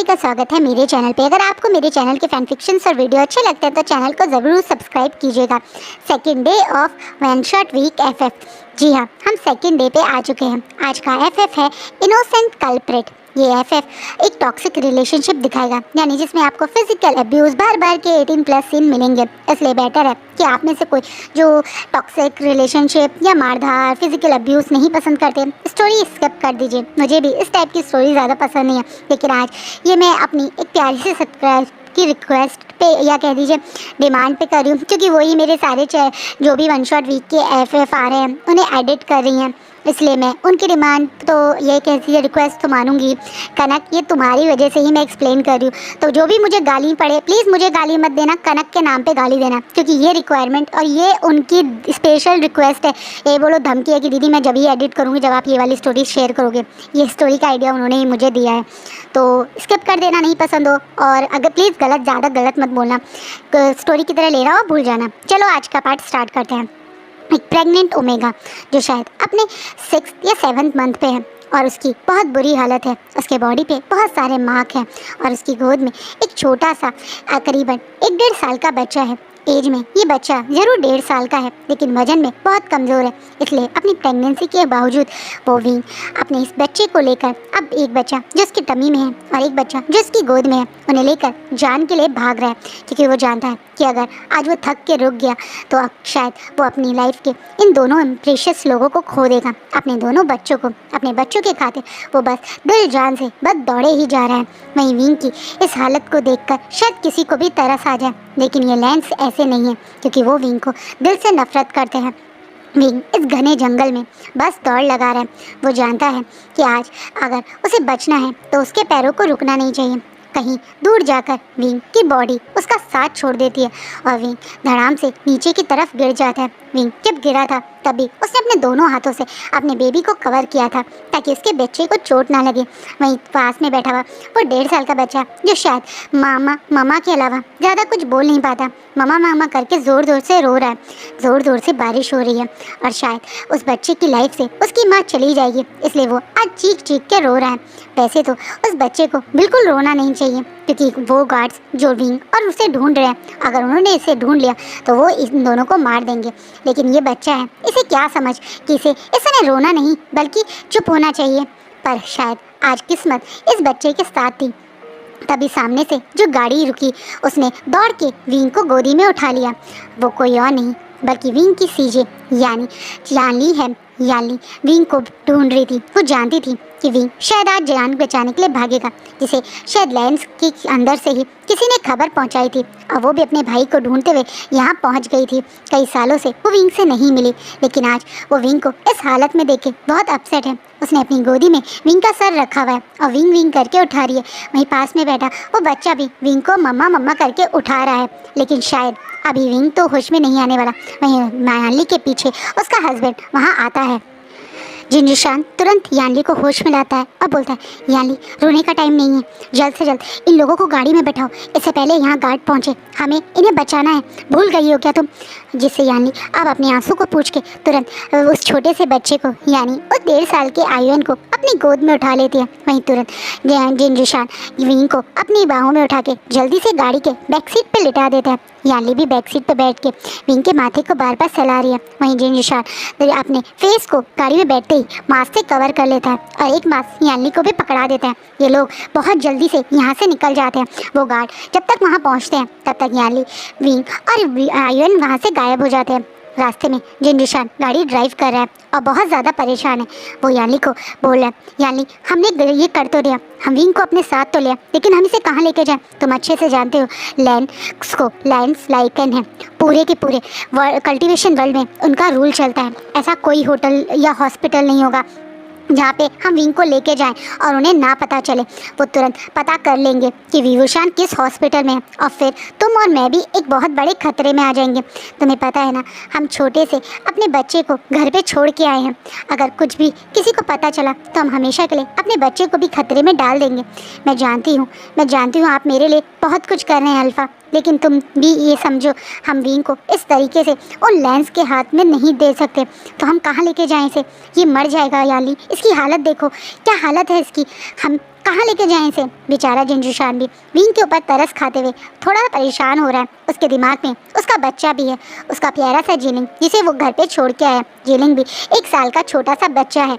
का स्वागत है मेरे चैनल पे। अगर आपको मेरे चैनल के फैन फिक्शंस और वीडियो अच्छे लगते हैं तो चैनल को ज़रूर सब्सक्राइब कीजिएगा। Second day of one shot week FF. जी हाँ, हम सेकेंड डे पे आ चुके हैं। आज का एफएफ है इनोसेंट कल्प्रिट। ये एफएफ एक टॉक्सिक रिलेशनशिप दिखाएगा, यानी जिसमें आपको फिजिकल अब्यूज़ भर के 18+ सीन मिलेंगे। इसलिए बेटर है कि आप में से कोई जो टॉक्सिक रिलेशनशिप या मारधार फिजिकल अब्यूज़ नहीं पसंद करते, स्टोरी स्किप कर दीजिए। मुझे भी इस टाइप की स्टोरी ज़्यादा पसंद नहीं है, लेकिन आज ये मैं अपनी एक प्यारी सी सब्सक्राइब की रिक्वेस्ट पे या कह दीजिए डिमांड पे कर रही हूँ, क्योंकि वही मेरे सारे जो भी वन शॉट वीक के एफएफ आ रहे हैं उन्हें एडिट कर रही हैं। इसलिए मैं उनकी डिमांड तो ये कह दीजिए रिक्वेस्ट तो मानूंगी। कनक, ये तुम्हारी वजह से ही मैं एक्सप्लेन कर रही हूँ, तो जो भी मुझे गाली पड़े प्लीज़ मुझे गाली मत देना, कनक के नाम पे गाली देना, क्योंकि ये रिक्वायरमेंट और ये उनकी स्पेशल रिक्वेस्ट है। ये बोलो धमकी है कि दीदी मैं जब ही एडिट करूँगी जब आप ये वाली स्टोरी शेयर करोगे। ये स्टोरी का आइडिया उन्होंने ही मुझे दिया है, तो स्किप कर देना नहीं पसंद हो, और अगर प्लीज़ ज़्यादा गलत मत बोलना, स्टोरी की तरह ले रहा हो भूल जाना। चलो आज का पार्ट स्टार्ट करते हैं। एक प्रेग्नेंट ओमेगा जो शायद अपने 6th या 7th मंथ पे है और उसकी बहुत बुरी हालत है। उसके बॉडी पे बहुत सारे मार्क हैं और उसकी गोद में एक छोटा सा करीबन 1-1.5 साल का बच्चा है। एज में ये बच्चा ज़रूर 1.5 साल का है, लेकिन वजन में बहुत कमज़ोर है। इसलिए अपनी प्रेगनेंसी के बावजूद वो विंग अपने इस बच्चे को लेकर, अब एक बच्चा जो उसकी टमी में है और एक बच्चा जो उसकी गोद में है, उन्हें लेकर जान के लिए भाग रहा है, क्योंकि वो जानता है कि अगर आज वो थक के रुक गया तो अब शायद वो अपनी लाइफ के इन दोनों प्रेशियस लोगों को खो देगा। अपने दोनों बच्चों को, अपने बच्चों के खातिर वो बस दिल जान से बस दौड़े ही जा रहा है। वहीं विंग की इस हालत को देखकर शायद किसी को भी तरस आ जाए, लेकिन ये लैंस ऐसे नहीं है, क्योंकि वो विंग को दिल से नफरत करते हैं। विंग इस घने जंगल में बस दौड़ लगा रहा है। वो जानता है कि आज अगर उसे बचना है तो उसके पैरों को रुकना नहीं चाहिए। कहीं दूर जाकर विंग की बॉडी उसका साथ छोड़ देती है और विंग धड़ाम से नीचे की तरफ गिर जाता है। विंग जब गिरा था तभी उसने अपने दोनों हाथों से अपने बेबी को कवर किया था ताकि उसके बच्चे को चोट ना लगे। वहीं पास में बैठा हुआ वो 1.5 साल का बच्चा जो शायद मामा मामा के अलावा ज़्यादा कुछ बोल नहीं पाता, मामा मामा करके ज़ोर ज़ोर से रो रहा है। ज़ोर ज़ोर से बारिश हो रही है और शायद उस बच्चे की लाइफ से उसकी माँ चली जाएगी, इसलिए वो आज चीख चीख के रो रहा है। वैसे तो उस बच्चे को बिल्कुल रोना नहीं चाहिए, क्योंकि वो गार्ड्स जो विंग और उसे ढूंढ रहे हैं, अगर उन्होंने इसे ढूंढ लिया तो वो इन दोनों को मार देंगे। लेकिन ये बच्चा है, इसे क्या समझ कि इसे इस समय रोना नहीं बल्कि चुप होना चाहिए। पर शायद आज किस्मत इस बच्चे के साथ थी। तभी सामने से जो गाड़ी रुकी उसने दौड़ के विंग को गोदी में उठा लिया। वो कोई और नहीं बल्कि विंग की सीजे यानी यानली है। यानली विंग को ढूंढ रही थी। वो जानती थी कि विंग शायद आज जान बचाने के लिए भागेगा, जिसे शायद लैंस के अंदर से ही किसी ने खबर पहुंचाई थी और वो भी अपने भाई को ढूंढते हुए यहाँ पहुंच गई थी। कई सालों से वो विंग से नहीं मिली, लेकिन आज वो विंग को इस हालत में देखे बहुत अपसेट है। उसने अपनी गोदी में विंग का सर रखा हुआ है और विंग विंग करके उठा रही है। वहीं पास में बैठा वो बच्चा भी विंग को मम्मा मम्मा करके उठा रहा है, लेकिन शायद अभी विंग तो होश में नहीं आने वाला। वहीं यानली के पीछे उसका हस्बैंड वहाँ आता है। जिनजुशान तुरंत यानली को होश में लाता है और बोलता है, यानली रोने का टाइम नहीं है, जल्द से जल्द इन लोगों को गाड़ी में बैठाओ, इससे पहले यहाँ गार्ड पहुँचे, हमें इन्हें बचाना है, भूल गई हो क्या तुम। जिससे यानली अब अपने आंसू को पूछ के तुरंत उस छोटे से बच्चे को यानी उस 1.5 साल के आयुन को अपनी गोद में उठा लेती है। वहीं तुरंत जिनजुशान विंग को अपनी बाहों में उठा के जल्दी से गाड़ी के बैक सीट पर लिटा देता है। यानली भी बैक सीट पर बैठ के विंग के माथे को बार बार सहला रही है। वहीं जिनजुशान अपने फेस को गाड़ी में बैठते ही मास्क से कवर कर लेता है और एक मास्क यानली को भी पकड़ा देता है। ये लोग बहुत जल्दी से यहाँ से निकल जाते हैं। वो गार्ड जब तक वहाँ पहुँचते हैं तब तक यानली विंग और आयुन वहाँ से गायब हो जाते हैं। रास्ते में जिनजुशान गाड़ी ड्राइव कर रहा है और बहुत ज़्यादा परेशान है। वो यानली को बोल रहा है, यानली हमने ये कर तो दिया, हम विंग को अपने साथ तो लिया, लेकिन हम इसे कहाँ लेके जाएं? तुम अच्छे से जानते हो लैंस लाइकन है, पूरे के पूरे कल्टीवेशन वर्ल्ड में उनका रूल चलता है। ऐसा कोई होटल या हॉस्पिटल नहीं होगा जहाँ पे हम विंग को लेके जाएं और उन्हें ना पता चले। वो तुरंत पता कर लेंगे कि विभूषण किस हॉस्पिटल में है और फिर तुम और मैं भी एक बहुत बड़े खतरे में आ जाएंगे। तुम्हें पता है ना, हम छोटे से अपने बच्चे को घर पे छोड़ के आए हैं। अगर कुछ भी किसी को पता चला तो हम हमेशा के लिए अपने बच्चे को भी खतरे में डाल देंगे। मैं जानती हूँ आप मेरे लिए बहुत कुछ कर रहे हैं अल्फ़ा, लेकिन तुम भी ये समझो, हम विंग को इस तरीके से उन लैंस के हाथ में नहीं दे सकते। तो हम कहाँ लेके जाएं इसे? ये मर जाएगा यानली, इसकी हालत देखो, क्या हालत है इसकी। हम कहाँ लेके जाएं इसे। बेचारा जिंजूशान भी विंग के ऊपर तरस खाते हुए थोड़ा परेशान हो रहा है। उसके दिमाग में उसका बच्चा भी है, उसका प्यारा सा जीलिंग जिसे वो घर पे छोड़ के आया। जीलिंग भी 1 साल का छोटा सा बच्चा है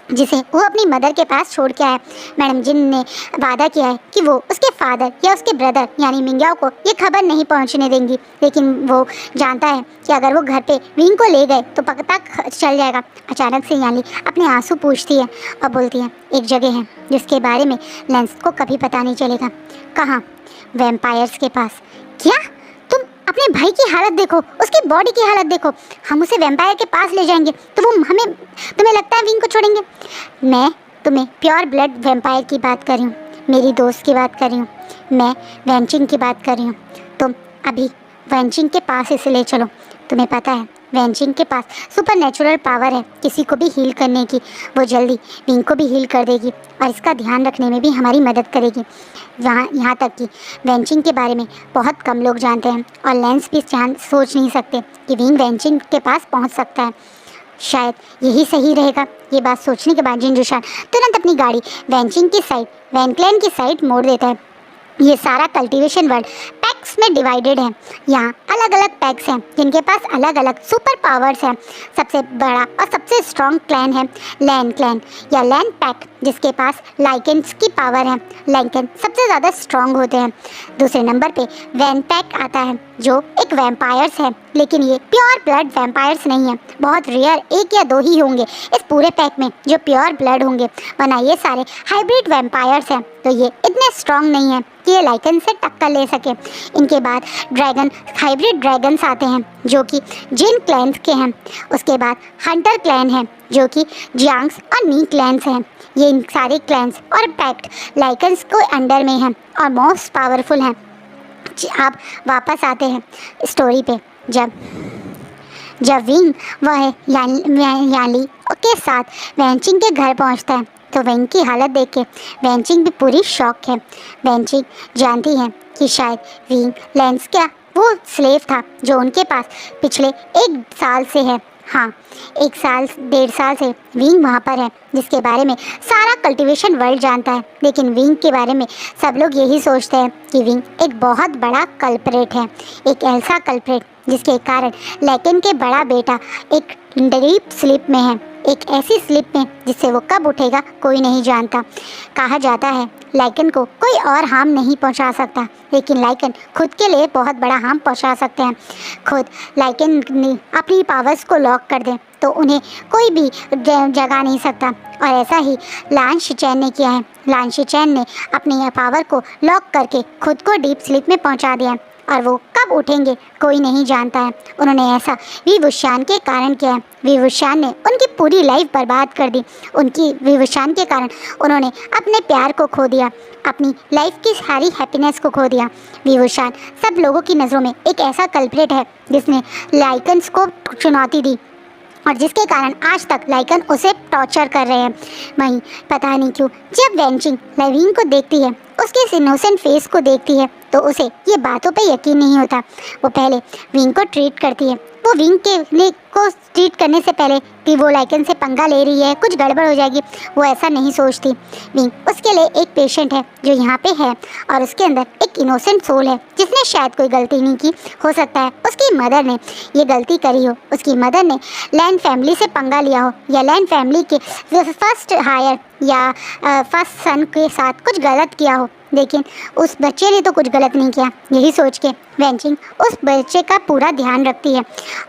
जिसे वो अपनी मदर के पास छोड़ के आया। मैडम जिन ने वादा किया है कि वो उसके फादर या उसके ब्रदर यानी मिंग्याओ को ये खबर नहीं पहुंचने देंगी, लेकिन वो जानता है कि अगर वो घर पे विंग को ले गए तो पता चल जाएगा। अचानक से यानी अपने आंसू पूछती है और बोलती है, एक जगह है जिसके बारे में लेंस को कभी पता नहीं चलेगा। कहाँ? वैम्पायर्स के पास। क्या? तुम अपने भाई की हालत देखो, उसकी बॉडी की हालत देखो। हम उसे वैम्पायर के पास ले जाएंगे तो वो हमें, तुम्हें लगता है विंग को छोड़ेंगे? मैं तुम्हें प्योर ब्लड वैम्पायर की बात कर रही हूँ, मेरी दोस्त की बात कर रही हूँ, मैं वैनचिंग की बात कर रही हूँ। तुम अभी वैनचिंग के पास इसे ले चलो। तुम्हें पता है वैनचिंग के पास सुपर नेचुरल पावर है किसी को भी हील करने की। वो जल्दी विंग को भी हील कर देगी और इसका ध्यान रखने में भी हमारी मदद करेगी। यहाँ तक कि वैनचिंग के बारे में बहुत कम लोग जानते हैं और लेंस भी सोच नहीं सकते कि विंग वैनचिंग के पास पहुँच सकता है। शायद यही सही रहेगा। ये बात सोचने के बाद जिंजूशान तुरंत अपनी गाड़ी वैनचिंग की साइड, वैनक्लेन की साइड मोड़ देता है। ये सारा कल्टीवेशन वर्ल्ड पैक्स में डिवाइडेड है। यहाँ अलग अलग पैक्स हैं जिनके पास अलग अलग सुपर पावर्स हैं। सबसे बड़ा और सबसे स्ट्रॉन्ग क्लैन है लैंड क्लैन या लैंड पैक, जिसके पास लाइकेंस की पावर है। लाइकेन सबसे ज़्यादा स्ट्रॉन्ग होते हैं। दूसरे नंबर पे वैन पैक आता है जो एक वैम्पायर्स है, लेकिन ये प्योर ब्लड वैम्पायर्स नहीं है। बहुत रेयर 1 या 2 ही होंगे इस पूरे पैक में जो प्योर ब्लड होंगे, वरना ये सारे हाइब्रिड वैम्पायर्स हैं। तो ये इतने स्ट्रॉन्ग नहीं है कि ये लाइकेन से टक्कर ले सके। इनके बाद ड्रैगन, हाइब्रिड ड्रैगन्स आते हैं जो कि जिन क्लैंस के हैं। उसके बाद हंटर क्लैन है जो कि जियांग्स और नी क्लैंस हैं। ये इन सारे क्लैंस और पैक्ट लाइकेंस को अंडर में हैं और मोस्ट पावरफुल हैं। आप वापस आते हैं स्टोरी पे। जब विंग वह याली के साथ वैनचिंग के घर पहुंचता है तो विंग की हालत देख के वैनचिंग भी पूरी शॉक है। वैनचिंग जानती है कि शायद विंग लेंस क्या वो स्लेव था जो उनके पास पिछले 1 साल से है। हाँ, 1 साल 1.5 साल से विंग वहाँ पर है, जिसके बारे में सारा कल्टीवेशन वर्ल्ड जानता है। लेकिन विंग के बारे में सब लोग यही सोचते हैं कि विंग एक बहुत बड़ा कल्प्रेट है, एक ऐसा कल्प्रेट जिसके कारण लेकिन के बड़ा बेटा एक डीप स्लीप में है, एक ऐसी स्लीप में जिससे वो कब उठेगा कोई नहीं जानता। कहा जाता है लाइकन को कोई और हार्म नहीं पहुंचा सकता, लेकिन लाइकन खुद के लिए बहुत बड़ा हार्म पहुंचा सकते हैं। खुद लाइकन अपनी पावर्स को लॉक कर दें तो उन्हें कोई भी जगा नहीं सकता, और ऐसा ही लान शिचैन ने किया है। लान शिचैन ने अपनी पावर को लॉक करके खुद को डीप स्लीप में पहुंचा दिया, और वो कब उठेंगे कोई नहीं जानता है। उन्होंने ऐसा वी वुशान के कारण किया है। वी वुशान ने उनकी पूरी लाइफ बर्बाद कर दी। उनकी वी वुशान के कारण उन्होंने अपने प्यार को खो दिया, अपनी लाइफ की सारी हैप्पीनेस को खो दिया। वी वुशान सब लोगों की नज़रों में एक ऐसा कल्प्रेट है जिसने लाइकन्स को चुनौती दी और जिसके कारण आज तक लाइकन उसे टॉर्चर कर रहे हैं। वहीं पता नहीं क्यों जब वैनचिंग विंग को देखती है, उसके इस इनोसेंट फेस को देखती है, तो उसे ये बातों पे यकीन नहीं होता। वो पहले विंग को ट्रीट करती है। वो विंग को ट्रीट करने से पहले कि वो लाइकन से पंगा ले रही है, कुछ गड़बड़ हो जाएगी, वो ऐसा नहीं सोचती। विंग उसके लिए एक पेशेंट है जो यहाँ पे है, और उसके अंदर एक इनोसेंट सोल है जिसने शायद कोई गलती नहीं की। हो सकता है उसकी मदर ने ये गलती करी हो, उसकी मदर ने लैंड फैमिली से पंगा लिया हो, या लैंड फैमिली के फर्स्ट हायर या फर्स्ट सन के साथ कुछ गलत किया हो। लेकिन उस बच्चे ने तो कुछ गलत नहीं किया। यही सोच के वैनचिंग उस बच्चे का पूरा ध्यान रखती है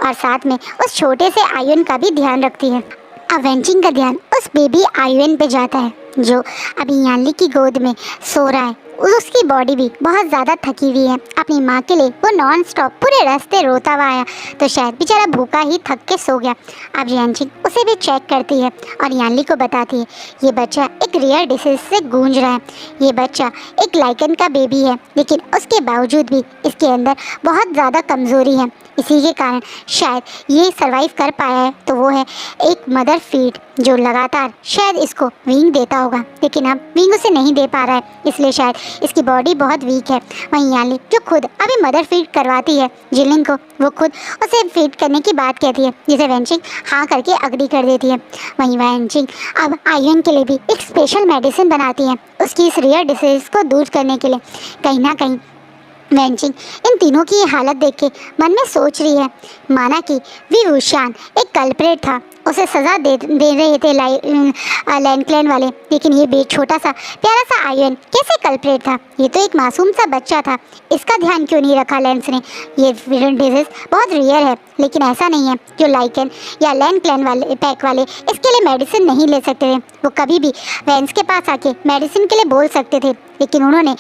और साथ में उस छोटे से आयुन का भी ध्यान रखती है। अब वैनचिंग का ध्यान उस बेबी आयुन पे जाता है जो अभी यानली की गोद में सो रहा है। उसकी बॉडी भी बहुत ज़्यादा थकी हुई है। अपनी माँ के लिए वो नॉन स्टॉप पूरे रास्ते रोता हुआ आया, तो शायद बेचारा भूखा ही थक के सो गया। अब यानचिंग उसे भी चेक करती है और यानली को बताती है ये बच्चा एक रेयर डिसीज से गूंज रहा है। ये बच्चा एक लाइकन का बेबी है, लेकिन उसके बावजूद भी इसके अंदर बहुत ज़्यादा कमज़ोरी है। इसी के कारण शायद ये सरवाइव कर पाया है। तो वो है एक मदर फीड जो लगातार शायद इसको विंग देता होगा, लेकिन अब विंग उसे नहीं दे पा रहा है, इसलिए शायद इसकी बॉडी बहुत वीक है। वहीं याली जो खुद अभी मदर फीड करवाती है जिलिंग को, वो खुद उसे फीड करने की बात कहती है, जिसे वेंचिंग हाँ करके अग्री कर देती है। वहीं वेंचिंग अब आयुन के लिए भी एक स्पेशल मेडिसिन बनाती है उसकी इस रेयर डिसीज को दूर करने के लिए। कहीं ना कहीं वेंचिंग इन तीनों की ये हालत देख के मन में सोच रही है, माना कि विवुशान एक कल्प्रेट था, उसे सज़ा दे रहे थे लैंड वाले, लेकिन ये छोटा सा प्यारा सा आयुन कैसे कल्प्रेट था? ये तो एक मासूम सा बच्चा था, इसका ध्यान क्यों नहीं रखा लेंस ने? ये डिजीज बहुत रियर है, लेकिन ऐसा नहीं है जो लाइकन या लैंड वाले पैक वाले इसके लिए मेडिसिन नहीं ले सकते थे। वो कभी भी वेंस के पास आके मेडिसिन के लिए बोल सकते थे, लेकिन उन्होंने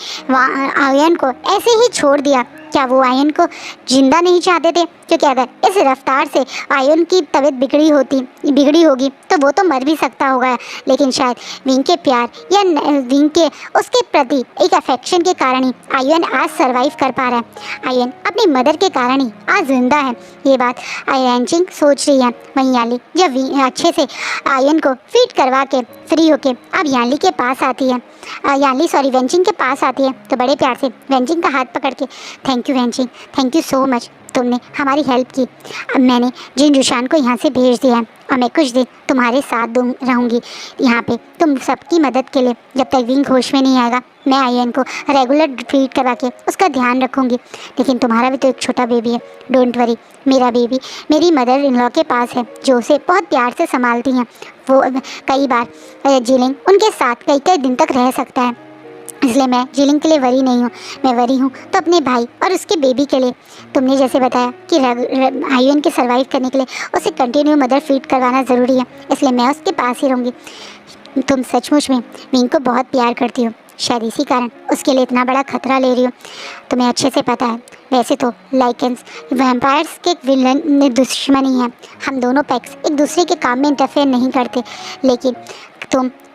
आयन को ऐसे ही छोड़ दिया। क्या वो आयन को जिंदा नहीं चाहते थे? क्योंकि अगर इस रफ्तार से आयन की तबीयत बिगड़ी होगी तो वो तो मर भी सकता होगा, लेकिन शायद विंग के प्यार या विंग के उसके प्रति एक अफेक्शन के कारण ही आयन आज सरवाइव कर पा रहा है। आयन अपनी मदर के कारण ही आज जिंदा है, ये बात वेंचिंग सोच रही है। वहीं याली जब अच्छे से आयन को फीड करवा के फ्री होके अब याली के पास आती है, वेंचिंग के पास आती है, तो बड़े प्यार से वेंचिंग का हाथ पकड़ के thank you Wenching, thank you so much, तुमने हमारी हेल्प की। अब मैंने जिन रुशान को यहाँ से भेज दिया है और मैं कुछ दिन तुम्हारे साथ रहूँगी यहाँ पे तुम सबकी मदद के लिए। जब तक विंग होश में नहीं आएगा मैं आयन को रेगुलर फीड करवा के उसका ध्यान रखूँगी, लेकिन तुम्हारा भी तो एक छोटा बेबी है, डोंट वरी, मेरा बेबी मेरी मदर इन लॉ के पास है जो उसे बहुत प्यार से संभालती हैं। वो कई बार जिलिंग उनके साथ कई दिन तक रह सकता है, इसलिए मैं जिलिंग के लिए वरी नहीं हूँ। मैं वरी हूँ तो अपने भाई और उसके बेबी के लिए। तुमने जैसे बताया कि आयुन के सर्वाइव करने के लिए उसे कंटिन्यू मदर फीड करवाना ज़रूरी है, इसलिए मैं उसके पास ही रहूँगी। तुम सचमुच में विंग को बहुत प्यार करती हो, शायद इसी कारण उसके लिए इतना बड़ा खतरा ले रही हो। तुम्हें अच्छे से पता है वैसे तो लाइकेंस वैम्पायर्स के विलन दुश्मनी है, हम दोनों पैक्स एक दूसरे के काम में इंटरफेयर नहीं करते, लेकिन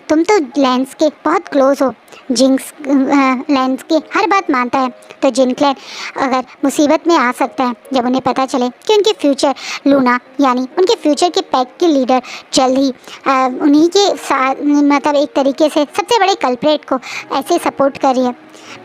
तुम तो लेंस के बहुत क्लोज हो। जिंक्स लेंस की हर बात मानता है, तो जिन क्लैन अगर मुसीबत में आ सकता है जब उन्हें पता चले कि उनके फ्यूचर लूना यानी उनके फ्यूचर के पैक के लीडर जल्द ही उन्हीं के साथ मतलब एक तरीके से सबसे बड़े कल्प्रेट को ऐसे सपोर्ट कर रही है।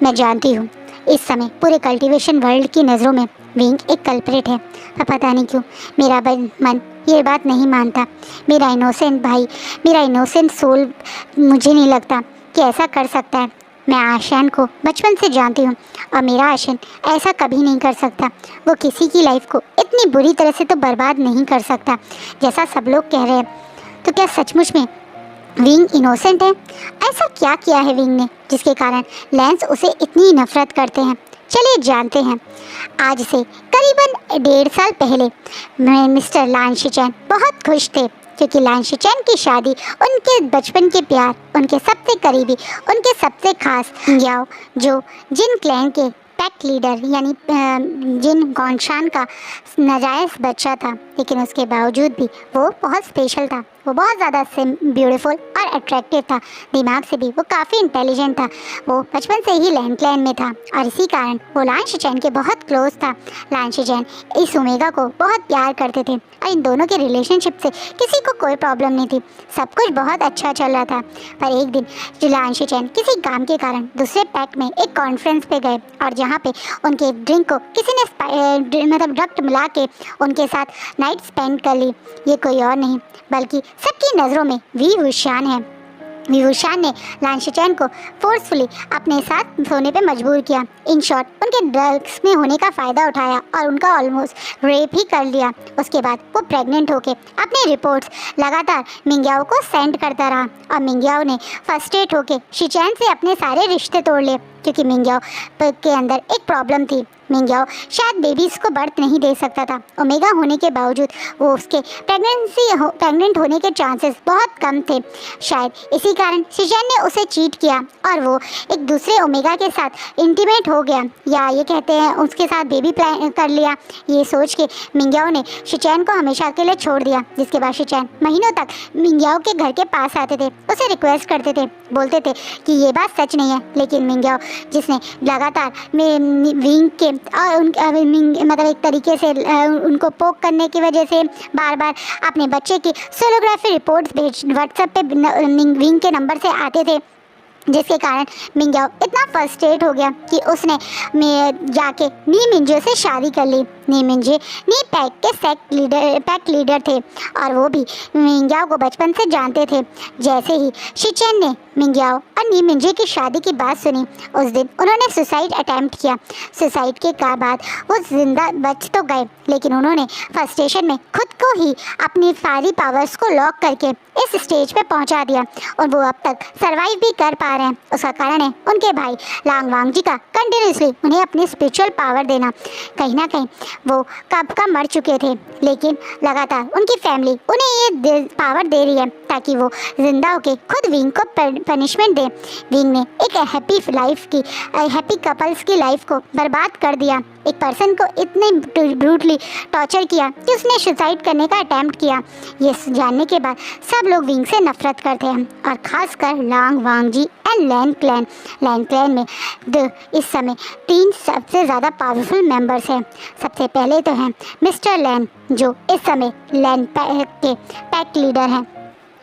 मैं जानती हूँ इस समय पूरे कल्टीवेशन वर्ल्ड की नज़रों में विंग एक कल्प्रेट है, पर पता नहीं क्यों मेरा मन ये बात नहीं मानता। मेरा इनोसेंट भाई, मेरा इनोसेंट सोल मुझे नहीं लगता कि ऐसा कर सकता है। मैं आशन को बचपन से जानती हूँ और मेरा आशन ऐसा कभी नहीं कर सकता। वो किसी की लाइफ को इतनी बुरी तरह से तो बर्बाद नहीं कर सकता जैसा सब लोग कह रहे हैं। तो क्या सचमुच में विंग इनोसेंट है? ऐसा क्या किया है विंग ने जिसके कारण लेंस उसे इतनी नफरत करते हैं? चलिए जानते हैं। आज से करीबन 1.5 साल पहले मिस्टर लान शिचैन बहुत खुश थे, क्योंकि लान शिचैन की शादी उनके बचपन के प्यार, उनके सबसे करीबी, उनके सबसे खास याओ जो जिन क्लैन के पैक लीडर यानी जिन गौनशान का नाजायज़ बच्चा था, लेकिन उसके बावजूद भी वो बहुत स्पेशल था। वो बहुत ज़्यादा ब्यूटीफुल और अट्रैक्टिव था, दिमाग से भी वो काफ़ी इंटेलिजेंट था। वो बचपन से ही लैंड क्लैन में था और इसी कारण वो लान शिचैन के बहुत क्लोज था। लान शिचैन इस ओमेगा को बहुत प्यार करते थे और इन दोनों के रिलेशनशिप से किसी को कोई प्रॉब्लम नहीं थी, सब कुछ बहुत अच्छा चल रहा था। पर एक दिन लान शिचैन किसी काम के कारण दूसरे पैक में एक कॉन्फ्रेंस पे गए और जहाँ पे उनके ड्रिंक को किसी ने मतलब ड्रग मिला के उनके साथ नाइट स्पेंड कर ली। ये कोई और नहीं बल्कि सबकी नज़रों में विवुशान है। विवुशान ने लान शिचैन को फोर्सफुली अपने साथ सोने पे मजबूर किया। इन शॉर्ट उनके ड्रग्स में होने का फ़ायदा उठाया और उनका ऑलमोस्ट रेप ही कर लिया। उसके बाद वो प्रेग्नेंट होके अपनी रिपोर्ट्स लगातार मिंग्याओ को सेंड करता रहा और मिंग्याओ ने फर्स्ट्रेट होके शिचैन से अपने सारे रिश्ते तोड़ लिए, क्योंकि मिंग्याओ के अंदर एक प्रॉब्लम थी। मिंग्याओ शायद बेबीज़ को बर्थ नहीं दे सकता था। ओमेगा होने के बावजूद वो उसके प्रेग्नेंट होने के चांसेस बहुत कम थे। शायद इसी कारण शिचैन ने उसे चीट किया और वो एक दूसरे ओमेगा के साथ इंटीमेट हो गया, या ये कहते हैं उसके साथ बेबी प्लान कर लिया। ये सोच के मिंग्याओ ने शिचैन को हमेशा के लिए छोड़ दिया, जिसके बाद शिचैन महीनों तक मिंग्याओ के घर के पास आते थे, उसे रिक्वेस्ट करते थे, बोलते थे कि ये बात सच नहीं है, लेकिन मिंग्याओ जिसने लगातार विंग के मतलब एक तरीके से उनको पोक करने की वजह से बार बार अपने बच्चे की सोनोग्राफी रिपोर्ट्स भेज व्हाट्सएप पे विंग के नंबर से आते थे, जिसके कारण मिंग्याओ इतना फ्रस्ट्रेट हो गया कि उसने जाके नी मिंजो से शादी कर ली। नी मिंजे नी पैक के पैक लीडर थे और वो भी मिंग्याओ को बचपन से जानते थे। जैसे ही शिचेन ने मिंग्याओ और नी मिंजे की शादी की बात सुनी, उस दिन उन्होंने सुसाइड अटैम्प्ट किया। सुसाइड के बाद वो जिंदा बच तो गए, लेकिन उन्होंने फ्रस्ट्रेशन में खुद को ही अपनी सारी पावर्स को लॉक करके इस स्टेज पे पहुंचा दिया और वो अब तक सर्वाइव भी कर पा रहे हैं। उसका कारण है उनके भाई लांग वांग जी का कंटिन्यूसली उन्हें अपनी स्पिरिचुअल पावर देना। कहीं ना कहीं वो कब का मर चुके थे, लेकिन लगातार उनकी फैमिली उन्हें ये पावर दे रही है ताकि वो जिंदा होकर खुद विंग को पनिशमेंट दे। विंग ने एक हैप्पी कपल्स की लाइफ को बर्बाद कर दिया। एक पर्सन को इतने ब्रूटली टॉर्चर किया कि उसने सुसाइड करने का अटैम्प्ट किया। ये जानने के बाद सब लोग विंग से नफरत करते हैं और ख़ासकर लांग वांग जी एंड लैन क्लैन में इस समय 3 सबसे ज़्यादा पावरफुल मेंबर्स हैं। सबसे पहले तो हैं मिस्टर लैन, जो इस समय लैन के पैक लीडर हैं।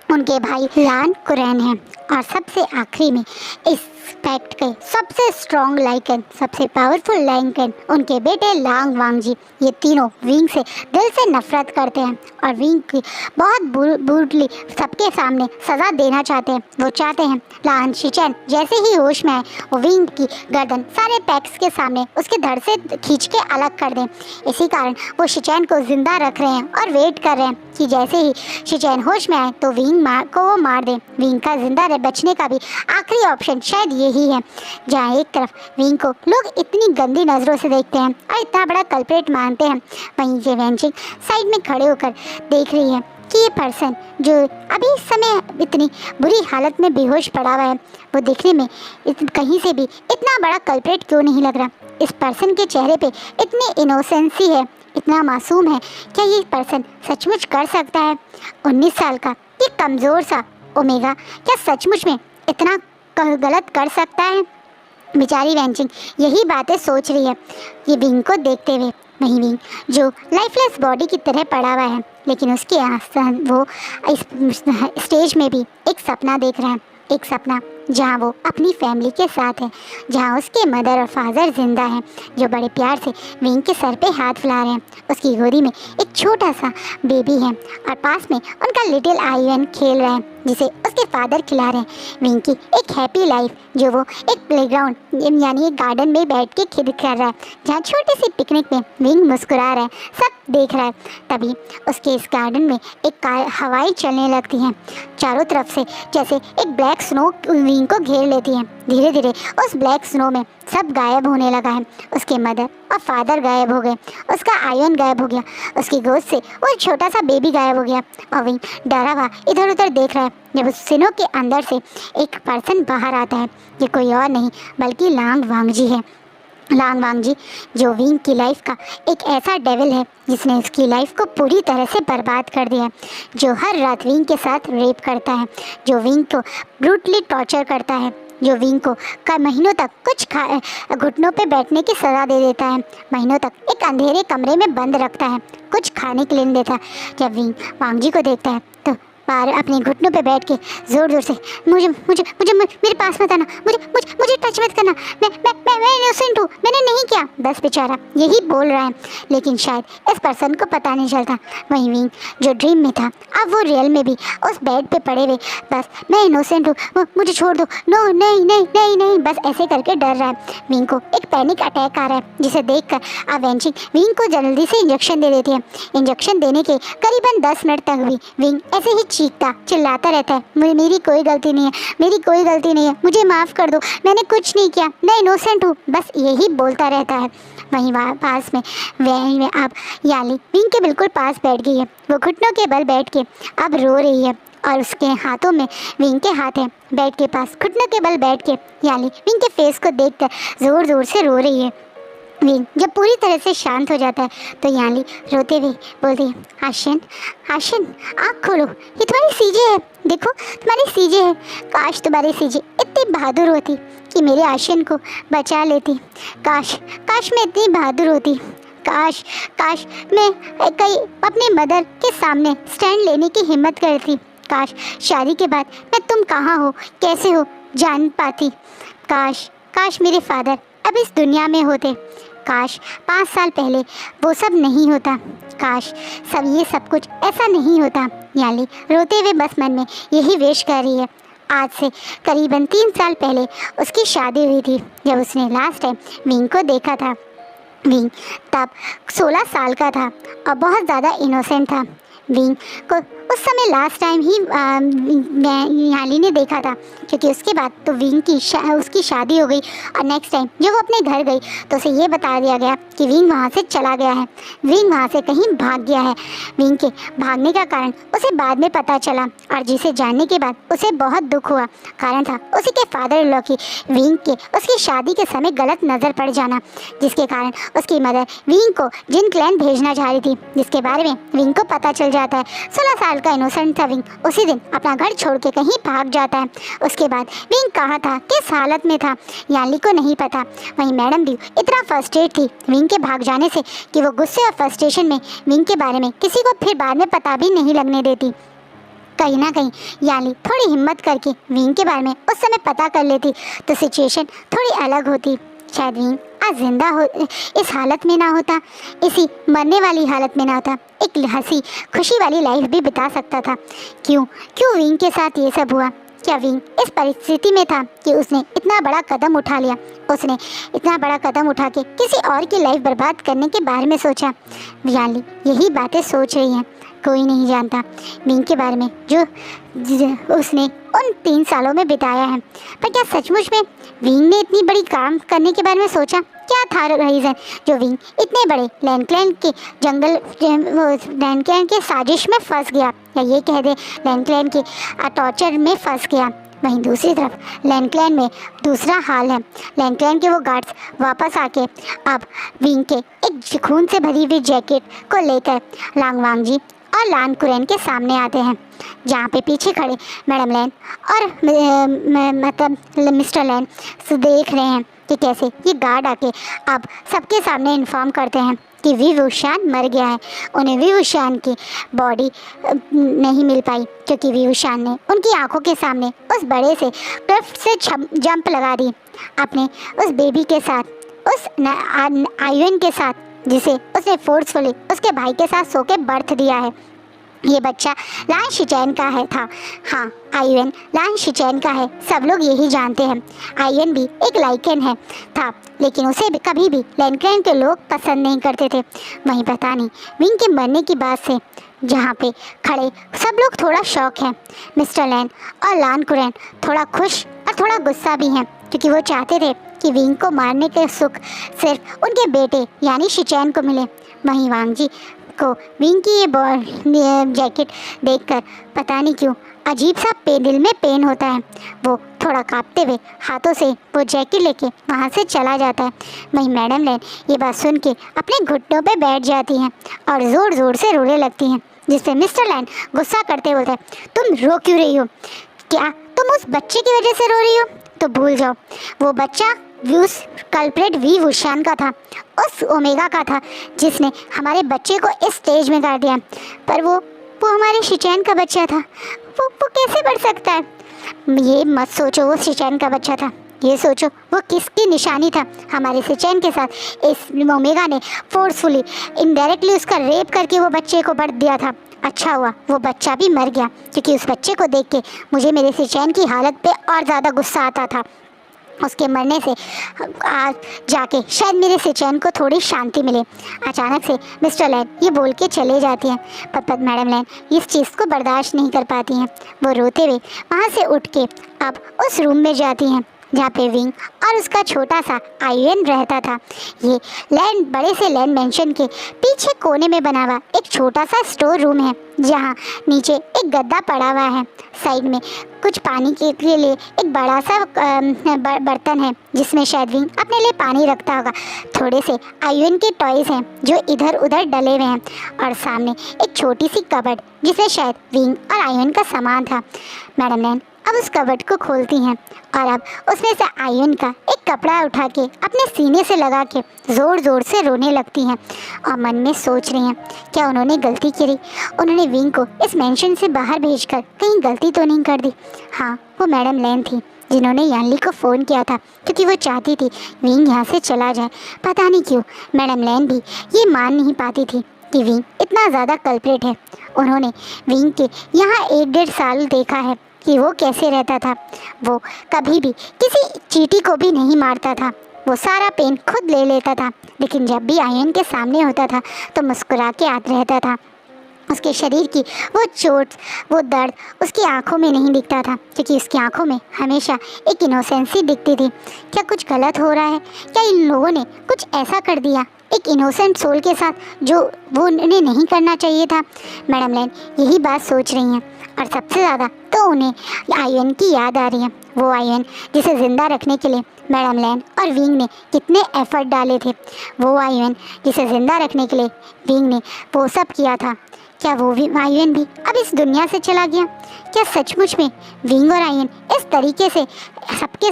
उनके भाई लान कुरैन हैं और सबसे आखिरी में इस पैक्ट के सबसे स्ट्रॉन्ग लाइकन, सबसे पावरफुल लाइकन उनके बेटे लांग वांग जी। ये तीनों विंग से दिल से नफरत करते हैं और विंग की बहुत ब्रूटली सबके सामने सज़ा देना चाहते हैं। वो चाहते हैं लान शिचेन जैसे ही होश में आए वो विंग की गर्दन सारे पैक्स के सामने उसके धड़ से खींच के अलग कर दें। इसी कारण वो शिचेन को जिंदा रख रहे हैं और वेट कर रहे हैं कि जैसे ही शिचेन होश में आए तो विंग को वो मार दें। विंग का जिंदा बचने का भी आखिरी ऑप्शन शायद यही है। जहाँ एक तरफ विंग को लोग इतनी गंदी नज़रों से देखते हैं और इतना बड़ा कल्प्रेट मानते हैं, वहीं ये वेंचिंग साइड में खड़े होकर देख रही है कि ये पर्सन जो अभी इस समय इतनी बुरी हालत में बेहोश पड़ा हुआ है, वो दिखने में कहीं से भी इतना बड़ा कल्प्रेट क्यों नहीं लग रहा। इस पर्सन के चेहरे पे इतनी इनोसेंसी है, इतना मासूम है। क्या ये पर्सन सचमुच कर सकता है? 19 साल का ये कमज़ोर सा ओमेगा क्या सचमुच में इतना गलत कर सकता है? बेचारी वेंचिंग यही बातें सोच रही है ये विंग को देखते हुए। वहीं विंग जो लाइफलेस बॉडी की तरह पड़ा हुआ है, लेकिन उसके आसपास वो इस स्टेज में भी एक सपना देख रहा है। एक सपना जहाँ वो अपनी फैमिली के साथ है, जहाँ उसके मदर और फादर जिंदा हैं, जो बड़े प्यार से विंग के सर पे हाथ फैला रहे हैं। उसकी गोदी में एक छोटा सा बेबी है और पास में उनका लिटिल आइवन खेल रहा है, जिसे उसके फादर खिला रहे हैं। विंग की एक हैप्पी लाइफ जो वो एक प्लेग्राउंड यानी एक गार्डन में बैठ के खेल कर रहा है, जहाँ छोटी सी पिकनिक में विंग मुस्कुरा रहा है, सब देख रहा है। तभी उसके इस गार्डन में एक हवाएं चलने लगती हैं चारों तरफ से, जैसे एक ब्लैक स्नो विंग को घेर लेती है। धीरे धीरे उस ब्लैक स्नो में सब गायब होने लगा है। उसके मदर और फादर गायब हो गए, उसका आयन गायब हो गया, उसकी गोद से वो छोटा सा बेबी गायब हो गया और विंग डरा हुआ इधर उधर देख रहा है। जब उस स्नो के अंदर से एक पर्सन बाहर आता है, ये कोई और नहीं बल्कि लांग वांग जी है। लांग वांग जी जो विंग की लाइफ का एक ऐसा डेविल है जिसने उसकी लाइफ को पूरी तरह से बर्बाद कर दिया, जो हर रात विंग के साथ रेप करता है, जो विंग को ब्रूटली टॉर्चर करता है, जो विंग को महीनों तक घुटनों पे बैठने की सज़ा दे देता है, महीनों तक एक अंधेरे कमरे में बंद रखता है, कुछ खाने के लिए नहीं देता। जब विंग वांग जी को देखता है तो बाहर अपने घुटनों पे बैठ के ज़ोर ज़ोर से मुझे मुझे मुझे मेरे पास मत आना, मुझे टच मत करना, मैं इनोसेंट हूँ, मैंने नहीं किया, बस बेचारा यही बोल रहा है। लेकिन शायद इस पर्सन को पता नहीं चलता वहीं विंग जो ड्रीम में था अब वो रियल में भी उस बेड पे पड़े हुए बस मैं इनोसेंट हूँ, मुझे छोड़ दो, नो नहीं नहीं नहीं नहीं, बस ऐसे करके डर रहा है। विंग को एक पैनिक अटैक आ रहा है, जिसे देख कर वेंचिंग विंग को जल्दी से इंजेक्शन दे देती है। इंजेक्शन देने के करीबन 10 मिनट तक भी विंग ऐसे ही चीखता चिल्लाता रहता है, मेरी कोई गलती नहीं है, मेरी कोई गलती नहीं है, मुझे माफ़ कर दो, मैंने कुछ नहीं किया, मैं इनोसेंट हूँ, बस यही बोलता रहता है। वहीं पास में अब याली विंग के बिल्कुल पास बैठ गई है। वो घुटनों के बल बैठ के अब रो रही है और उसके हाथों में विंग के हाथ हैं। बेड के पास घुटनों के बल बैठ के याली विंग के फेस को देखकर ज़ोर ज़ोर से रो रही है। विंग जब पूरी तरह से शांत हो जाता है तो याली रोते हुए बोलती है, आशियन आशियन आँख खोलो, ये तुम्हारी सीजे है, देखो तुम्हारी सीजे है। काश तुम्हारी सीजे इतनी बहादुर होती कि मेरे आशियन को बचा लेती। काश काश मैं इतनी बहादुर होती। काश काश मैं कहीं अपनी मदर के सामने स्टैंड लेने की हिम्मत करती। काश शादी के बाद मैं तुम कहाँ हो, कैसे हो जान पाती। काश काश मेरे फादर अब इस दुनिया में होते। काश 5 साल पहले वो सब नहीं होता। काश ये सब कुछ ऐसा नहीं होता। याली रोते हुए बस मन में यही विश कर रही है। आज से करीबन 3 साल पहले उसकी शादी हुई थी, जब उसने लास्ट टाइम विंग को देखा था। विंग तब 16 साल का था और बहुत ज़्यादा इनोसेंट था। विंग को उस समय लास्ट टाइम ही याली ने देखा था, क्योंकि उसके बाद तो विंग की उसकी शादी हो गई और नेक्स्ट टाइम जब वो अपने घर गई तो उसे ये बता दिया गया कि विंग वहाँ से चला गया है, विंग वहाँ से कहीं भाग गया है। विंग के भागने का कारण उसे बाद में पता चला और जिसे जानने के बाद उसे बहुत दुख हुआ। कारण था उसी के फादर इन लॉ की विंग के उसकी शादी के समय गलत नज़र पड़ जाना, जिसके कारण उसकी मदर विंग को जिन क्लैन भेजना चाह रही थी, जिसके बारे में विंग को पता चल जाता है। 16 साल का इनोसेंट था विंग, उसी दिन अपना घर छोड़ के कहीं भाग जाता है। उसके बाद विंग कहाँ था, किस हालत में था, याली को नहीं पता। वहीं मैडम भी इतना फ्रस्ट्रेट थी विंग के भाग जाने से कि वो गुस्से और फ्रस्ट्रेशन में विंग के बारे में किसी को फिर बाद में पता भी नहीं लगने देती। कहीं ना कहीं याली थोड़ी हिम्मत करके विंग के बारे में उस समय पता कर लेती तो सिचुएशन थोड़ी अलग होती। शायद विंग आज जिंदा हो इस हालत में ना होता, इसी मरने वाली हालत में ना होता, एक हंसी खुशी वाली लाइफ भी बिता सकता था। क्यों क्यों विंग के साथ ये सब हुआ? क्या विंग इस परिस्थिति में था कि उसने इतना बड़ा कदम उठा लिया? उसने इतना बड़ा कदम उठा के किसी और की लाइफ बर्बाद करने के बारे में सोचा? याली यही बातें सोच रही हैं। कोई नहीं जानता विंग के बारे में जो उसने उन 3 सालों में बिताया है। पर क्या सचमुच में विंग ने इतनी बड़ी काम करने के बारे में सोचा? क्या था रीज़न जो विंग इतने बड़े लैंड क्लैन के लैंड क्लैन के साजिश में फंस गया, या ये कह दे लैंड क्लैन के टॉर्चर में फंस गया? वहीं दूसरी तरफ लैंड क्लैन में दूसरा हाल है। लैंड क्लैन के वो गार्ड्स वापस आके अब विंग के एक खून से भरी हुई जैकेट को लेकर लांग वांग जी और लान कुरैन के सामने आते हैं, जहाँ पे पीछे खड़े मैडम लैन और मतलब मिस्टर लैन देख रहे हैं कि कैसे ये गार्ड आके अब सबके सामने इन्फॉर्म करते हैं कि वी वुशान मर गया है। उन्हें वी वुशान की बॉडी नहीं मिल पाई क्योंकि वी वुशान ने उनकी आंखों के सामने उस बड़े से क्लिफ से जंप लगा दी अपने उस बेबी के साथ, उस आयुन के साथ, जिसे उसने फोर्सफुली उसके भाई के साथ सो के बर्थ दिया है। ये बच्चा लान शिचैन का है था। हाँ, आयुन लान शिचैन का है, सब लोग यही जानते हैं। आयुन भी एक लाइकन है था, लेकिन उसे भी कभी भी लैंड क्लैन के लोग पसंद नहीं करते थे। वहीं पता नहीं विंग के मरने की बात से जहाँ पे खड़े सब लोग थोड़ा शौक है। मिस्टर लैन और लान कुरैन थोड़ा खुश और थोड़ा गुस्सा भी हैं, क्योंकि वो चाहते थे कि विंग को मारने के सुख सिर्फ उनके बेटे यानी शिचैन को मिले। वहीं वांग जी को विंग की ये जैकेट देखकर पता नहीं क्यों अजीब सा दिल में पेन होता है। वो थोड़ा कांपते हुए हाथों से वो जैकेट लेके वहाँ से चला जाता है। वहीं मैडम लैन ये बात सुन के अपने घुटनों पे बैठ जाती हैं और ज़ोर ज़ोर से रोने लगती हैं, जिससे मिस्टर लैन गुस्सा करते बोलते हैं, तुम रो क्यों रही हो? क्या तुम उस बच्चे की वजह से रो रही हो? तो भूल जाओ, वो बच्चा उस कल्प्रेट वी वुशान का था, उस ओमेगा का था जिसने हमारे बच्चे को इस स्टेज में गाड़ दिया। पर वो हमारे शिचैन का बच्चा था, वो कैसे बढ़ सकता है? ये मत सोचो वो शिचैन का बच्चा था, ये सोचो वो किसकी निशानी था। हमारे शिचैन के साथ इस ओमेगा ने फोर्सफुली इनडायरेक्टली उसका रेप करके वो बच्चे को बर्थ दिया था। अच्छा हुआ वो बच्चा भी मर गया, क्योंकि उस बच्चे को देख के मुझे मेरे शिचैन की हालत पे और ज़्यादा गुस्सा आता था। उसके मरने से आज जाके शायद मेरे शिचैन को थोड़ी शांति मिले। अचानक से मिस्टर लैन ये बोल के चले जाती हैं, पर मैडम लैन इस चीज़ को बर्दाश्त नहीं कर पाती हैं। वो रोते हुए वहाँ से उठ के अब उस रूम में जाती हैं। जहाँ पे विंग और उसका छोटा सा आयुन रहता था। ये बड़े से लैंड मेंशन के पीछे कोने में बना हुआ एक छोटा सा स्टोर रूम है, जहाँ नीचे एक गद्दा पड़ा हुआ है। साइड में कुछ पानी के लिए एक बड़ा सा बर्तन है, जिसमें शायद विंग अपने लिए पानी रखता होगा। थोड़े से आयुन के टॉयज हैं जो इधर उधर डले हुए हैं, और सामने एक छोटी सी कबर्ड जिसमें शायद विंग और आयुन का सामान था। मैडम लैन अब उस कबर्ड को खोलती हैं और अब उसमें से आयुन का एक कपड़ा उठा के अपने सीने से लगा के ज़ोर ज़ोर से रोने लगती हैं, और मन में सोच रही हैं क्या उन्होंने गलती करी। उन्होंने विंग को इस मेंशन से बाहर भेजकर कहीं गलती तो नहीं कर दी। हाँ, वो मैडम लैन थी जिन्होंने यानली को फ़ोन किया था, क्योंकि वो चाहती थी विंग यहाँ से चला जाए। पता नहीं क्यों मैडम लैन भी ये मान नहीं पाती थी कि विंग इतना ज़्यादा कल्प्रेट है। उन्होंने विंग के यहाँ 1-1.5 साल देखा है कि वो कैसे रहता था। वो कभी भी किसी चींटी को भी नहीं मारता था, वो सारा पेन खुद ले लेता था, लेकिन जब भी आयन के सामने होता था तो मुस्कुरा के आता रहता था। उसके शरीर की वो चोट, वो दर्द उसकी आंखों में नहीं दिखता था, क्योंकि उसकी आंखों में हमेशा एक इनोसेंसी दिखती थी। क्या कुछ गलत हो रहा है? क्या इन लोगों ने कुछ ऐसा कर दिया एक इनोसेंट सोल के साथ जो वो उन्हें नहीं करना चाहिए था? मैडम लैन यही बात सोच रही हैं, और सबसे ज़्यादा तो उन्हें आयन की याद आ रही है। वो आयन जिसे ज़िंदा रखने के लिए मैडम लैन और विंग ने कितने एफर्ट डाले थे। वो आयन जिसे ज़िंदा रखने के लिए विंग ने वो सब किया था। क्या वो भी आयन भी अब इस दुनिया से चला गया? क्या सचमुच में विंग और आयन इस तरीके से सबके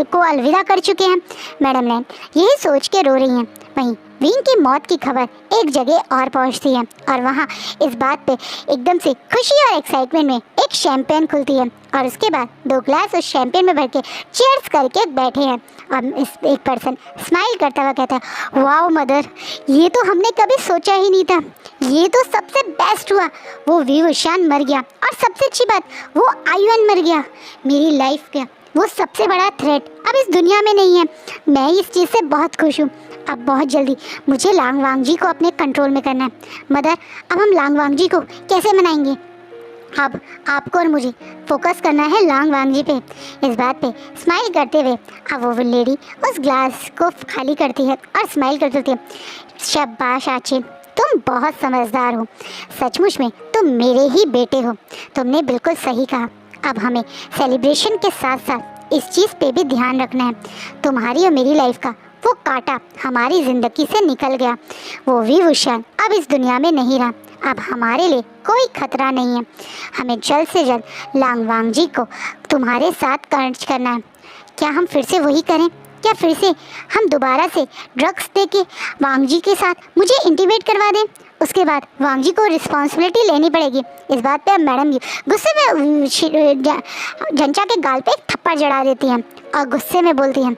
को अलविदा कर चुके हैं? मैडम लैन यही सोच के रो रही हैं। वहीं विंग की मौत की खबर एक जगह और पहुंचती है, और वहां इस बात पे एकदम से खुशी और एक्साइटमेंट में एक शैंपेन खुलती है, और उसके बाद 2 ग्लास उस शैंपेन में भर के चीयर्स करके बैठे हैं। और इस एक पर्सन स्माइल करता हुआ कहता है, वाओ मदर, ये तो हमने कभी सोचा ही नहीं था, ये तो सबसे बेस्ट हुआ। वो विवशान मर गया, और सबसे अच्छी बात वो आयुन मर गया। मेरी लाइफ का वो सबसे बड़ा थ्रेट अब इस दुनिया में नहीं है। मैं इस चीज़ से बहुत खुश हूँ। अब बहुत जल्दी मुझे लांग वांग जी को अपने कंट्रोल में करना है। मदर, अब हम लांग वांग जी को कैसे मनाएंगे? अब आपको और मुझे फोकस करना है लांग वांग जी पे। इस बात पे स्माइल करते हुए अब वो लेडी उस ग्लास को खाली करती है और स्माइल करती है। शाबाश आचे, तुम बहुत समझदार हो। सचमुच में तुम मेरे ही बेटे हो। तुमने बिल्कुल सही कहा। अब हमें सेलिब्रेशन के साथ साथ इस चीज़ पे भी ध्यान रखना है। तुम्हारी और मेरी लाइफ का वो कांटा हमारी ज़िंदगी से निकल गया। वो विभूषण अब इस दुनिया में नहीं रहा। अब हमारे लिए कोई खतरा नहीं है। हमें जल्द से जल्द लांग वांग जी को तुम्हारे साथ कर्ज करना है। क्या हम फिर से वही करें? क्या फिर से हम दोबारा से ड्रग्स दे के वांग जी के साथ मुझे इंटीमेट करवा दें? उसके बाद वांग जी को रिस्पॉन्सिबिलिटी लेनी पड़ेगी। इस बात पे अब मैडम गुस्से में झंचा के गाल पे थप्पड़ जड़ा देती हैं और गुस्से में बोलती हैं,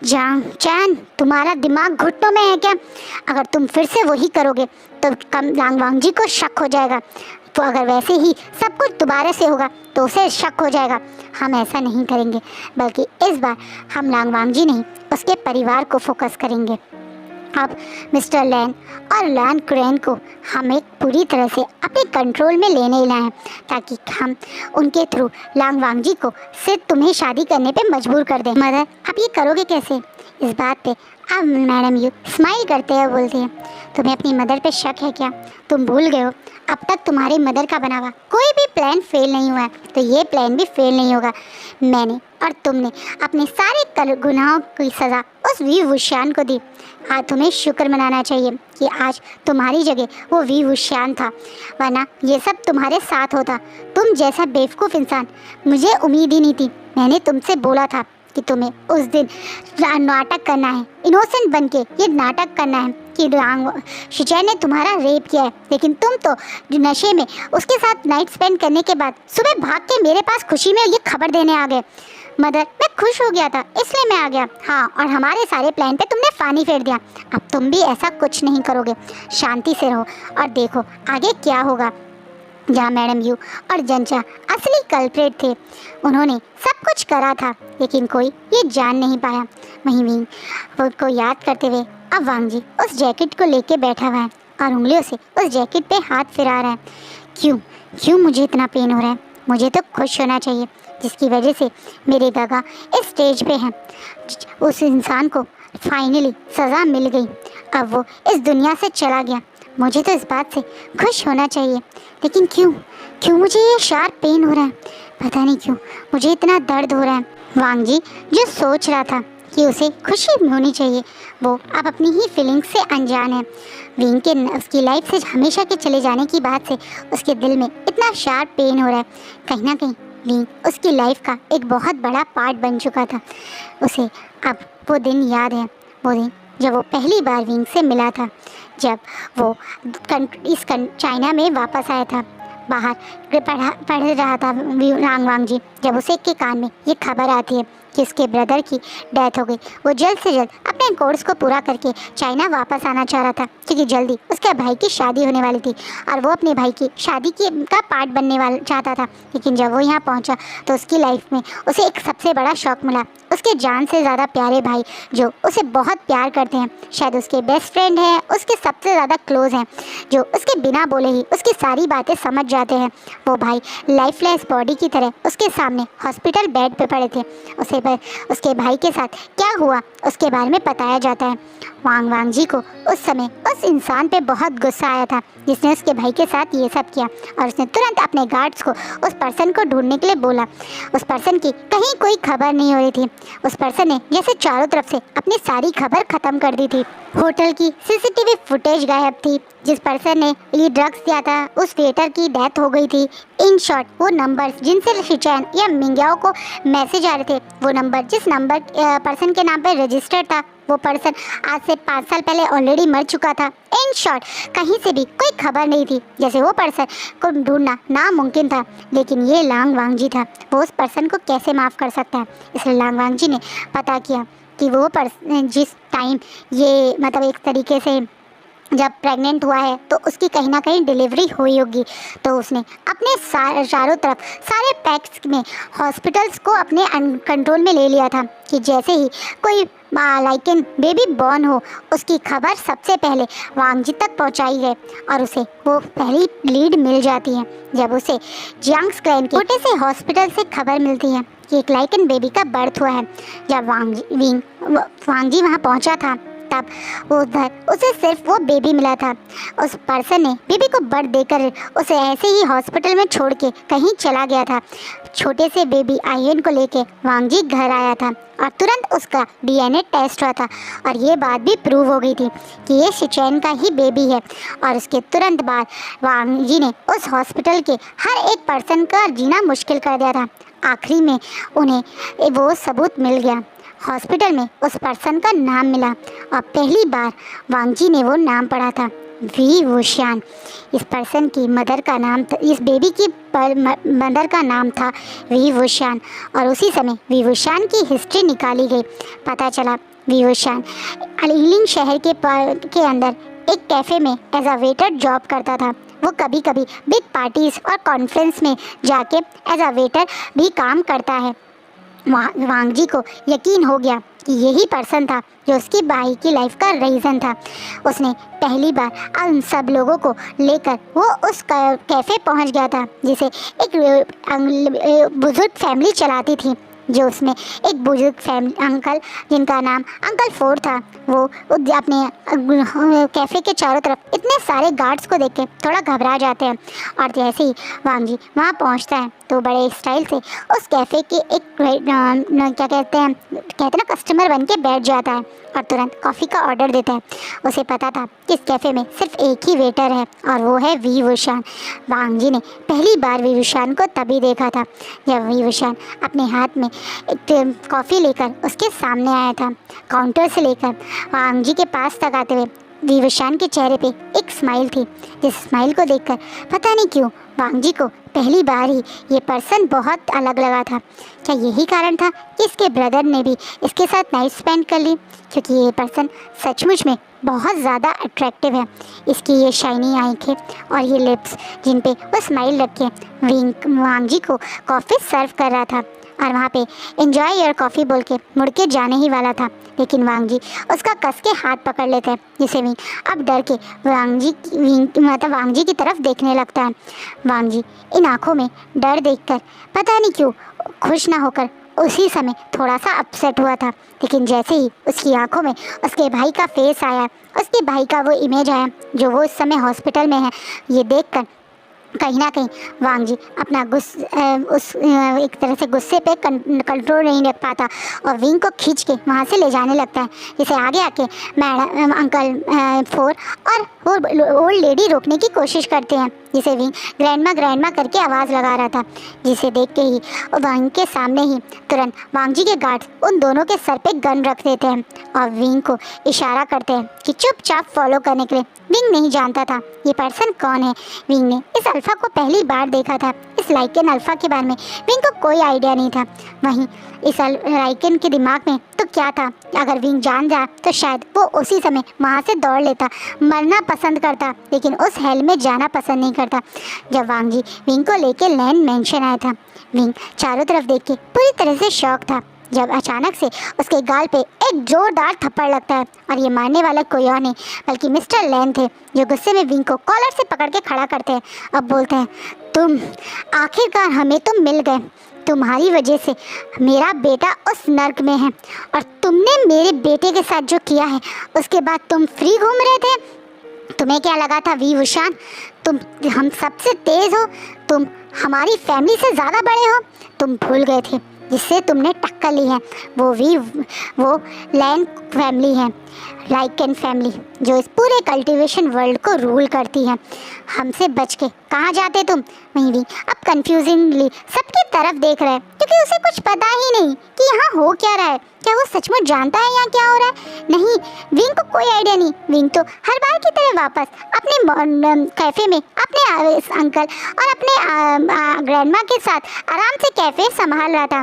जान चैन, तुम्हारा दिमाग घुटनों में है क्या? अगर तुम फिर से वही करोगे तो कम लांग वांग जी को शक हो जाएगा। तो अगर वैसे ही सब कुछ दोबारा से होगा तो उसे शक हो जाएगा। हम ऐसा नहीं करेंगे, बल्कि इस बार हम लांग वांग जी नहीं, उसके परिवार को फोकस करेंगे। अब मिस्टर लैन और लैन क्रेन को हमें पूरी तरह से अपने कंट्रोल में लेने लाए हैं, ताकि हम उनके थ्रू लांग वांग जी को सिर्फ तुम्हें शादी करने पे मजबूर कर दें। मदर, आप ये करोगे कैसे? इस बात पे अब मैडम यू स्माइल करते हुए बोलती हैं, तुम्हें अपनी मदर पे शक है क्या? तुम भूल गए हो अब तक तुम्हारी मदर का बना हुआ कोई भी प्लान फेल नहीं हुआ है, तो ये प्लान भी फेल नहीं होगा। मैंने और तुमने अपने सारे गुनाहों की सज़ा उस विभूषण को दी। आज तुम्हें शुक्र मनाना चाहिए कि आज तुम्हारी जगह वो विभूषण था, वरना ये सब तुम्हारे साथ होता। तुम जैसा बेवकूफ़ इंसान मुझे उम्मीद ही नहीं थी। मैंने तुमसे बोला था कि तुम्हें उस दिन नाटक करना है, इनोसेंट बनके ये नाटक करना है कि शिचैन ने तुम्हारा रेप किया है, लेकिन तुम तो नशे में उसके साथ नाइट स्पेंड करने के बाद सुबह भाग के मेरे पास खुशी में ये खबर देने आ गए। मदर, मैं खुश हो गया था इसलिए मैं आ गया। हाँ, और हमारे सारे प्लान पे तुमने पानी फेर दिया। अब तुम भी ऐसा कुछ नहीं करोगे। शांति से रहो और देखो आगे क्या होगा। जहाँ मैडम यू और जंचा असली कल्प्रेट थे, उन्होंने सब कुछ करा था, लेकिन कोई ये जान नहीं पाया। वहीं विंग को याद करते हुए अब वांग जी उस जैकेट को लेके बैठा हुआ है और उंगलियों से उस जैकेट पे हाथ फिरा रहा है। क्यों मुझे इतना पेन हो रहा है? मुझे तो खुश होना चाहिए जिसकी वजह से मेरे गगा इस स्टेज पे हैं। उस इंसान को फाइनली सज़ा मिल गई, अब वो इस दुनिया से चला गया। मुझे तो इस बात से खुश होना चाहिए, लेकिन क्यों मुझे ये शार्प पेन हो रहा है? पता नहीं क्यों मुझे इतना दर्द हो रहा है। वांग जी जो सोच रहा था कि उसे खुशी होनी चाहिए, वो अब अपनी ही फीलिंग्स से अनजान है। विंग के उसकी लाइफ से हमेशा के चले जाने की बात से उसके दिल में इतना शार्प पेन हो रहा है। कहीं ना कहीं विंग उसकी लाइफ का एक बहुत बड़ा पार्ट बन चुका था। उसे अब वो दिन याद है, वो दिन जब वो पहली बार विंग से मिला था, जब वो चाइना में वापस आया था। बाहर पढ़ रहा था वांग जी, जब उसे के कान में ये खबर आती है कि उसके ब्रदर की डेथ हो गई। वो जल्द से जल्द अपने कोर्स को पूरा करके चाइना वापस आना चाह रहा था, क्योंकि जल्दी उसके भाई की शादी होने वाली थी और वो अपने भाई की शादी का पार्ट बनने वाला चाहता था। लेकिन जब वो यहाँ पहुँचा तो उसकी लाइफ में उसे एक सबसे बड़ा शौक मिला। उसके जान से ज़्यादा प्यारे भाई जो उसे बहुत प्यार करते हैं, शायद उसके बेस्ट फ्रेंड हैं, उसके सबसे ज़्यादा क्लोज हैं, जो उसके बिना बोले ही उसकी सारी बातें समझ जाते हैं। वो भाई लाइफलेस बॉडी की तरह उसके सामने हॉस्पिटल बेड पे पड़े थे। उसके भाई के साथ क्या हुआ उसके बारे में बताया जाता है। वांग जी को उस समय उस इंसान पे बहुत गुस्सा आया था जिसने उसके भाई के साथ ये सब किया, और उसने तुरंत अपने गार्ड्स को उस पर्सन को ढूंढने के लिए बोला। उस पर्सन की कहीं कोई खबर नहीं हो रही थी। उस पर्सन ने जैसे चारों तरफ से अपनी सारी खबर खत्म कर दी थी। होटल की सीसीटीवी फुटेज गायब थी। जिस पर्सन ने ये ड्रग्स दिया था उस वेटर की डेथ हो गई थी। इन शॉर्ट वो नंबर्स जिनसे शिचैन या मिंग्याओ को मैसेज आ रहे थे, वो नंबर जिस नंबर पर्सन के नाम पर रजिस्टर्ड था, वो पर्सन आज से 5 साल पहले ऑलरेडी मर चुका था। इन शॉर्ट कहीं से भी कोई खबर नहीं थी, जैसे वो पर्सन को ढूंढना नामुमकिन था। लेकिन ये लांग वांग जी था, वो उस पर्सन को कैसे माफ़ कर सकता है। इसलिए लांग वांग जी ने पता किया कि वो पर्सन जिस टाइम ये मतलब एक तरीके से जब प्रेग्नेंट हुआ है तो उसकी कहीं ना कहीं डिलीवरी हुई होगी, तो उसने अपने चारों तरफ सारे पैक्स में हॉस्पिटल्स को अपने कंट्रोल में ले लिया था कि जैसे ही कोई लाइकन बेबी बॉर्न हो उसकी खबर सबसे पहले वांग जी तक पहुंचाई है, और उसे वो पहली लीड मिल जाती है जब उसे जियांग्स क्लैन के छोटे से हॉस्पिटल से खबर मिलती है कि एक लाइकन बेबी का बर्थ हुआ है। जब वांग जी वहाँ पहुँचा था तब उधर उसे सिर्फ वो बेबी मिला था। उस पर्सन ने बेबी को बर्थ देकर उसे ऐसे ही हॉस्पिटल में छोड़ के कहीं चला गया था। छोटे से बेबी आयन को लेके वांग जी घर आया था और तुरंत उसका डीएनए टेस्ट हुआ था, और ये बात भी प्रूव हो गई थी कि ये शिचैन का ही बेबी है। और उसके तुरंत बाद वांग जी ने उस हॉस्पिटल के हर एक पर्सन का जीना मुश्किल कर दिया था। आखिरी में उन्हें वो सबूत मिल गया। हॉस्पिटल में उस पर्सन का नाम मिला और पहली बार वांग जी ने वो नाम पढ़ा था, वी वुशियान। इस पर्सन की मदर का नाम था, इस बेबी की मदर का नाम था वी वुशियान। और उसी समय वी वुशियान की हिस्ट्री निकाली गई। पता चला वी वुशियान अलिंग शहर के अंदर एक कैफ़े में एज अ वेटर जॉब करता था। वो कभी कभी बिग पार्टीज और कॉन्फ्रेंस में जाके एज अ वेटर भी काम करता है। वांग जी को यकीन हो गया कि यही पर्सन था जो उसकी भाई की लाइफ का रीज़न था। उसने पहली बार उन सब लोगों को लेकर वो उस कैफ़े पहुंच गया था जिसे एक बुजुर्ग फैमिली चलाती थी, जो उसमें एक बुजुर्ग अंकल जिनका नाम अंकल फोर था। वो अपने कैफ़े के चारों तरफ इतने सारे गार्ड्स को देख के थोड़ा घबरा जाते हैं, और जैसे ही वांग जी वहाँ पहुँचता है तो बड़े स्टाइल से उस कैफ़े के एक क्या कहते हैं ना कस्टमर बन के बैठ जाता है और तुरंत कॉफ़ी का ऑर्डर देता है। उसे पता था कि इस कैफ़े में सिर्फ एक ही वेटर है और वो है वी वुशियान। वांग जी ने पहली बार वी वुशियान को तभी देखा था जब वी वुशियान अपने हाथ में एक कॉफ़ी लेकर उसके सामने आया था। काउंटर से लेकर वांग जी के पास तक आते हुए वी वुशियान के चेहरे पे एक स्माइल थी, जिस स्माइल को देखकर पता नहीं क्यों वांग जी को पहली बार ही ये पर्सन बहुत अलग लगा था। क्या यही कारण था कि इसके ब्रदर ने भी इसके साथ नाइट स्पेंड कर ली? क्योंकि ये पर्सन सचमुच में बहुत ज़्यादा अट्रैक्टिव है। इसकी ये शाइनी आँखें और ये लिप्स जिन पे वो स्माइल रख के वांग जी को कॉफ़ी सर्व कर रहा था, और वहाँ पे एंजॉय योर कॉफ़ी बोल के मुड़ के जाने ही वाला था, लेकिन वांग जी उसका कस के हाथ पकड़ लेते हैं, जिसे विंग अब डर के वांग जी की तरफ देखने लगता है। वांग जी इन आँखों में डर देखकर पता नहीं क्यों खुश ना होकर उसी समय थोड़ा सा अपसेट हुआ था, लेकिन जैसे ही उसकी आंखों में उसके भाई का फेस आया, उसके भाई का वो इमेज आया जो वो इस समय हॉस्पिटल में है, ये देखकर कहीं ना कहीं वांग जी अपना एक तरह से गुस्से पे कंट्रोल नहीं रख पाता और विंग को खींच के वहाँ से ले जाने लगता है, जिसे आगे आके मैडम अंकल फोर और वो ओल्ड लेडी रोकने की कोशिश करते हैं, जिसे विंग ग्रैंडमा करके आवाज़ लगा रहा था, जिसे देख के ही विंग के सामने ही तुरंत वांग जी के गार्ड्स उन दोनों के सर पे गन रख देते हैं और विंग को इशारा करते हैं कि चुपचाप फॉलो करने के लिए। विंग नहीं जानता था ये पर्सन कौन है। विंग ने इस अल्फ़ा को पहली बार देखा था। इस लाइकेन अल्फ़ा के बारे में विंग को कोई आइडिया नहीं था। वहीं इस लाइकेन के दिमाग में तो क्या था, अगर विंग जान जाए तो शायद वो उसी समय वहाँ से दौड़ लेता, मरना पसंद करता, लेकिन उस हेल में जाना पसंद नहीं करता। जब वांग जी विंग को लेके लैंड मैंशन आया था, विंग चारों तरफ देख के पूरी तरह से शॉक था, जब अचानक से उसके गाल पे एक जोरदार थप्पड़ लगता है और ये मारने वाला कोई और नहीं बल्कि मिस्टर लैन थे, जो गुस्से में विंग को कॉलर से पकड़ के खड़ा करते हैं। अब बोलते हैं, तुम आखिरकार हमें तो मिल गए, तुम्हारी वजह से मेरा बेटा उस नर्क में है और तुमने मेरे बेटे के साथ जो किया है उसके बाद तुम फ्री घूम रहे थे। तुम्हें क्या लगा था वी वुशान, तुम हम सबसे तेज़ हो, तुम हमारी फैमिली से ज़्यादा बड़े हो। तुम भूल गए थे जिससे तुमने टक्कर ली है, वो लैन फैमिली है, लाइकेन फैमिली, जो इस पूरे कल्टीवेशन वर्ल्ड को रूल करती है। हमसे बच के कहाँ जाते तुम। वहीं भी अब कंफ्यूजिंगली सबकी तरफ देख रहा है, क्योंकि उसे कुछ पता ही नहीं कि यहाँ हो क्या रहा है। क्या वो सचमुच जानता है यहाँ क्या हो रहा है? नहीं, विंग को कोई आइडिया नहीं। विंग तो हर बार की तरह वापस अपने कैफ़े में अपने अंकल और अपने ग्रैंडमा के साथ आराम से कैफ़े संभाल रहा था।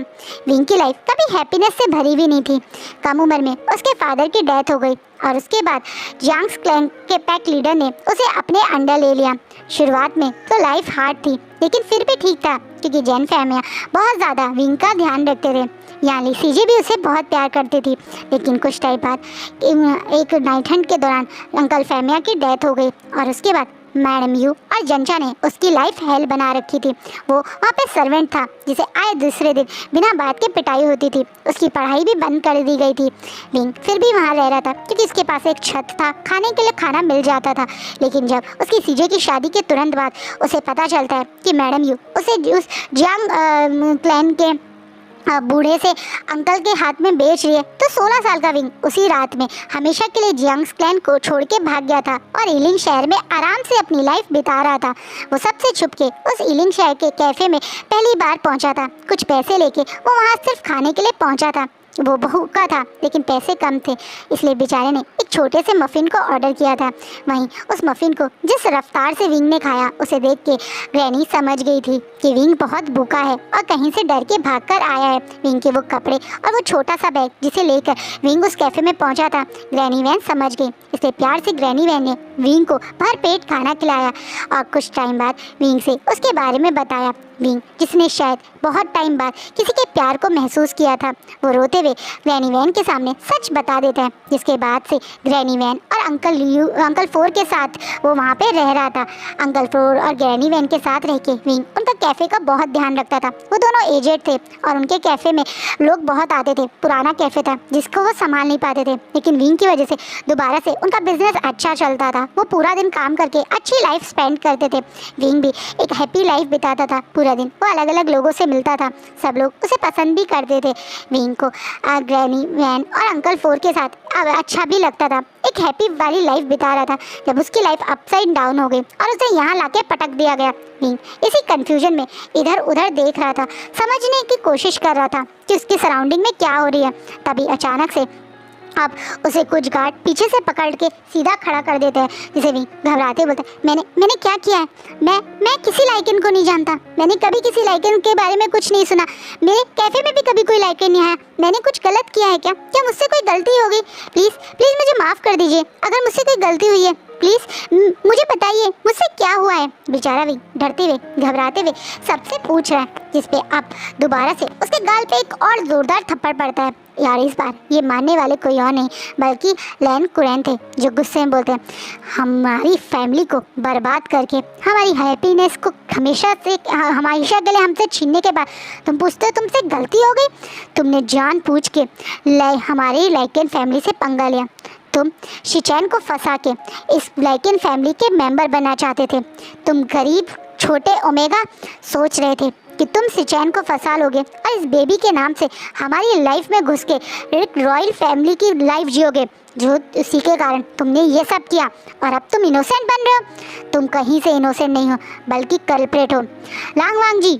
विंग की लाइफ कभी हैप्पीनेस से भरी भी नहीं थी। कम उम्र में उसके फादर की डेथ हो गई और उसके बाद जियांग क्लैन के पैक लीडर ने उसे अपने अंडर ले लिया। शुरुआत में तो लाइफ हार्ड थी, लेकिन फिर भी ठीक था, क्योंकि जैन फैमिलियाँ बहुत ज़्यादा विंग का ध्यान रखते थे। यानी सीजे भी उसे बहुत प्यार करती थी, लेकिन कुछ टाइम बाद एक नाइट हंट के दौरान अंकल फैमिया की डेथ हो गई और उसके बाद मैडम यू और जनचा ने उसकी लाइफ हेल बना रखी थी। वो वहाँ पे सर्वेंट था, जिसे आए दूसरे दिन बिना बात के पिटाई होती थी। उसकी पढ़ाई भी बंद कर दी गई थी। विंग फिर भी वहाँ रह रहा था, क्योंकि उसके पास एक छत था, खाने के लिए खाना मिल जाता था। लेकिन जब उसकी सीजे की शादी के तुरंत बाद उसे पता चलता है कि मैडम यू उसे उस जियांग क्लैन के बूढ़े से अंकल के हाथ में बेच रही है, तो 16 साल का विंग उसी रात में हमेशा के लिए जियांग क्लैन को छोड़ के भाग गया था और ईलिंग शहर में आराम से अपनी लाइफ बिता रहा था। वो सबसे छुप के उस ईलिंग शहर के कैफ़े में पहली बार पहुंचा था। कुछ पैसे लेके वो वहाँ सिर्फ खाने के लिए पहुंचा था। वो भूखा था, लेकिन पैसे कम थे, इसलिए बेचारे ने एक छोटे से मफ़िन को ऑर्डर किया था। वहीं उस मफ़िन को जिस रफ्तार से विंग ने खाया, उसे देख के ग्रैनी समझ गई थी कि विंग बहुत भूखा है और कहीं से डर के भाग कर आया है। विंग के वो कपड़े और वो छोटा सा बैग जिसे लेकर विंग उस कैफ़े में पहुंचा था, ग्रैनी वैन समझ गई। इसलिए प्यार से ग्रैनी वैन ने विंग को भर पेट खाना खिलाया और कुछ टाइम बाद विंग से उसके बारे में बताया। विंग, जिसने शायद बहुत टाइम बाद किसी के प्यार को महसूस किया था, वो रोते हुए ग्रैनी वैन के सामने सच बता देता है, जिसके बाद से ग्रैनी वैन और अंकल फोर के साथ वो वहाँ पे रह रहा था। अंकल फोर और ग्रैनी वैन के साथ रह के विंग उनका कैफ़े का बहुत ध्यान रखता था। वो दोनों एजेड थे और उनके कैफ़े में लोग बहुत आते थे। पुराना कैफ़े था जिसको वो संभाल नहीं पाते थे, लेकिन विंग की वजह से दोबारा से उनका बिजनेस अच्छा चलता था। वो पूरा दिन काम करके अच्छी लाइफ स्पेंड करते थे। विंग भी एक हैप्पी लाइफ बिताता था। पूरा दिन वो अलग अलग लोगों से मिलता था, सब लोग उसे पसंद भी करते थे। विंग को ग्रैनी वैन और अंकल फोर के साथ अच्छा भी लगता था, एक हैप्पी वाली लाइफ बिता रहा था, जब उसकी लाइफ अपसाइड डाउन हो गई और उसे यहाँ लाके पटक दिया गया। विंग इसी कंफ्यूजन में इधर उधर देख रहा था, समझने की कोशिश कर रहा था कि उसकी सराउंडिंग में क्या हो रही है। तभी अचानक से अब उसे कुछ गार्ड पीछे से पकड़ के सीधा खड़ा कर देते हैं, जिसे भी घबराते बोलते हैं, मैंने क्या किया है? मैं किसी लाइकेन को नहीं जानता, मैंने कभी किसी लाइकेन के बारे में कुछ नहीं सुना, मेरे कैफ़े में भी कभी कोई लाइकेन नहीं आया, मैंने कुछ गलत किया है क्या मुझसे कोई गलती हो गई? प्लीज़ मुझे माफ़ कर दीजिए, अगर मुझसे कोई गलती हुई है प्लीज़ मुझे बताइए मुझसे क्या हुआ है। बेचारा विंग डरते हुए घबराते हुए सबसे पूछ रहा है, जिस पे अब दोबारा से उसके गाल पे एक और ज़ोरदार थप्पड़ पड़ता है। यार इस बार ये मानने वाले कोई और नहीं बल्कि लैन कुरैन थे, जो गुस्से में बोलते हैं, हमारी फैमिली को बर्बाद करके हमारी हैप्पीनेस को हमेशा के लिए हमसे छीनने के बाद तुम पूछते हो तुमसे गलती हो गई। तुमने जानबूझ के हमारी लाइकेन फैमिली से पंगा लिया। तुम शिचैन को फंसा के इस लाइकेन फैमिली के मेंबर बनना चाहते थे। तुम गरीब छोटे ओमेगा सोच रहे थे कि तुम शिचैन को फंसा लोगे और इस बेबी के नाम से हमारी लाइफ में घुस के एक रॉयल फैमिली की लाइफ जियोगे, जो उसी के कारण तुमने ये सब किया और अब तुम इनोसेंट बन रहे हो। तुम कहीं से इनोसेंट नहीं हो बल्कि कल्प्रेट हो। लांग वांग जी,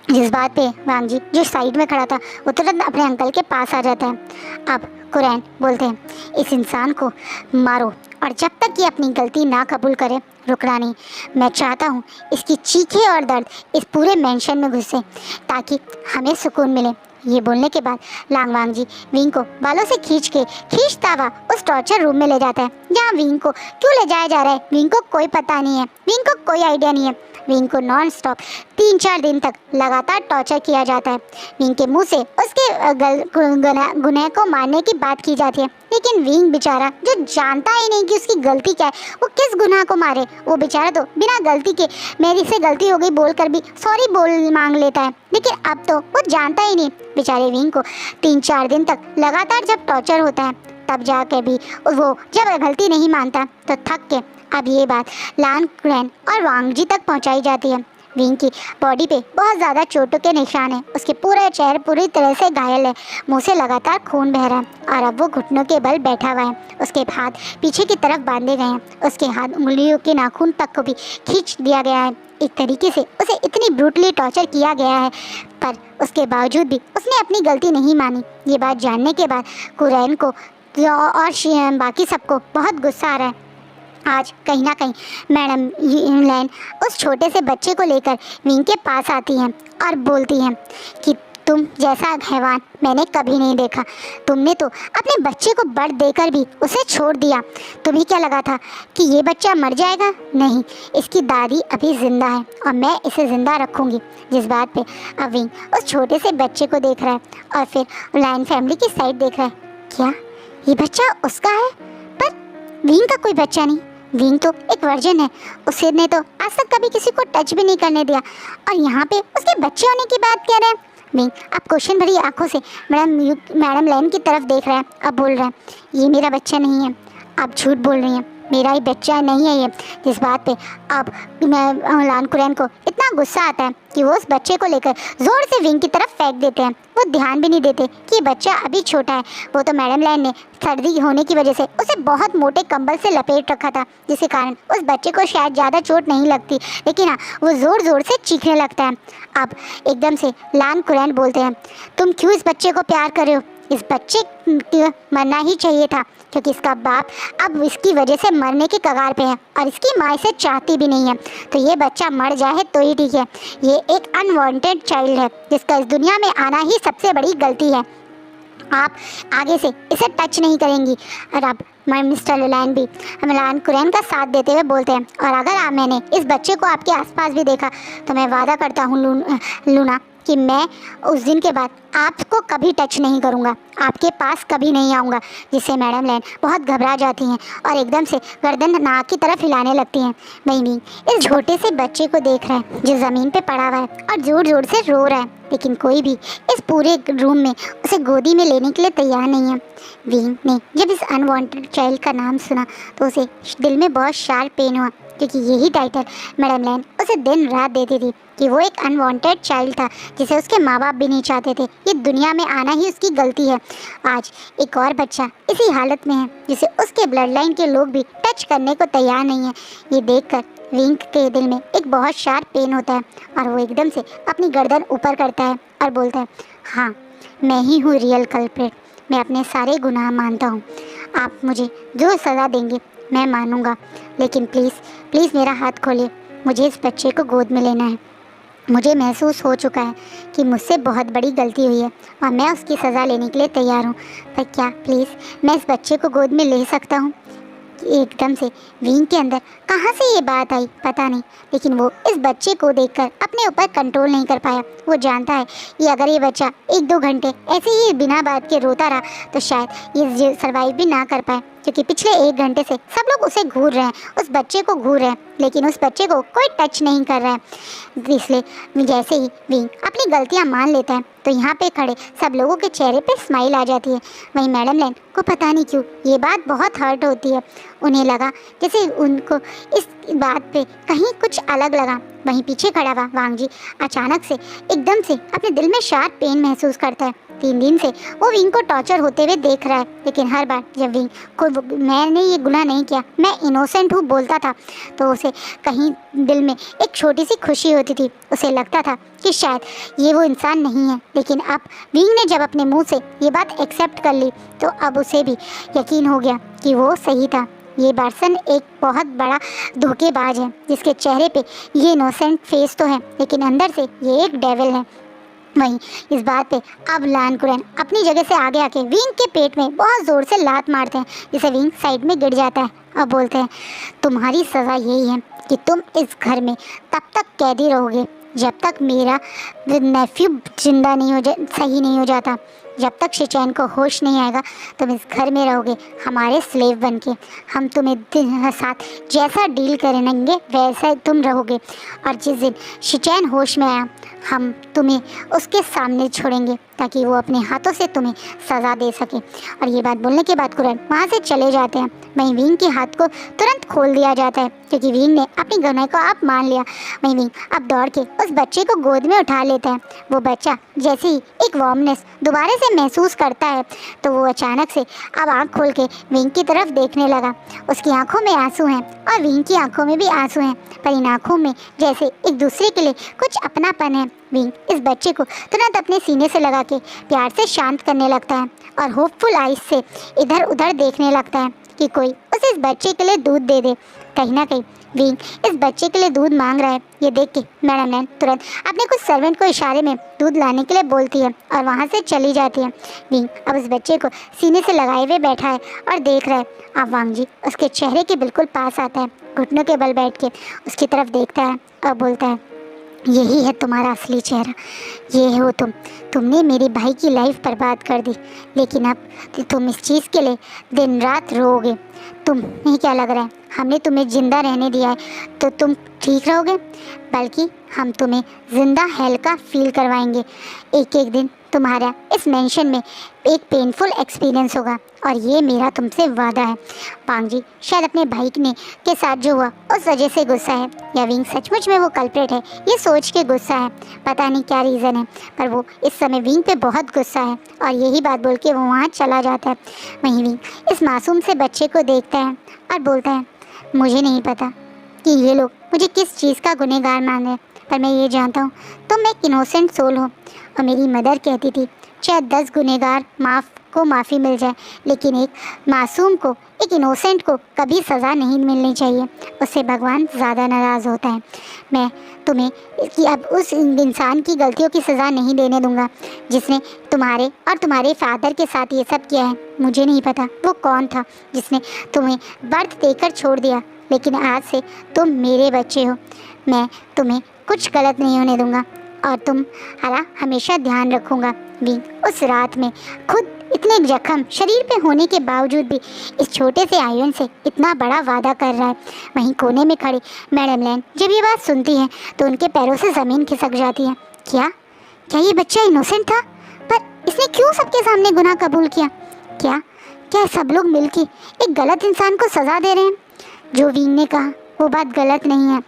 जिस बात पे वांग जी जो साइड में खड़ा था वो तुरंत अपने अंकल के पास आ जाता है। अब कुरैन बोलते हैं, इस इंसान को मारो और जब तक ये अपनी गलती ना कबूल करे रुकना नहीं। मैं चाहता हूँ इसकी चीखें और दर्द इस पूरे मेंशन में घुसे ताकि हमें सुकून मिले। ये बोलने के बाद लांग वांग जी विंग को बालों से खींचता हुआ उस टॉर्चर रूम में ले जाता है, जहाँ विंग को क्यों ले जाया जा रहा है विंग को कोई पता नहीं है, विंग को कोई आइडिया नहीं है। विंग को नॉन स्टॉप 3-4 दिन तक लगातार टॉर्चर किया जाता है। विंग के मुंह से उसके गुनह को मारने की बात की जाती है, लेकिन विंग बेचारा जो जानता ही नहीं कि उसकी गलती क्या है, वो किस गुनाह को मारे, वो बेचारा तो बिना गलती के मेरी से गलती हो गई बोलकर भी सॉरी बोल मांग लेता है। लेकिन अब तो वो जानता ही नहीं। बेचारे विंग को 3-4 दिन तक लगातार जब टॉर्चर होता है तब जाकर भी वो जब गलती नहीं मानता तो थक के अब ये बात लान कुरैन और वांग जी तक पहुंचाई जाती है। विंग की बॉडी पे बहुत ज़्यादा चोटों के निशान हैं, उसके पूरा चेहरा पूरी तरह से घायल है, मुंह से लगातार खून बह रहा है और अब वो घुटनों के बल बैठा हुआ है। उसके हाथ पीछे की तरफ बांधे गए हैं, उसके हाथ उंगलियों के नाखून तक को भी खींच दिया गया है। एक तरीके से उसे इतनी ब्रूटली टॉर्चर किया गया है, पर उसके बावजूद भी उसने अपनी गलती नहीं मानी। ये बात जानने के बाद कुरैन को और बाकी सबको बहुत गुस्सा आ रहा है। आज कहीं ना कहीं मैडम लैन उस छोटे से बच्चे को लेकर विंग के पास आती हैं और बोलती हैं कि तुम जैसा हैवान मैंने कभी नहीं देखा। तुमने तो अपने बच्चे को बर्थ देकर भी उसे छोड़ दिया। तुम्हें क्या लगा था कि ये बच्चा मर जाएगा? नहीं, इसकी दादी अभी ज़िंदा है और मैं इसे ज़िंदा रखूँगी। जिस बात पे अब विंग उस छोटे से बच्चे को देख रहा है और फिर लाइन फैमिली की साइड देख रहा है। क्या ये बच्चा उसका है? पर विंग का कोई बच्चा नहीं, विंग तो एक वर्जिन है, उसने तो आज तक कभी किसी को टच भी नहीं करने दिया और यहाँ पे उसके बच्चे होने की बात कह रहे हैं। विंग अब क्वेश्चन भरी आंखों से मैडम लैन की तरफ देख रहा है। अब बोल रहा है, ये मेरा बच्चा नहीं है, आप झूठ बोल रही हैं, मेरा ही बच्चा नहीं है ये। जिस बात पे अब लान कुरैन को इतना गुस्सा आता है कि वो उस बच्चे को लेकर ज़ोर से विंग की तरफ फेंक देते हैं। वो ध्यान भी नहीं देते कि ये बच्चा अभी छोटा है। वो तो मैडम लैन ने सर्दी होने की वजह से उसे बहुत मोटे कंबल से लपेट रखा था, जिसके कारण उस बच्चे को शायद ज़्यादा चोट नहीं लगती, लेकिन हाँ वो ज़ोर ज़ोर से चीखने लगता है। अब एकदम से लान कुरैन बोलते हैं, तुम क्यों इस बच्चे को प्यार कर रहे हो? इस बच्चे को मरना ही चाहिए था, क्योंकि इसका बाप अब इसकी वजह से मरने के कगार पे है और इसकी माँ इसे चाहती भी नहीं है। तो ये बच्चा मर जाए तो ही ठीक है। ये एक अनवांटेड चाइल्ड है जिसका इस दुनिया में आना ही सबसे बड़ी गलती है। आप आगे से इसे टच नहीं करेंगी। और अब मिस्टर लैन भी लान कुरैन का साथ देते हुए बोलते हैं, और अगर मैंने इस बच्चे को आपके आसपास भी देखा तो मैं वादा करता हूँ लूना कि मैं उस दिन के बाद आपको कभी टच नहीं करूँगा, आपके पास कभी नहीं आऊँगा। जिससे मैडम लैन बहुत घबरा जाती हैं और एकदम से गर्दन नाक की तरफ हिलाने लगती हैं। वहीं इस छोटे से बच्चे को देख रहा है जो ज़मीन पे पड़ा हुआ है और ज़ोर ज़ोर से रो रहा है, लेकिन कोई भी इस पूरे रूम में उसे गोदी में लेने के लिए तैयार नहीं है। विंग ने जब इस अनवांटेड चाइल्ड का नाम सुना तो उसे दिल में बहुत शार्प पेन हुआ, क्योंकि यही टाइटल मैडम लैन उसे दिन रात देती थी कि वो एक अनवांटेड चाइल्ड था जिसे उसके माँ बाप भी नहीं चाहते थे। ये दुनिया में आना ही उसकी गलती है। आज एक और बच्चा इसी हालत में है जिसे उसके ब्लड लाइन के लोग भी टच करने को तैयार नहीं है। ये देखकर विंग के दिल में एक बहुत शार्प पेन होता है और वो एकदम से अपनी गर्दन ऊपर करता है और बोलता है, हाँ मैं ही हूँ रियल कल्प्रेट, मैं अपने सारे गुनाह मानता हूँ। आप मुझे जो सज़ा देंगे मैं मानूंगा, लेकिन प्लीज़ प्लीज़ मेरा हाथ खोलिए, मुझे इस बच्चे को गोद में लेना है। मुझे महसूस हो चुका है कि मुझसे बहुत बड़ी गलती हुई है और मैं उसकी सज़ा लेने के लिए तैयार हूँ, पर क्या प्लीज़ मैं इस बच्चे को गोद में ले सकता हूँ? एकदम से विंग के अंदर कहाँ से ये बात आई पता नहीं, लेकिन वो इस बच्चे को देखकर अपने ऊपर कंट्रोल नहीं कर पाया। वो जानता है कि अगर ये बच्चा 1-2 घंटे ऐसे ही बिना बात के रोता रहा तो शायद ये सर्वाइव भी ना कर पाए, क्योंकि पिछले 1 घंटे से सब लोग उसे घूर रहे हैं, उस बच्चे को घूर रहे हैं, लेकिन उस बच्चे को कोई टच नहीं कर रहा है। इसलिए जैसे ही विंग अपनी गलतियाँ मान लेता है तो यहाँ पे खड़े सब लोगों के चेहरे पे स्माइल आ जाती है। वहीं मैडम लैन को पता नहीं क्यों ये बात बहुत हर्ट होती है। उन्हें लगा जैसे उनको इस बात पे कहीं कुछ अलग लगा। वहीं पीछे खड़ा हुआ वांग जी अचानक से एकदम से अपने दिल में शार्प पेन महसूस करता है। 3 दिन से वो विंग को टॉर्चर होते हुए देख रहा है, लेकिन हर बार जब विंग को मैंने ये गुनाह नहीं किया, मैं इनोसेंट हूँ बोलता था, तो उसे कहीं दिल में एक छोटी सी खुशी होती थी। उसे लगता था कि शायद ये वो इंसान नहीं है। लेकिन अब विंग ने जब अपने मुंह से ये बात एक्सेप्ट कर ली तो अब उसे भी यकीन हो गया कि वो सही था। ये पर्सन एक बहुत बड़ा धोखेबाज है, जिसके चेहरे पे ये इनोसेंट फेस तो है, लेकिन अंदर से ये एक डेविल है। वहीं इस बात पे अब लान कुरैन अपनी जगह से आगे आके विंग के पेट में बहुत ज़ोर से लात मारते हैं, जिसे विंग साइड में गिर जाता है और बोलते हैं तुम्हारी सज़ा यही है कि तुम इस घर में तब तक कैदी रहोगे जब तक मेरा नेफ्यू जिंदा नहीं हो सही नहीं हो जाता। जब तक शिचैन को होश नहीं आएगा तुम इस घर में रहोगे हमारे स्लेव बन के। हम तुम्हें साथ जैसा डील करेंगे वैसा तुम रहोगे, और जिस दिन शिचैन होश में आया हम तुम्हें उसके सामने छोड़ेंगे ताकि वो अपने हाथों से तुम्हें सज़ा दे सके। और ये बात बोलने के बाद कुरैन वहाँ से चले जाते हैं। वहीं विंग के हाथ को तुरंत खोल दिया जाता है, क्योंकि विंग ने अपनी गुनाह को अब मान लिया। वहीं विंग अब दौड़ के उस बच्चे को गोद में उठा लेता है। वो बच्चा जैसे ही एक वार्मनेस दोबारा से महसूस करता है तो वो अचानक से अब आँख खोल के विंग की तरफ देखने लगा। उसकी आंखों में आंसू हैं और विंग की आंखों में भी आंसू हैं, पर इन आंखों में जैसे एक दूसरे के लिए कुछ अपनापन है। विंग इस बच्चे को तुरंत अपने सीने से लगा के प्यार से शांत करने लगता है और होपफुल आइज से इधर उधर देखने लगता है कि कोई उसे इस बच्चे के लिए दूध दे दे। कहीं ना कहीं विंग इस बच्चे के लिए दूध मांग रहा है। ये देख के मैडम लैन तुरंत अपने कुछ सर्वेंट को इशारे में दूध लाने के लिए बोलती है और वहाँ से चली जाती है। विंग अब उस बच्चे को सीने से लगाए हुए बैठा है और देख रहा है। अब वांग जी उसके चेहरे के बिल्कुल पास आता है, घुटनों के बल बैठ के उसकी तरफ देखता है और बोलता है यही है तुम्हारा असली चेहरा, ये हो तुमने मेरे भाई की लाइफ बर्बाद कर दी, लेकिन अब तुम इस चीज़ के लिए दिन रात रोओगे। तुम्हें क्या लग रहा है हमने तुम्हें ज़िंदा रहने दिया है तो तुम ठीक रहोगे? बल्कि हम तुम्हें ज़िंदा हेल का फील करवाएंगे। एक एक दिन तुम्हारा इस मेंशन में एक पेनफुल एक्सपीरियंस होगा, और ये मेरा तुमसे वादा है। वांग जी शायद अपने भाई ने के साथ जो हुआ उस वजह से गुस्सा है, या विंग सचमुच में वो कल्प्रेट है ये सोच के गुस्सा है। पता नहीं क्या रीज़न है, पर वो इस समय विंग पे बहुत गुस्सा है और यही बात बोल के वो वहाँ चला जाता है। वहीं विंग इस मासूम से बच्चे को देखता है और बोलता है मुझे नहीं पता कि ये लोग मुझे किस चीज़ का गुनहगार मान रहे हैं, पर मैं ये जानता हूँ तुम एक इनोसेंट सोल हो। और मेरी मदर कहती थी चाहे 10 गुनहगार माफ़ी मिल जाए, लेकिन एक मासूम को, एक इनोसेंट को कभी सज़ा नहीं मिलनी चाहिए, उससे भगवान ज़्यादा नाराज़ होता है। मैं तुम्हें कि अब उस इंसान की गलतियों की सज़ा नहीं देने दूंगा जिसने तुम्हारे और तुम्हारे फादर के साथ ये सब किया है। मुझे नहीं पता वो कौन था जिसने तुम्हें बर्थ देकर छोड़ दिया, लेकिन आज से तुम मेरे बच्चे हो। मैं तुम्हें कुछ गलत नहीं होने दूंगा और तुम्हारा हमेशा ध्यान रखूँगा। विंग उस रात में खुद इतने जख्म शरीर पे होने के बावजूद भी इस छोटे से आयरन से इतना बड़ा वादा कर रहा है। वहीं कोने में खड़ी मैडम लैन जब ये बात सुनती है तो उनके पैरों से ज़मीन खिसक जाती है। क्या ये बच्चा इनोसेंट था? पर इसने क्यों सबके सामने गुनाह कबूल किया? क्या सब लोग मिलके एक गलत इंसान को सज़ा दे रहे हैं? जो विंग ने कहा वो बात गलत नहीं है।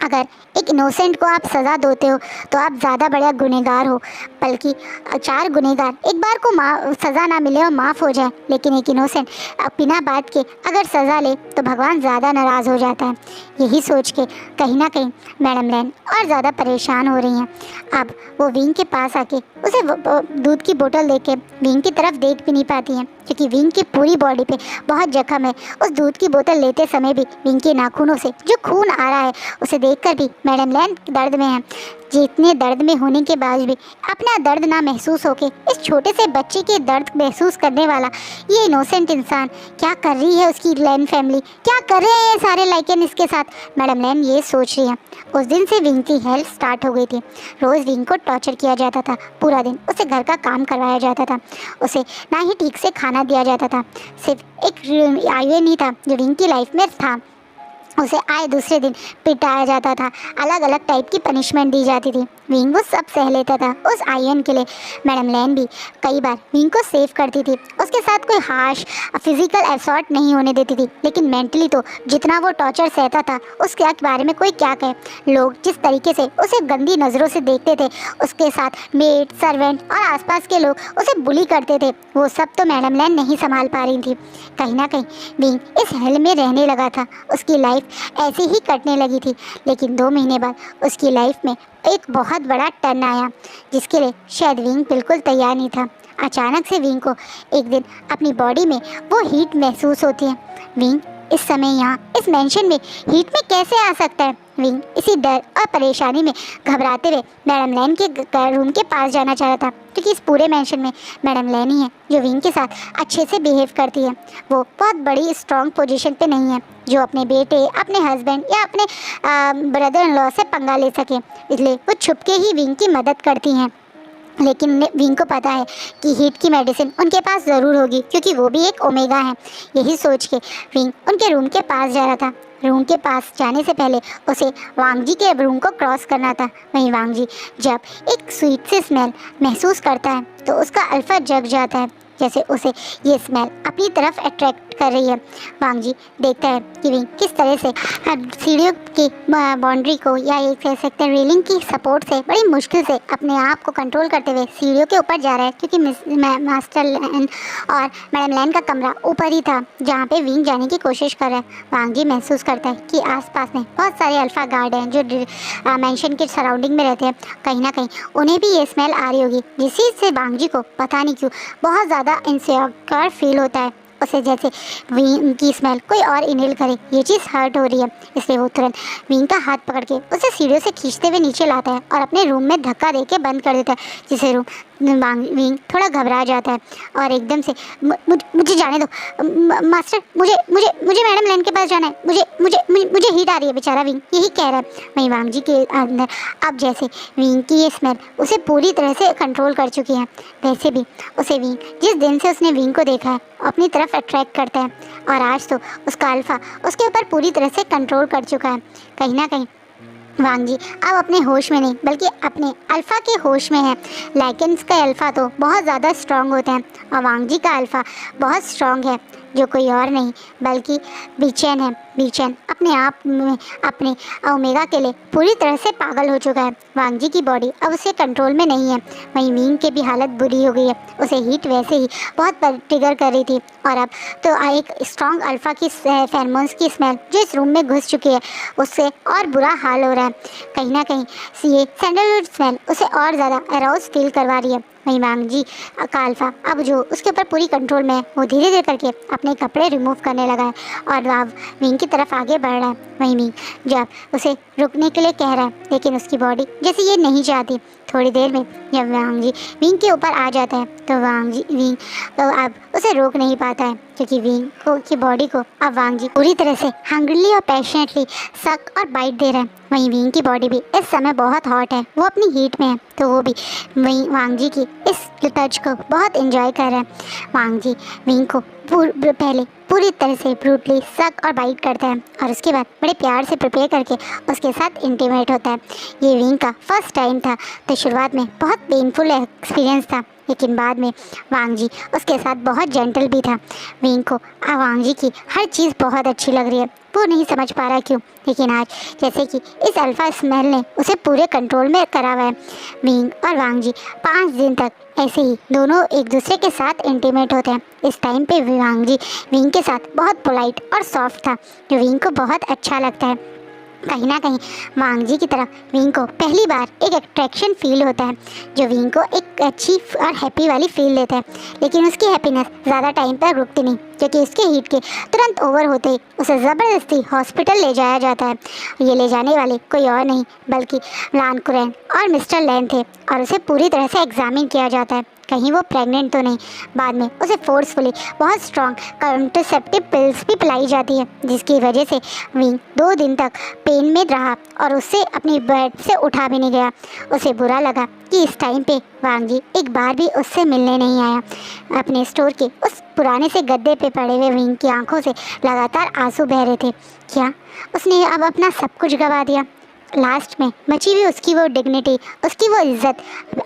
अगर एक इनोसेंट को आप सज़ा देते हो तो आप ज़्यादा बड़ा गुनहगार हो, बल्कि 4 गुनहगार एक बार को सज़ा ना मिले और माफ़ हो जाए, लेकिन एक इनोसेंट बिना बात के अगर सज़ा ले तो भगवान ज़्यादा नाराज़ हो जाता है। यही सोच के कहीं ना कहीं मैडम लैन और ज़्यादा परेशान हो रही हैं। अब वो विंग के पास आके उसे दूध की बोतल दे के विंग की तरफ देख भी नहीं पाती हैं, क्योंकि विंग की पूरी बॉडी पे बहुत जख्म है। उस दूध की बोतल लेते समय भी विंग के नाखूनों से जो खून आ रहा है उसे देखकर भी मैडम लैन दर्द में है। जितने दर्द में होने के बाद भी अपना दर्द ना महसूस होके इस छोटे से बच्चे के दर्द महसूस करने वाला ये इनोसेंट इंसान क्या कर रही है उसकी लैन फैमिली, क्या कर रहे हैं ये सारे लाइकेन इसके साथ, मैडम लैन ये सोच रही है। उस दिन से विंग की हेल्थ स्टार्ट हो गई थी। रोज़ विंग को टॉर्चर किया जाता था, पूरा दिन उसे घर का काम करवाया जाता था, उसे ना ही ठीक से खाना दिया जाता था। सिर्फ एक आयु नहीं था जो विंग की लाइफ में था, उसे आए दूसरे दिन पिटाया जाता था, अलग अलग टाइप की पनिशमेंट दी जाती थी। विंग वो सब सह लेता था उस आयन के लिए। मैडम लैन भी कई बार विंग को सेव करती थी, उसके साथ कोई हार्श फिजिकल असॉल्ट नहीं होने देती थी, लेकिन मेंटली तो जितना वो टॉर्चर सहता था उसके बारे में कोई क्या कहे। लोग जिस तरीके से उसे गंदी नज़रों से देखते थे, उसके साथ मेड, सर्वेंट और आसपास के लोग उसे बुली करते थे, वो सब तो मैडम लैन नहीं संभाल पा रही थी। कहीं ना कहीं विंग इस हेल में रहने लगा था, उसकी लाइफ ऐसे ही कटने लगी थी। लेकिन 2 महीने बाद उसकी लाइफ में एक बहुत बड़ा टर्न आया, जिसके लिए शायद विंग बिल्कुल तैयार नहीं था। अचानक से विंग को एक दिन अपनी बॉडी में वो हीट महसूस होती है। विंग इस समय यहाँ इस मेंशन में हीट में कैसे आ सकता है? विंग इसी डर और परेशानी में घबराते हुए मैडम लैन के रूम के पास जाना चाह रहा था, क्योंकि इस पूरे मेंशन में मैडम लैन ही है जो विंग के साथ अच्छे से बिहेव करती है। वो बहुत बड़ी स्ट्रॉन्ग पोजीशन पे नहीं है जो अपने बेटे, अपने हस्बैंड या अपने ब्रदर इन लॉ से पंगा ले सके, इसलिए वो छुपके ही विंग की मदद करती हैं। लेकिन विंग को पता है कि हीट की मेडिसिन उनके पास ज़रूर होगी, क्योंकि वो भी एक ओमेगा है। यही सोच के विंग उनके रूम के पास जा रहा था। रूम के पास जाने से पहले उसे वांग जी के रूम को क्रॉस करना था। वहीं वांग जी जब एक स्वीट से स्मेल महसूस करता है तो उसका अल्फा जग जाता है, जैसे उसे ये स्मेल अपनी तरफ अट्रैक्ट कर रही है। वांग जी देखता है कि विंग किस तरह से सीढ़ियों की बाउंड्री को या एक कह सकते हैं रेलिंग की सपोर्ट से बड़ी मुश्किल से अपने आप को कंट्रोल करते हुए सीढ़ियों के ऊपर जा रहा है, क्योंकि मास्टर लैन और मैडम लैन का कमरा ऊपर ही था जहाँ पे विंग जाने की कोशिश कर रहा है। वांग जी महसूस करता है कि आसपास में बहुत सारे अल्फा गार्ड हैं जो मेंशन के सराउंडिंग में रहते हैं। कहीं ना कहीं उन्हें भी ये स्मेल आ रही होगी, जिससे से वांग जी को पता नहीं क्यों बहुत ज़्यादा इनसिक्योर फील होता है। उसे जैसे विंग की स्मेल कोई और इनहेल करे ये चीज़ हर्ट हो रही है, इसलिए वो तुरंत विंग का हाथ पकड़ के उसे सीढ़ियों से खींचते हुए नीचे लाता है और अपने रूम में धक्का देके बंद कर देता है, जिसे विंग थोड़ा घबरा जाता है और एकदम से मुझे जाने दो मास्टर, मुझे मुझे मुझे मैडम लैन के पास जाना है, मुझे मुझे मुझे हीट आ रही है, बेचारा विंग यही कह रहा है। वहीं वांग जी के अंदर अब जैसे विंग की ये स्मेल उसे पूरी तरह से कंट्रोल कर चुकी है, वैसे भी उसे विंग जिस दिन से उसने विंग को देखा है अपनी तरफ अट्रैक्ट करता है, और आज तो उसका अल्फा उसके ऊपर पूरी तरह से कंट्रोल कर चुका है। कहीं ना कहीं वांग जी अब अपने होश में नहीं बल्कि अपने अल्फ़ा के होश में है। लाइकेन्स का अल्फ़ा तो बहुत ज़्यादा स्ट्रॉन्ग होता है और वांग जी का अल्फ़ा बहुत स्ट्रॉन्ग है, जो कोई और नहीं बल्कि बीचैन है। बीचैन अपने आप में अपने ओमेगा के लिए पूरी तरह से पागल हो चुका है। वांग जी की बॉडी अब उसे कंट्रोल में नहीं है। वहीं विंग की भी हालत बुरी हो गई है, उसे हीट वैसे ही बहुत ट्रिगर कर रही थी और अब तो एक स्ट्रॉन्ग अल्फ़ा की फेरोमोन्स की स्मेल जो इस रूम में घुस चुकी है उससे और बुरा हाल हो रहा है। कहीं ना कहीं ये सैंडलवुड स्मेल उसे और ज़्यादा अराउज फील करवा रही है। वहीं वांग जी का अल्फा अब जो उसके ऊपर पूरी कंट्रोल में है वो धीरे धीरे करके अपने कपड़े रिमूव करने लगा है और अब विंग की तरफ आगे बढ़ रहा है। वहीं विंग जब उसे रुकने के लिए कह रहा है, लेकिन उसकी बॉडी जैसे ये नहीं चाहती। थोड़ी देर में जब वांग जी विंग के ऊपर आ जाता है तो विंग तो अब उसे रोक नहीं पाता है, क्योंकि विंग की बॉडी को अब वांग जी पूरी तरह से हंग्रीली और पैशनेटली सक और बाइट दे रहा है। वहीं विंग की बॉडी भी इस समय बहुत हॉट है, वो अपनी हीट में है, तो वो भी वहीं वांग जी की इस टच को बहुत एंजॉय कर रहा है। वांग जी विंग को पहले पूरी तरह से ब्रूटली सक और बाइट करता है और उसके बाद बड़े प्यार से प्रिपेयर करके उसके साथ इंटीमेट होता है। ये विंग का फर्स्ट टाइम था, तो शुरुआत में बहुत पेनफुल एक्सपीरियंस था, लेकिन बाद में वांग जी उसके साथ बहुत जेंटल भी था। विंग को वांग जी की हर चीज़ बहुत अच्छी लग रही है, वो नहीं समझ पा रहा क्यों, लेकिन आज जैसे कि इस अल्फ़ा स्मेल ने उसे पूरे कंट्रोल में करा हुआ है। विंग और वांग जी 5 दिन तक ऐसे ही दोनों एक दूसरे के साथ इंटीमेट होते हैं। इस टाइम पे वांग जी विंग के साथ बहुत पोलाइट और सॉफ्ट था, जो विंग को बहुत अच्छा लगता है। कहीं ना कहीं वांग जी की तरफ विंग को पहली बार एक अट्रैक्शन फील होता है, जो विंग को एक अच्छी और हैप्पी वाली फील देता है। लेकिन उसकी हैप्पीनेस ज़्यादा टाइम तक रुकती नहीं, क्योंकि उसके हीट के तुरंत ओवर होते ही उसे ज़बरदस्ती हॉस्पिटल ले जाया जाता है। ये ले जाने वाले कोई और नहीं बल्कि लान कुरैन और मिस्टर लैन थे, और उसे पूरी तरह से एग्जामिन किया जाता है कहीं वो प्रेग्नेंट तो नहीं। बाद में उसे फोर्सफुली बहुत स्ट्रॉन्ग कॉन्ट्रासेप्टिव पिल्स भी पिलाई जाती है, जिसकी वजह से विंग 2 दिन तक पेन में रहा और उससे अपनी बेड से उठा भी नहीं गया। उसे बुरा लगा कि इस टाइम पे वांग जी एक बार भी उससे मिलने नहीं आया। अपने स्टोर के उस पुराने से गद्दे पे पड़े हुए विंग की आंखों से लगातार आंसू बह रहे थे। क्या उसने अब अपना सब कुछ गंवा दिया? लास्ट में बची हुई उसकी वो डिग्निटी, उसकी वो इज्जत,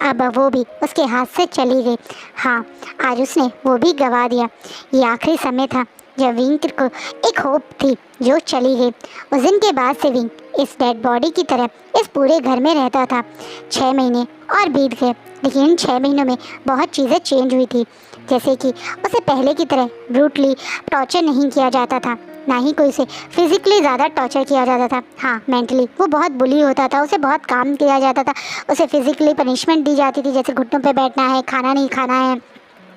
अब वो भी उसके हाथ से चली गई। हाँ, आज उसने वो भी गंवा दिया। ये आखिरी समय था जब विंग को एक होप थी जो चली गई। उस दिन के बाद से विंग इस डेड बॉडी की तरह इस पूरे घर में रहता था। 6 महीने और बीत गए, लेकिन इन 6 महीनों में बहुत चीज़ें चेंज हुई थी। जैसे कि उसे पहले की तरह ब्रूटली टॉर्चर नहीं किया जाता था, ना ही कोई उसे फिजिकली ज़्यादा टॉर्चर किया जाता था। हाँ, मेंटली वो बहुत बुली होता था, उसे बहुत काम किया जाता था, उसे फिजिकली पनिशमेंट दी जाती थी, जैसे घुटनों पे बैठना है, खाना नहीं खाना है।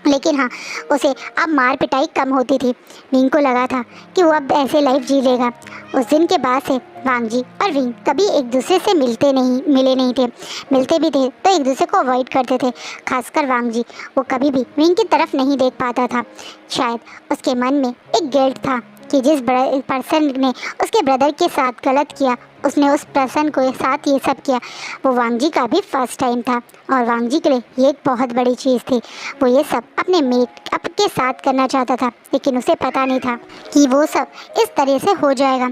लेकिन हाँ, उसे अब मार पिटाई कम होती थी। विंग को लगा था कि वो अब ऐसे लाइफ जी लेगा। उस दिन के बाद से वांग जी और विंग कभी एक दूसरे से मिले नहीं थे। मिलते भी थे तो एक दूसरे को अवॉइड करते थे। खासकर वांग जी, वो कभी भी विंग की तरफ नहीं देख पाता था। शायद उसके मन में एक गिल्ट था कि जिस पर्सन ने उसके ब्रदर के साथ गलत किया, उसने उस पर्सन को साथ ये सब किया। वो वांग जी का भी फर्स्ट टाइम था, और वांग जी के लिए ये एक बहुत बड़ी चीज़ थी। वो ये सब अपने मेट के साथ करना चाहता था, लेकिन उसे पता नहीं था कि वो सब इस तरह से हो जाएगा।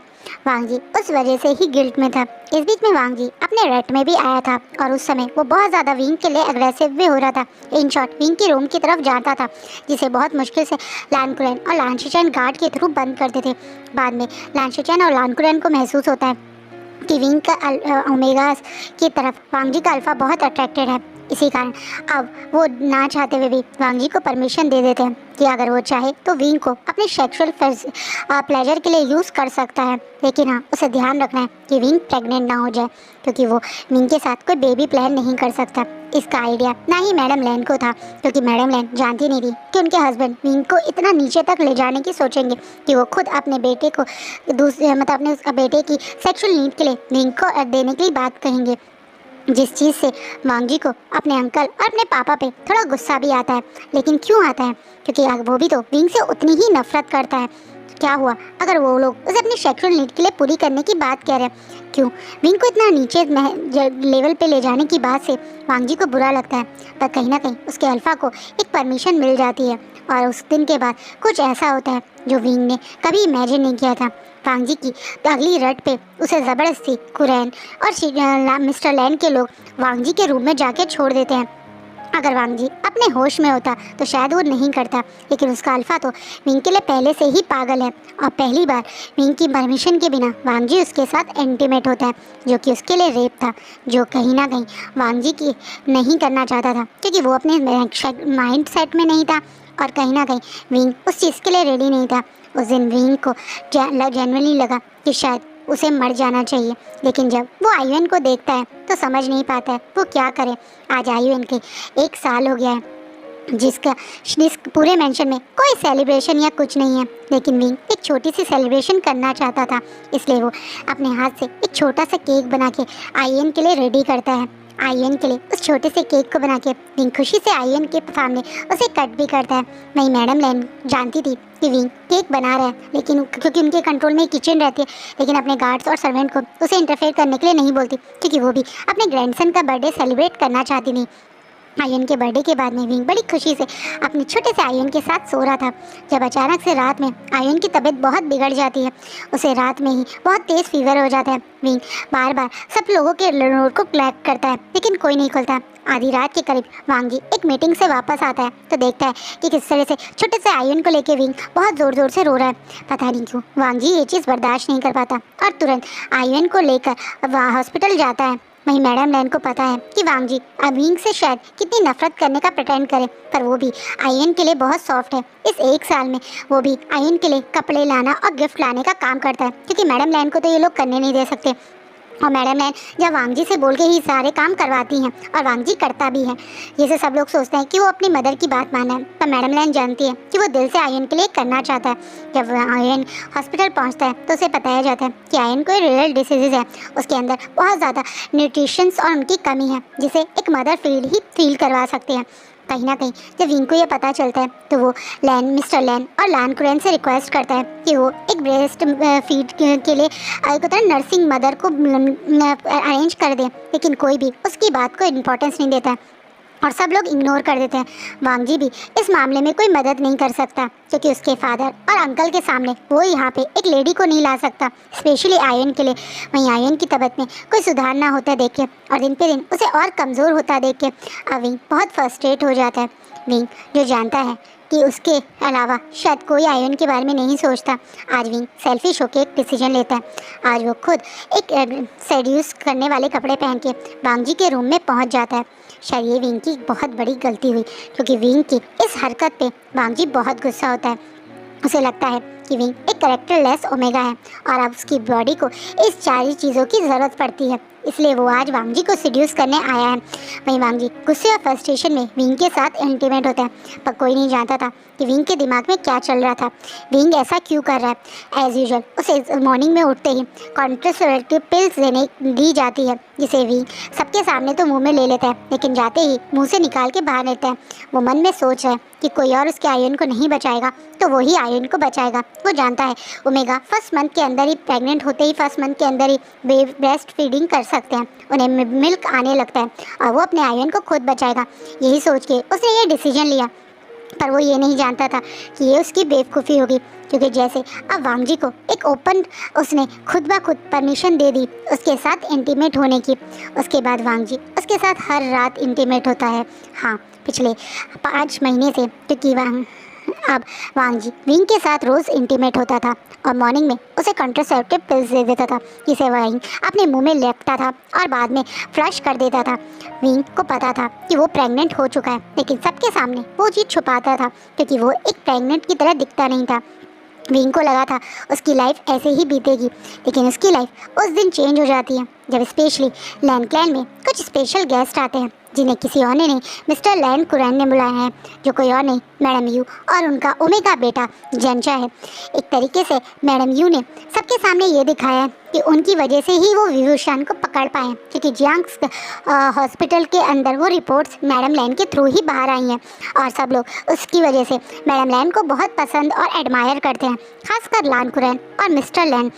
वांग जी उस वजह से ही गिल्ट में था। इस बीच में वांग जी अपने रेट में भी आया था, और उस समय वो बहुत ज़्यादा विंग के लिए अग्रेसिव भी हो रहा था। इन शॉर्ट, विंग की रूम की तरफ जाता था, जिसे बहुत मुश्किल से लान कुरैन और लान शिचैन गार्ड के थ्रू बंद करते थे। बाद में लान शिचैन और लान कुरैन को महसूस होता है कि विंग का ओमेगा की तरफ वांग जी का अल्फा बहुत अट्रैक्टेड है। इसी कारण अब वो ना चाहते हुए भी वांग जी को परमिशन दे देते हैं कि अगर वो चाहे तो विंग को अपने सेक्सुअल प्लेजर के लिए यूज़ कर सकता है। लेकिन हाँ, उसे ध्यान रखना है कि विंग प्रेग्नेंट ना हो जाए, क्योंकि वो विंग के साथ कोई बेबी प्लान नहीं कर सकता। इसका आइडिया ना ही मैडम लैन को था, क्योंकि मैडम लैन जानती नहीं थी कि उनके हस्बैंड विंग को इतना नीचे तक ले जाने की सोचेंगे कि वो खुद अपने बेटे को अपने बेटे की सेक्सुअल नीड के लिए विंग को देने की बात कहेंगे। जिस चीज़ से वांग जी को अपने अंकल और अपने पापा पे थोड़ा गुस्सा भी आता है। लेकिन क्यों आता है? क्योंकि वो भी तो विंग से उतनी ही नफरत करता है। क्या हुआ अगर वो लोग उसे अपनी सेक्सुअल नीड के लिए पूरी करने की बात कह रहे हैं? क्यों विंग को इतना नीचे लेवल पे ले जाने की बात से वांग जी को बुरा लगता है। पर कहीं ना कहीं उसके अल्फा को एक परमिशन मिल जाती है, और उस दिन के बाद कुछ ऐसा होता है जो विंग ने कभी इमेजिन नहीं किया था। वांग जी की अगली रट पे उसे ज़बरदस्ती कुरैन और मिस्टर लैन के लोग वांग जी के रूम में जाके छोड़ देते हैं। अगर वांग जी अपने होश में होता तो शायद वो नहीं करता, लेकिन उसका अल्फा तो विंग के लिए पहले से ही पागल है, और पहली बार विंग की परमिशन के बिना वांग जी उसके साथ इंटीमेट होता है, जो कि उसके लिए रेप था, जो कहीं ना कहीं वांग जी की नहीं करना चाहता था, क्योंकि वो अपने माइंड सेट में नहीं था, और कहीं ना कहीं विंग उस चीज़ के लिए रेडी नहीं था। उस दिन विंग को जेन्युइनली लगा कि शायद उसे मर जाना चाहिए, लेकिन जब वो आयुन को देखता है तो समझ नहीं पाता है वो क्या करे। आज आयुन के 1 साल हो गया है, जिसका पूरे मेंशन में कोई सेलिब्रेशन या कुछ नहीं है, लेकिन विंग एक छोटी सी सेलिब्रेशन करना चाहता था, इसलिए वो अपने हाथ से एक छोटा सा केक बना के आयुन के लिए रेडी करता है। आयुन के लिए उस छोटे से केक को बना के विंग खुशी से आयुन के सामने उसे कट भी करता है। वहीं मैडम लैन जानती थी कि विंग केक बना रहा है, लेकिन क्योंकि उनके कंट्रोल में किचन रहती है, लेकिन अपने गार्ड्स और सर्वेंट को उसे इंटरफेयर करने के लिए नहीं बोलती, क्योंकि वो भी अपने ग्रैंडसन का बर्थडे सेलिब्रेट करना चाहती थी। आयुन के बर्थडे के बाद में विंग बड़ी खुशी से अपने छोटे से आयुन के साथ सो रहा था, जब अचानक से रात में आयुन की तबीयत बहुत बिगड़ जाती है। उसे रात में ही बहुत तेज़ फीवर हो जाता है। विंग बार बार सब लोगों के नोट को क्लैक करता है, लेकिन कोई नहीं खुलता। आधी रात के करीब वांग जी एक मीटिंग से वापस आता है तो देखता है कि किस तरह से छोटे से आयुन को लेके विंग बहुत ज़ोर ज़ोर से रो रहा है। पता नहीं क्यों वांग जी ये चीज़ बर्दाश्त नहीं कर पाता और तुरंत आयुन को लेकर हॉस्पिटल जाता है। वहीं मैडम लैन को पता है कि वांग जी अब विंग से शायद कितनी नफरत करने का प्रिटेंड करे, पर वो भी आयन के लिए बहुत सॉफ्ट है। इस एक साल में वो भी आयन के लिए कपड़े लाना और गिफ्ट लाने का काम करता है, क्योंकि मैडम लैन को तो ये लोग करने नहीं दे सकते। और मैडम लैन जब वांग जी से बोल के ही सारे काम करवाती हैं, और वांग जी करता भी है। जैसे सब लोग सोचते हैं कि वो अपनी मदर की बात माना है, पर मैडम लैन जानती है कि वो दिल से आयन के लिए करना चाहता है। जब आयन हॉस्पिटल पहुंचता है तो उसे बताया जाता है कि आयन कोई रियल डिसीज़ है, उसके अंदर बहुत ज़्यादा न्यूट्रिशंस और उनकी कमी है, जिसे एक मदर फील करवा सकते हैं। कहीं ना कहीं जब विंग को ये पता चलता है तो वो मिस्टर लैन और लान कुरैन से रिक्वेस्ट करता है कि वो एक ब्रेस्ट फीड के लिए नर्सिंग मदर को अरेंज कर दे, लेकिन कोई भी उसकी बात को इम्पोर्टेंस नहीं देता है और सब लोग इग्नोर कर देते हैं। वांग जी भी इस मामले में कोई मदद नहीं कर सकता, क्योंकि उसके फादर और अंकल के सामने वो यहाँ पे एक लेडी को नहीं ला सकता, स्पेशली आयन के लिए। वहीं आयन की तबीयत में कोई सुधार ना होता देख के और दिन पे दिन उसे और कमज़ोर होता देख के अब विंग बहुत फ्रस्ट्रेट हो जाता है। विंग जो जानता है कि उसके अलावा शायद कोई आयन के बारे में नहीं सोचता, आज विंग सेल्फिश होकर एक डिसीजन लेता है। आज वो खुद एक सेड्यूस करने वाले कपड़े पहन के वांग जी के रूम में पहुंच जाता है। शायद ये विंग की बहुत बड़ी गलती हुई, क्योंकि विंग की इस हरकत पे वांग जी बहुत गुस्सा होता है। उसे लगता है कि विंग एक कैरेक्टरलेस ओमेगा है और अब उसकी बॉडी को इस सारी चीज़ों की ज़रूरत पड़ती है, इसलिए वो आज वांग जी को सिड्यूस करने आया है। वहीं वांग जी गुस्से और फ्रस्ट्रेशन में विंग के साथ इंटीमेट होता है, पर कोई नहीं जानता था कि विंग के दिमाग में क्या चल रहा था। विंग ऐसा क्यों कर रहा है? एज़ यूजुअल उसे मॉर्निंग में उठते ही कॉन्ट्रासेप्टिव पिल्स दी जाती है, जिसे विंग सबके सामने तो मुंह में ले लेता है, लेकिन जाते ही मुंह से निकाल के बाहर लेता है। वो मन में सोच रहा है कि कोई और उसके आयन को नहीं बचाएगा तो वो ही आयन को बचाएगा। वो जानता है ओमेगा फर्स्ट मंथ के अंदर ही, प्रेग्नेंट होते ही फर्स्ट मंथ के अंदर ही ब्रेस्ट फीडिंग कर सकते हैं, उन्हें मिल्क आने लगता है और वो अपने आयन को खुद बचाएगा। यही सोच के उसने ये डिसीजन लिया, पर वो ये नहीं जानता था कि ये उसकी बेवकूफ़ी होगी, क्योंकि जैसे अब वांग जी को एक ओपन उसने खुद ब खुद परमिशन दे दी उसके साथ इंटीमेट होने की, उसके बाद वांग जी उसके साथ हर रात इंटीमेट होता है। हाँ, पिछले 5 महीने से, क्योंकि अब वांग जी विंग के साथ रोज़ इंटीमेट होता था और मॉर्निंग में उसे कॉन्ट्रासेप्टिव पिल्स दे देता था, जिसे विंग अपने मुंह में लेपता था और बाद में फ्लश कर देता था। विंग को पता था कि वो प्रेग्नेंट हो चुका है, लेकिन सबके सामने वो चीज़ छुपाता था, क्योंकि वो एक प्रेग्नेंट की तरह दिखता नहीं था। विंग को लगा था उसकी लाइफ ऐसे ही बीतेगी, लेकिन उसकी लाइफ उस दिन चेंज हो जाती है जब स्पेशली लैन क्लैन में कुछ स्पेशल गेस्ट आते हैं, जिन्हें किसी और ने नहीं मिस्टर लैन कुरैन ने बुलाया है, जो कोई और नहीं मैडम यू और उनका ओमेगा बेटा जेंचा है। एक तरीके से मैडम यू ने सबके सामने ये दिखाया है कि उनकी वजह से ही वो विभूषण को पकड़ पाए, क्योंकि जियांग्स हॉस्पिटल के अंदर वो रिपोर्ट्स मैडम लैन के थ्रू ही बाहर आई हैं और सब लोग उसकी वजह से मैडम लैन को बहुत पसंद और एडमायर करते हैं, खासकर लान कुरैन और मिस्टर लैन।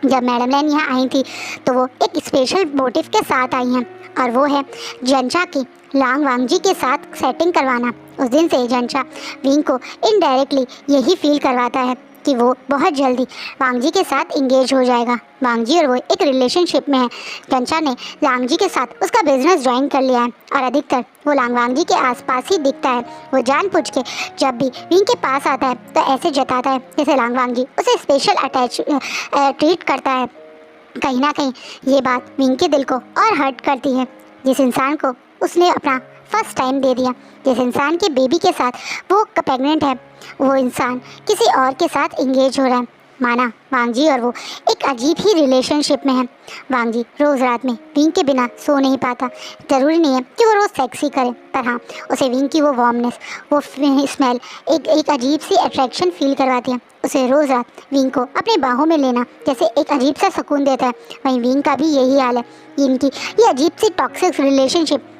जब मैडम लैन यहाँ आई थी तो वो एक स्पेशल मोटिव के साथ आई हैं, और वो है जेंचा की वांग जी के साथ सेटिंग करवाना। उस दिन से जेंचा विंग को इनडायरेक्टली यही फील करवाता है कि वो बहुत जल्दी वांग जी के साथ इंगेज हो जाएगा। वांग जी और वो एक रिलेशनशिप में है। जेंचा ने वांग जी के साथ उसका बिजनेस ज्वाइन कर लिया है और अधिकतर वो वांग जी के आसपास ही दिखता है। वो जानबूझ के जब भी विंग के पास आता है तो ऐसे जताता है जैसे वांग जी उसे स्पेशल ट्रीट करता है। कहीं ना कहीं ये बात विंग के दिल को और हर्ट करती है। जिस इंसान को उसने अपना फर्स्ट टाइम दे दिया, जिस इंसान के बेबी के साथ वो प्रेग्नेंट है, वो इंसान किसी और के साथ इंगेज हो रहा है। माना वांग जी और वो एक अजीब ही रिलेशनशिप में है। वांग जी रोज़ रात में विंग के बिना सो नहीं पाता। ज़रूरी नहीं है कि वो रोज़ सेक्स ही करे, पर हाँ उसे विंग की वो वार्मनेस, वो स्मेल एक अजीब सी अट्रैक्शन फील करवाती है। उसे रोज़ रात विंग को अपनी बाहों में लेना जैसे एक अजीब सा सुकून देता है। वहीं विंग का भी यही हाल है। इनकी ये अजीब सी टॉक्सिक रिलेशनशिप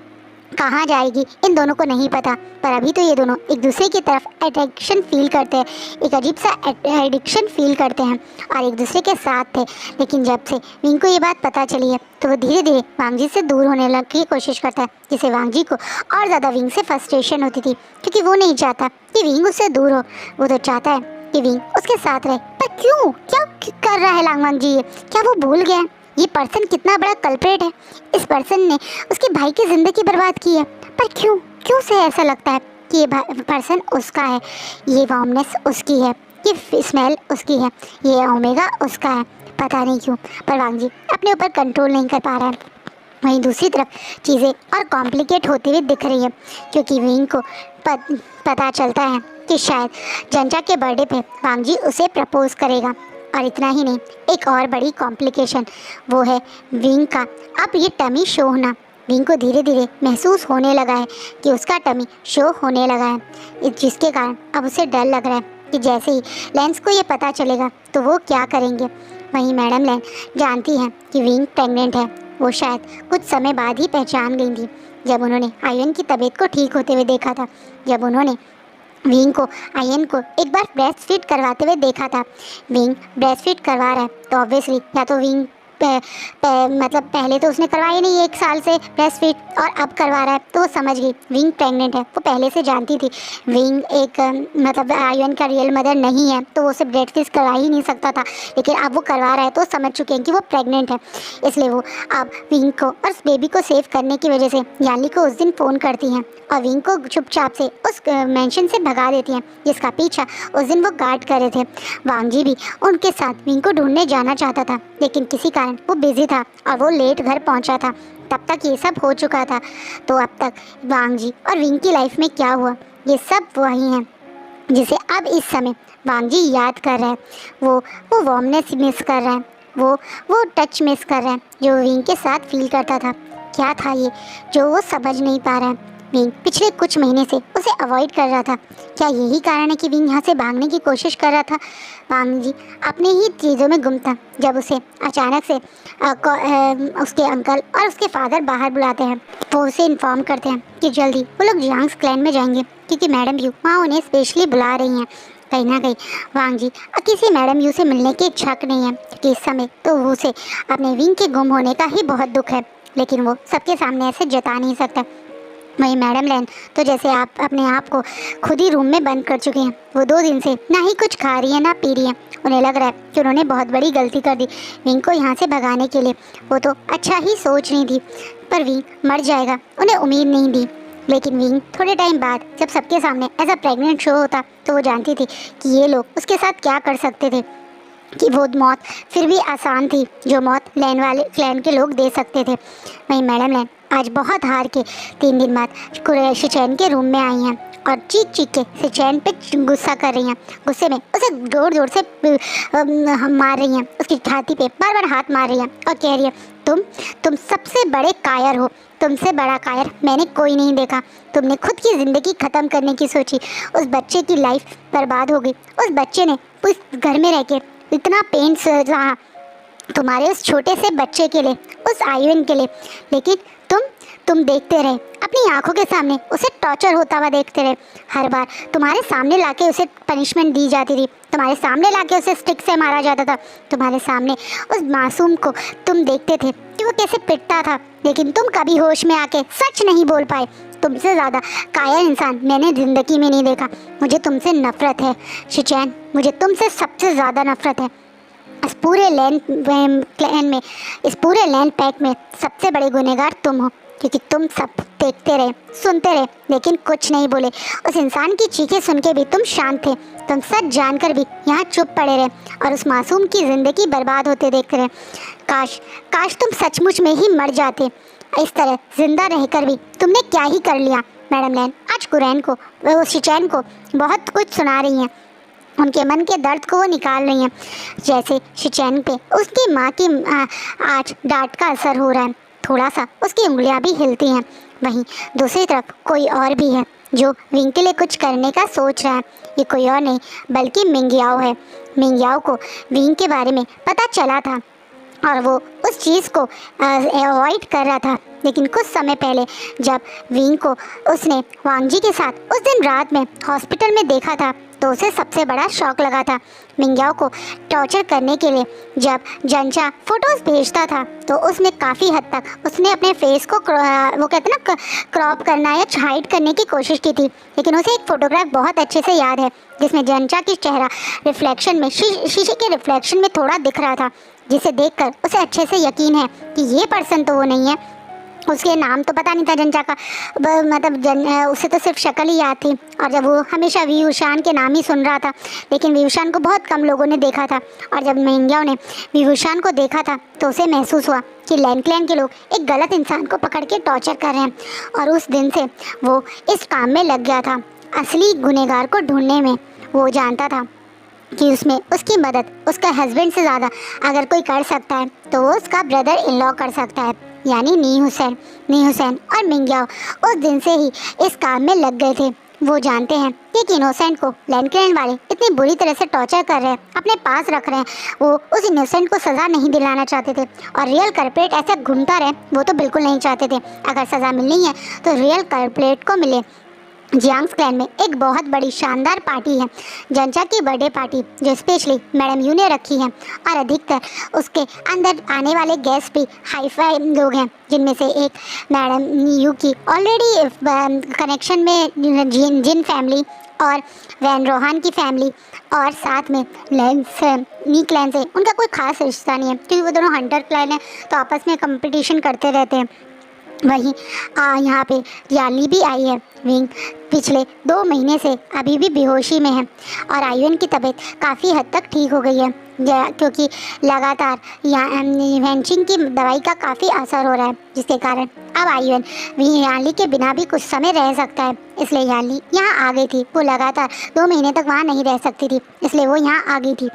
कहाँ जाएगी इन दोनों को नहीं पता, पर अभी तो ये दोनों एक दूसरे की तरफ अट्रैक्शन फील करते हैं, एक अजीब सा एडिक्शन फील करते हैं और एक दूसरे के साथ थे। लेकिन जब से विंग को ये बात पता चली है तो वो धीरे धीरे वांग जी से दूर होने की कोशिश करता है, जिससे वांग जी को और ज़्यादा विंग से फ्रस्ट्रेशन होती थी, क्योंकि वो नहीं चाहता कि विंग उससे दूर हो। वो तो चाहता है कि विंग उसके साथ रहे। पर क्यों, क्या कर रहा है वांग जी? क्या वो भूल गया ये पर्सन कितना बड़ा कल्प्रेट है? इस पर्सन ने उसके भाई की ज़िंदगी बर्बाद की है, पर क्यों से ऐसा लगता है कि ये पर्सन उसका है, ये वार्मनेस उसकी है, ये स्मेल उसकी है, ये ओमेगा उसका है? पता नहीं क्यों, पर वांग जी अपने ऊपर कंट्रोल नहीं कर पा रहा है। वहीं दूसरी तरफ चीज़ें और कॉम्प्लिकेट होती हुई दिख रही है, क्योंकि विंग को पता चलता है कि शायद जंजा के बर्थडे पे वांग जी उसे प्रपोज करेगा। और इतना ही नहीं, एक और बड़ी कॉम्प्लिकेशन वो है विंग का अब ये टमी शो होना। विंग को धीरे धीरे महसूस होने लगा है कि उसका टमी शो होने लगा है, जिसके कारण अब उसे डर लग रहा है कि जैसे ही लेंस को ये पता चलेगा तो वो क्या करेंगे। वहीं मैडम लैन जानती हैं कि विंग प्रेग्नेंट है। वो शायद कुछ समय बाद ही पहचान गई थी, जब उन्होंने आयन की तबीयत को ठीक होते हुए देखा था। जब उन्होंने विंग को आयन को एक बार ब्रेस्ट फीड करवाते हुए देखा था। विंग ब्रेस्ट फीड करवा रहा है तो ऑब्वियसली या तो विंग मतलब पहले तो उसने करवाई नहीं 1 साल से ब्रेस्ट फीड, और अब करवा रहा है तो वो समझ गई विंग प्रेग्नेंट है। वो पहले से जानती थी विंग एक मतलब आयन का रियल मदर नहीं है, तो वो उसे ब्रेस्ट फीड करवा ही नहीं सकता था, लेकिन अब वो करवा रहा है तो समझ चुके हैं कि वो प्रेग्नेंट है। इसलिए वो अब विंग को और उस बेबी को सेव करने की वजह से याली को उस दिन फ़ोन करती हैं और विंग को चुपचाप से उस मेंशन से भगा देती हैं, जिसका पीछा उस दिन वो गार्ड कर रहे थे। वांग जी भी उनके साथ विंग को ढूंढने जाना चाहता था, लेकिन किसी कारण वो बिजी था और वो लेट घर पहुंचा था। तब तक ये सब हो चुका था। तो अब तक वांग जी और विंग की लाइफ में क्या हुआ, ये सब वही हैं जिसे अब इस समय वांग जी याद कर रहे हैं। वो वार्मनेस मिस कर रहे हैं, वो टच मिस कर रहे हैं जो विंग के साथ फील करता था। क्या था ये जो वो समझ नहीं पा रहा है। विंग पिछले कुछ महीने से उसे अवॉइड कर रहा था। क्या यही कारण है कि विंग यहाँ से भागने की कोशिश कर रहा था। वांग जी अपने ही चीज़ों में गुम था, जब उसे अचानक से उसके अंकल और उसके फादर बाहर बुलाते हैं। वो उसे इन्फॉर्म करते हैं कि जल्दी वो लोग जियांग्स क्लैन में जाएंगे, क्योंकि मैडम यू वहाँ उन्हें स्पेशली बुला रही हैं। कहीं ना कहीं वांग जी किसी मैडम यू से मिलने की इच्छा नहीं है, क्योंकि इस समय तो वो उसे अपने विंग के गुम होने का ही बहुत दुख है, लेकिन वो सबके सामने ऐसे जता नहीं सकता। वहीं मैडम लैन तो जैसे आप अपने आप को खुद ही रूम में बंद कर चुके हैं। वो 2 दिन से ना ही कुछ खा रही है ना पी रही है। उन्हें लग रहा है कि उन्होंने बहुत बड़ी गलती कर दी विंग को यहाँ से भगाने के लिए। वो तो अच्छा ही सोच रही थी, पर विंग मर जाएगा उन्हें उम्मीद नहीं थी। लेकिन विंग थोड़े टाइम बाद जब सबके सामने एज अ प्रेग्नेंट शो होता तो वो जानती थी कि ये लोग उसके साथ क्या कर सकते थे, कि वो मौत फिर भी आसान थी जो मौत क्लैन के लोग दे सकते थे। वहीं मैडम लैन आज बहुत हार के 3 दिन बाद शिचैन के रूम में आई हैं और चीख चीख के शिचैन पे गुस्सा कर रही हैं। गुस्से में उसे जोर जोर से मार रही हैं, उसकी छाती पे बार बार हाथ मार रही हैं और कह रही है तुम सबसे बड़े कायर हो, तुमसे बड़ा कायर मैंने कोई नहीं देखा। तुमने खुद की ज़िंदगी ख़त्म करने की सोची, उस बच्चे की लाइफ बर्बाद हो गई। उस बच्चे ने उस घर में रह के इतना पेन सहा तुम्हारे उस छोटे से बच्चे के लिए, उस आयुन के लिए, लेकिन तुम देखते रहे, अपनी आंखों के सामने उसे टॉर्चर होता हुआ देखते रहे। हर बार तुम्हारे सामने लाके उसे पनिशमेंट दी जाती थी, तुम्हारे सामने लाके उसे स्टिक से मारा जाता था, तुम्हारे सामने उस मासूम को तुम देखते थे कि वो कैसे पिटता था, लेकिन तुम कभी होश में आके सच नहीं बोल पाए। तुमसे ज़्यादा कायर इंसान मैंने ज़िंदगी में नहीं देखा। मुझे तुमसे नफ़रत है शिचैन, मुझे तुमसे सबसे ज़्यादा नफ़रत है। इस पूरे क्लैन में, इस पूरे लैंड पैक में सबसे बड़े गुनहगार तुम हो, क्योंकि तुम सब देखते रहे, सुनते रहे, लेकिन कुछ नहीं बोले। उस इंसान की चीखें सुन के भी तुम शांत थे, तुम सच जानकर भी यहाँ चुप पड़े रहे और उस मासूम की ज़िंदगी बर्बाद होते देखते रहे। काश तुम सचमुच में ही मर जाते। इस तरह जिंदा रहकर भी तुमने क्या ही कर लिया। मैडम लैन आज कुरैन को, शिचैन को बहुत कुछ सुना रही हैं, उनके मन के दर्द को वो निकाल रही हैं। जैसे शिचैन पे उसकी माँ की आज डांट का असर हो रहा है, थोड़ा सा उसकी उंगलियां भी हिलती हैं। वहीं दूसरी तरफ कोई और भी है जो विंग के लिए कुछ करने का सोच रहा है। ये कोई और नहीं बल्कि मिंगयाओ है। मिंगयाओ को विंग के बारे में पता चला था और वो उस चीज़ को अवॉइड कर रहा था, लेकिन कुछ समय पहले जब विंग को उसने वांग जी के साथ उस दिन रात में हॉस्पिटल में देखा था तो उसे सबसे बड़ा शॉक लगा था। मिंगयाओ को टॉर्चर करने के लिए जब जंचा फ़ोटोज़ भेजता था तो उसने काफ़ी हद तक उसने अपने फेस को वो कहते ना क्रॉप करना या हाइड करने की कोशिश की थी, लेकिन उसे एक फ़ोटोग्राफ बहुत अच्छे से याद है जिसमें जंचा की चेहरा रिफ्लेक्शन में शीशे के रिफ्लेक्शन में थोड़ा दिख रहा था, जिसे देखकर उसे अच्छे से यकीन है कि ये पर्सन तो वो नहीं है उसके नाम तो पता नहीं था जंचा का, मतलब उसे तो सिर्फ शक्ल ही याद थी। और जब वो हमेशा विभूषण के नाम ही सुन रहा था, लेकिन विभूषण को बहुत कम लोगों ने देखा था। और जब मिंग्याओ ने विभूषण को देखा था तो उसे महसूस हुआ कि लैन क्लैन के लोग एक गलत इंसान को पकड़ के टॉर्चर कर रहे हैं। और उस दिन से वो इस काम में लग गया था, असली गुनहगार को ढूंढने में। वो जानता था कि उसमें उसकी मदद उसका हस्बैंड से ज़्यादा अगर कोई कर सकता है तो वो उसका ब्रदर इन लॉ कर सकता है, यानी नी हुसैन और मिंग्याओ उस दिन से ही इस काम में लग गए थे। वो जानते हैं कि एक इनोसेंट को लैंडक्लैन वाले इतनी बुरी तरह से टॉर्चर कर रहे हैं, अपने पास रख रहे हैं। वो उस इनोसेंट को सज़ा नहीं दिलाना चाहते थे, और रियल कल्प्रेट ऐसे घूमता रहे वो तो बिल्कुल नहीं चाहते थे। अगर सज़ा मिलनी है तो रियल कल्प्रेट को मिले। जियांग्स क्लैन में एक बहुत बड़ी शानदार पार्टी है, जंचा की बर्थडे पार्टी, जो स्पेशली मैडम यू ने रखी है। और अधिकतर उसके अंदर आने वाले गेस्ट भी हाईफाई लोग हैं, जिनमें से एक मैडम यू की ऑलरेडी कनेक्शन में जिन फैमिली और वैन रोहान की फैमिली, और साथ में नी क्लैन से उनका कोई खास रिश्ता नहीं है, क्योंकि वो दोनों हंटर क्लैन हैं तो आपस में कंपटीशन करते रहते हैं। वहीं यहाँ पे याली भी आई है। विंग पिछले 2 महीने से अभी भी बेहोशी में है, और आयुन की तबीयत काफ़ी हद तक ठीक हो गई है, क्योंकि लगातार वेंचिंग की दवाई का काफ़ी असर हो रहा है, जिसके कारण अब आयुन याली के बिना भी कुछ समय रह सकता है। इसलिए याली यहाँ आ गई थी। वो लगातार 2 महीने तक वहाँ नहीं रह सकती थी, इसलिए वो यहाँ आ गई थी।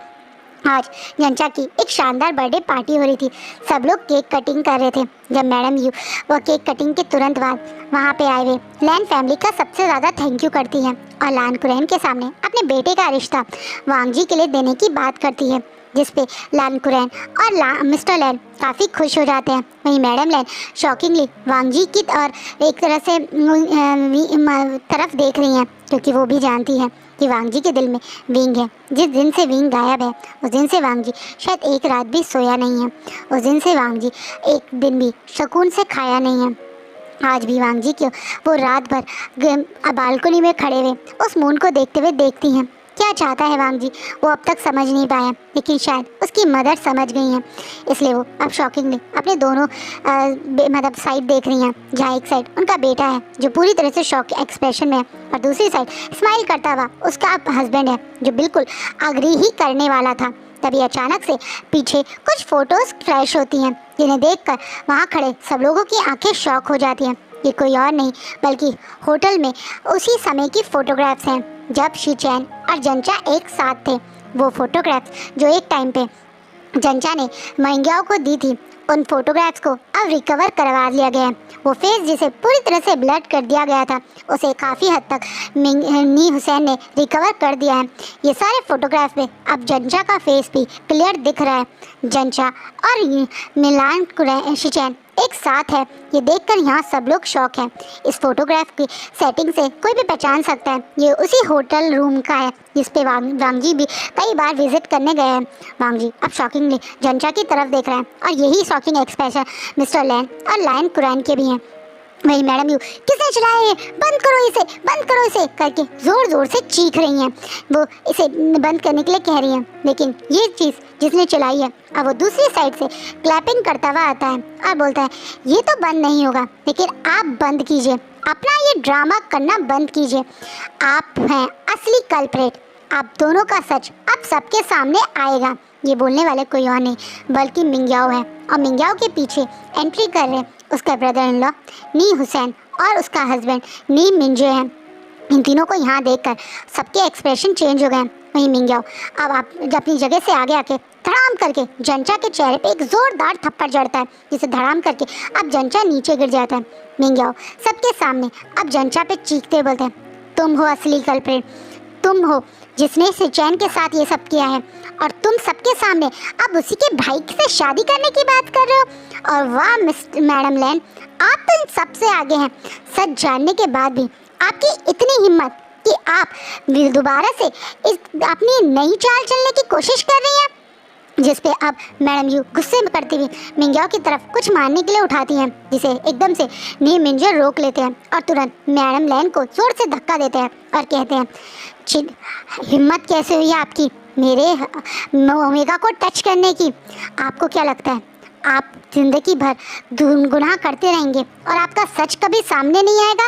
आज जंचा की एक शानदार बर्थडे पार्टी हो रही थी। सब लोग केक कटिंग कर रहे थे। जब मैडम यू वो केक कटिंग के तुरंत बाद वहाँ पे आए हुए लैन फैमिली का सबसे ज़्यादा थैंक यू करती है, और लान कुरैन के सामने अपने बेटे का रिश्ता वांगजी के लिए देने की बात करती है, जिसपे लान कुरैन और मिस्टर लैन काफ़ी खुश हो जाते हैं। वहीं मैडम लैन शॉकिंगली वांगजी की और एक तरह से तरफ देख रही हैं, क्योंकि वो भी जानती हैं कि वांगजी के दिल में विंग है। जिस दिन से विंग गायब है उस दिन से वांगजी शायद एक रात भी सोया नहीं है। उस दिन से वांगजी एक दिन भी सुकून से खाया नहीं है। आज भी वांगजी क्यों वो रात भर बालकनी में खड़े हुए उस मून को देखते हुए देखती हैं। क्या चाहता है वांगजी वो अब तक समझ नहीं पाया, लेकिन शायद उसकी मदर समझ गई हैं, इसलिए वो अब शॉकिंगली अपने दोनों मतलब साइड देख रही हैं, जहाँ एक साइड उनका बेटा है जो पूरी तरह से शॉक एक्सप्रेशन में है, और दूसरी साइड स्माइल करता हुआ उसका हस्बैंड है, जो बिल्कुल अग्री ही करने वाला था। तभी अचानक से पीछे कुछ फोटोज़ फ्लैश होती हैं, जिन्हें देखकर वहाँ खड़े सब लोगों की आंखें शॉक हो जाती हैं। ये कोई और नहीं बल्कि होटल में उसी समय की फ़ोटोग्राफ्स हैं जब शीचैन और जंचा एक साथ थे। वो फोटोग्राफ्स जो एक टाइम पे जंचा ने मिंग्याओ को दी थी, उन फोटोग्राफ्स को अब रिकवर करवा लिया गया है। वो फेस जिसे पूरी तरह से ब्लड कर दिया गया था, उसे काफ़ी हद तक नी हुसैन ने रिकवर कर दिया है। ये सारे फोटोग्राफ में अब जंचा का फेस भी क्लियर दिख रहा है। जंचा और मिलान शीचैन एक साथ है, ये देखकर यहाँ सब लोग शॉक हैं। इस फोटोग्राफ की सेटिंग से कोई भी पहचान सकता है ये उसी होटल रूम का है जिस पे वांगजी भी कई बार विजिट करने गए हैं। वांगजी अब शॉकिंगली जंचा की तरफ देख रहे हैं, और यही शॉकिंग एक्सप्रेशन मिस्टर लैन और लाइन कुरैन के भी हैं। वही मैडम यू किसने चलाया है, बंद करो इसे करके ज़ोर ज़ोर से चीख रही हैं। वो इसे बंद करने के लिए कह रही हैं, लेकिन ये चीज़ जिसने चलाई है अब वो दूसरी साइड से क्लैपिंग करता हुआ आता है और बोलता है ये तो बंद नहीं होगा, लेकिन आप बंद कीजिए, अपना ये ड्रामा करना बंद कीजिए। आप हैं असली कल्प्रेट, आप दोनों का सच अब सबके सामने आएगा। ये बोलने वाले कोई और नहीं बल्कि मिंग्याओ है, और मिंग्याओ के पीछे एंट्री कर रहे उसका ब्रदर इन लॉ नी हुसैन और उसका हस्बैंड नी मिंजे हैं। इन तीनों को यहाँ देखकर सबके एक्सप्रेशन चेंज हो गए। वहीं मिंग्याओ अब आप अपनी जगह से आगे आके धड़ाम करके जंचा के चेहरे पे एक जोरदार थप्पड़ जड़ता है, जिसे धड़ाम करके अब जंचा नीचे गिर जाता है। मिंग्याओ सबके सामने अब जंचा पे चीखते बोलते हैं तुम हो असली कल्प्रेट, तुम हो जिसने शीचैन के साथ ये सब किया है, और तुम सबके सामने अब उसी के भाई से शादी करने की बात कर रहे हो। और वाह मैडम लैन, आप तो इन सबसे आगे हैं। सच जानने के बाद भी आपकी इतनी हिम्मत कि आप दोबारा से अपनी नई चाल चलने की कोशिश कर रही हैं, जिस पे अब मैडम यू गुस्से में करती हुई मिंग्याओ की तरफ कुछ मारने के लिए उठाती हैं, जिसे एकदम से नी मिंजे रोक लेते हैं और तुरंत मैडम लैन को जोर से धक्का देते हैं और कहते हैं हिम्मत कैसे हुई आपकी मेरे ओमेगा को टच करने की? आपको क्या लगता है आप जिंदगी भर गुनाह करते रहेंगे और आपका सच कभी सामने नहीं आएगा।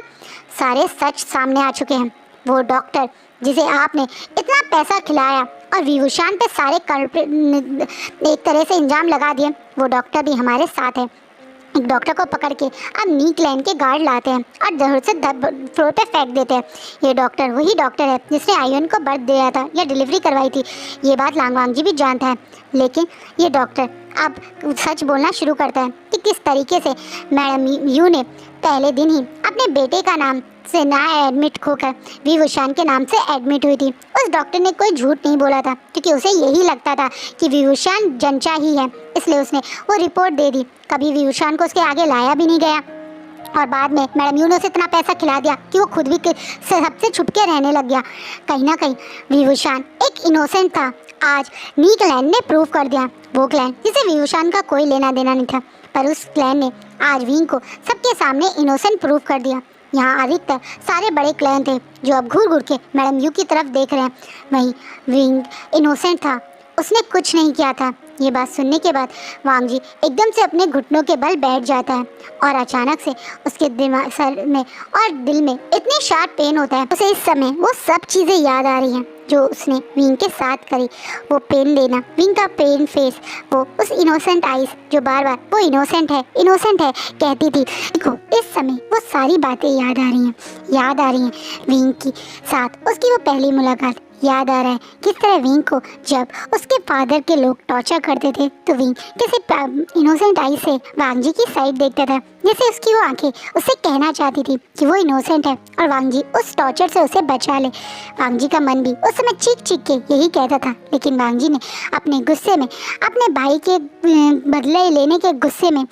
सारे सच सामने आ चुके हैं। वो डॉक्टर जिसे आपने इतना पैसा खिलाया और विभूषण पे सारे एक तरह से इल्जाम लगा दिए, वो डॉक्टर भी हमारे साथ है। एक डॉक्टर को पकड़ के अब नीक लैंड के गार्ड लाते हैं और जहर से फ्लोर पे फेंक देते हैं। ये डॉक्टर वही डॉक्टर है जिसने आयुन को बर्थ दिया था या डिलीवरी करवाई थी। ये बात लांगवांग जी भी जानता है, लेकिन ये डॉक्टर अब सच बोलना शुरू करता है कि किस तरीके से मैडम यू ने पहले दिन ही अपने बेटे का नाम से ना एडमिट होकर विभूषण के नाम से एडमिट हुई थी। उस डॉक्टर ने कोई झूठ नहीं बोला था, क्योंकि उसे यही लगता था कि विभूषण जनचा ही है, इसलिए उसने वो रिपोर्ट दे दी। कभी विभूषण को उसके आगे लाया भी नहीं गया और बाद में मैडम यू ने उसे इतना पैसा खिला दिया कि वो खुद भी सबसे छुपके रहने लग गया। कहीं ना कहीं विभूषण एक इनोसेंट था। आज नीक लैंड ने प्रूव कर दिया, वो क्लैन जिसे विभूषण का कोई लेना देना नहीं था, पर उस क्लैन ने आज विंग को सबके सामने इनोसेंट प्रूव कर दिया। यहाँ अधिकतर सारे बड़े क्लैन थे जो अब घूर घूर के मैडम यू की तरफ देख रहे हैं। वहीं विंग इनोसेंट था, उसने कुछ नहीं किया था। ये बात सुनने के बाद वांग जी एकदम से अपने घुटनों के बल बैठ जाता है और अचानक से उसके दिमाग, सर में और दिल में इतनी शार्प पेन होता है। उसे इस समय वो सब चीज़ें याद आ रही हैं जो उसने विंग के साथ करी। वो पेन लेना, विंग का पेन फेस, वो उस इनोसेंट आइज जो बार बार वो इनोसेंट है कहती थी। देखो इस समय वो सारी बातें याद आ रही हैं विंग की साथ उसकी वो पहली मुलाकात। याद आ रहा है किस तरह विंग को जब उसके फादर के लोग टॉर्चर करते थे तो विंग किसी इनोसेंट आई से वांग जी की साइड देखता था, जैसे उसकी वो आंखें उससे कहना चाहती थी कि वो इनोसेंट है और वांग जी उस टॉर्चर से उसे बचा ले। वांग जी का मन भी उस समय चीख चीख के यही कहता था, लेकिन वांग जी ने अपने गुस्से में, अपने भाई के बदले लेने के गुस्से में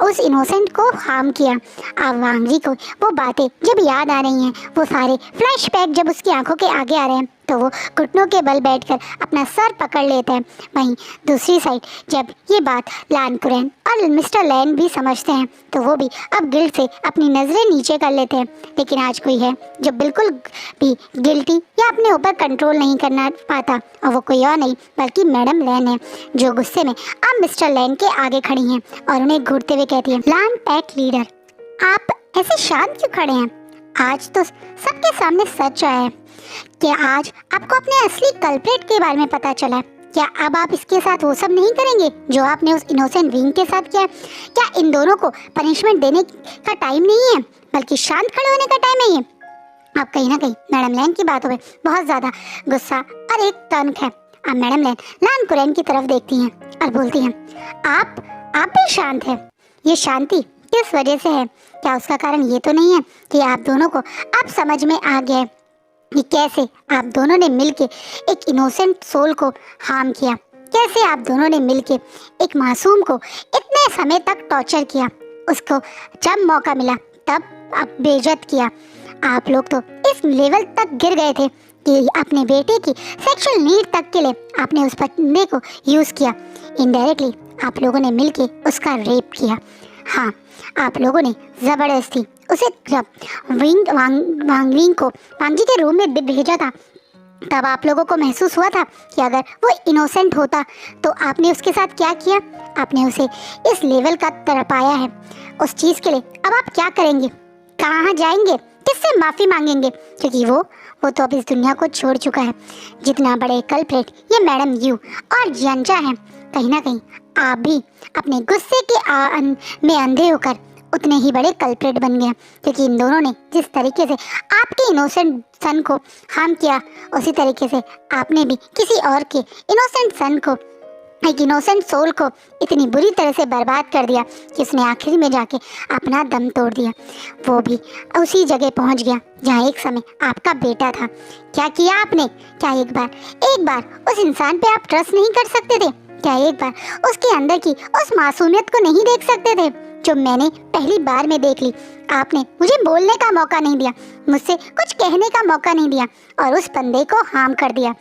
उस इनोसेंट को हार्म किया। अब वांग जी को वो बातें जब याद आ रही हैं, वो सारे फ्लैशबैक जब उसकी आंखों के आगे आ रहे हैं, तो वो घुटनों के बल बैठकर अपना सर पकड़ लेता है। वहीं दूसरी साइड जब ये बात लान कुरैन और मिस्टर लैन भी समझते हैं तो वो भी अब गिल्ट से अपनी नज़रें नीचे कर लेते हैं। लेकिन आज कोई है जो बिल्कुल भी गिल्टी या अपने ऊपर कंट्रोल नहीं करना पाता, और वो कोई और नहीं बल्कि मैडम लैन है, जो गुस्से में अब मिस्टर लैन के आगे खड़ी हैं और उन्हें घूरते हुए कहती है, लान पैट लीडर, आप ऐसे शांत क्यों खड़े हैं? आज तो सबके सामने सच आया है। क्या आज आपको अपने असली कल्प्रेट के बारे में पता चला है? क्या अब आप इसके साथ वो सब नहीं करेंगे जो आपने उस इनोसेंट विंग के साथ किया? क्या इन दोनों को पनिशमेंट देने का टाइम नहीं है, बल्कि शांत खड़े होने का टाइम है ये? आप कहीं ना कहीं मैडम लैन की बातों में बहुत ज़्यादा गुस्सा और एक तंक है। अब मैडम लैन लान कुरैन की तरफ देखती हैं और बोलती हैं, आप भी शांत हैं। ये शांति किस वजह से है? क्या उसका कारण ये तो नहीं है कि आप दोनों को अब समझ में आ गया है कि कैसे आप दोनों ने मिलके एक इनोसेंट सोल को हार्म किया, कैसे आप दोनों ने मिलके एक मासूम को इतने समय तक टॉर्चर किया, उसको जब मौका मिला तब आप बेइज्जत किया। आप लोग तो इस लेवल तक गिर गए थे कि अपने बेटे की सेक्सुअल नीड तक के लिए आपने उस बंदे को यूज़ किया। इनडायरेक्टली आप लोगों ने मिलके उसका रेप किया। हाँ, आप लोगों ने ज़बरदस्ती उसे जब वांग विंग को वांग जी के रूम में भेजा था, तब आप लोगों को महसूस हुआ था कि अगर वो इनोसेंट होता तो आपने उसके साथ क्या किया? आपने उसे इस लेवल का तड़पाया है। उस चीज़ के लिए अब आप क्या करेंगे? कहाँ जाएंगे? किससे माफ़ी मांगेंगे? क्योंकि वो तो अब इस दुनिया को छोड़ चुका है। जितना बड़े कल्प्रेट ये मैडम यू और जियांजा हैं, कहीं ना कहीं आप भी अपने गुस्से के में अंधे होकर उतने ही बड़े कल्प्रेट बन गए, क्योंकि इन दोनों ने जिस तरीके से आपके इनोसेंट सन को हार्म किया, उसी तरीके से आपने भी किसी और के इनोसेंट सन को, एक इनोसेंट सोल को इतनी बुरी तरह से बर्बाद कर दिया कि उसने आखिर में जाके अपना दम तोड़ दिया। वो भी उसी जगह पहुंच गया जहां एक समय आपका बेटा था। क्या किया आपने? क्या एक बार उस इंसान पे आप ट्रस्ट नहीं कर सकते थे? क्या एक बार उसके अंदर की उस मासूमियत को नहीं देख सकते थे जो मैंने पहली बार में देख ली? आपने मुझे बोलने का मौका नहीं दिया, मुझसे कुछ कहने का मौका नहीं दिया और उस बंदे को हार्म कर दिया।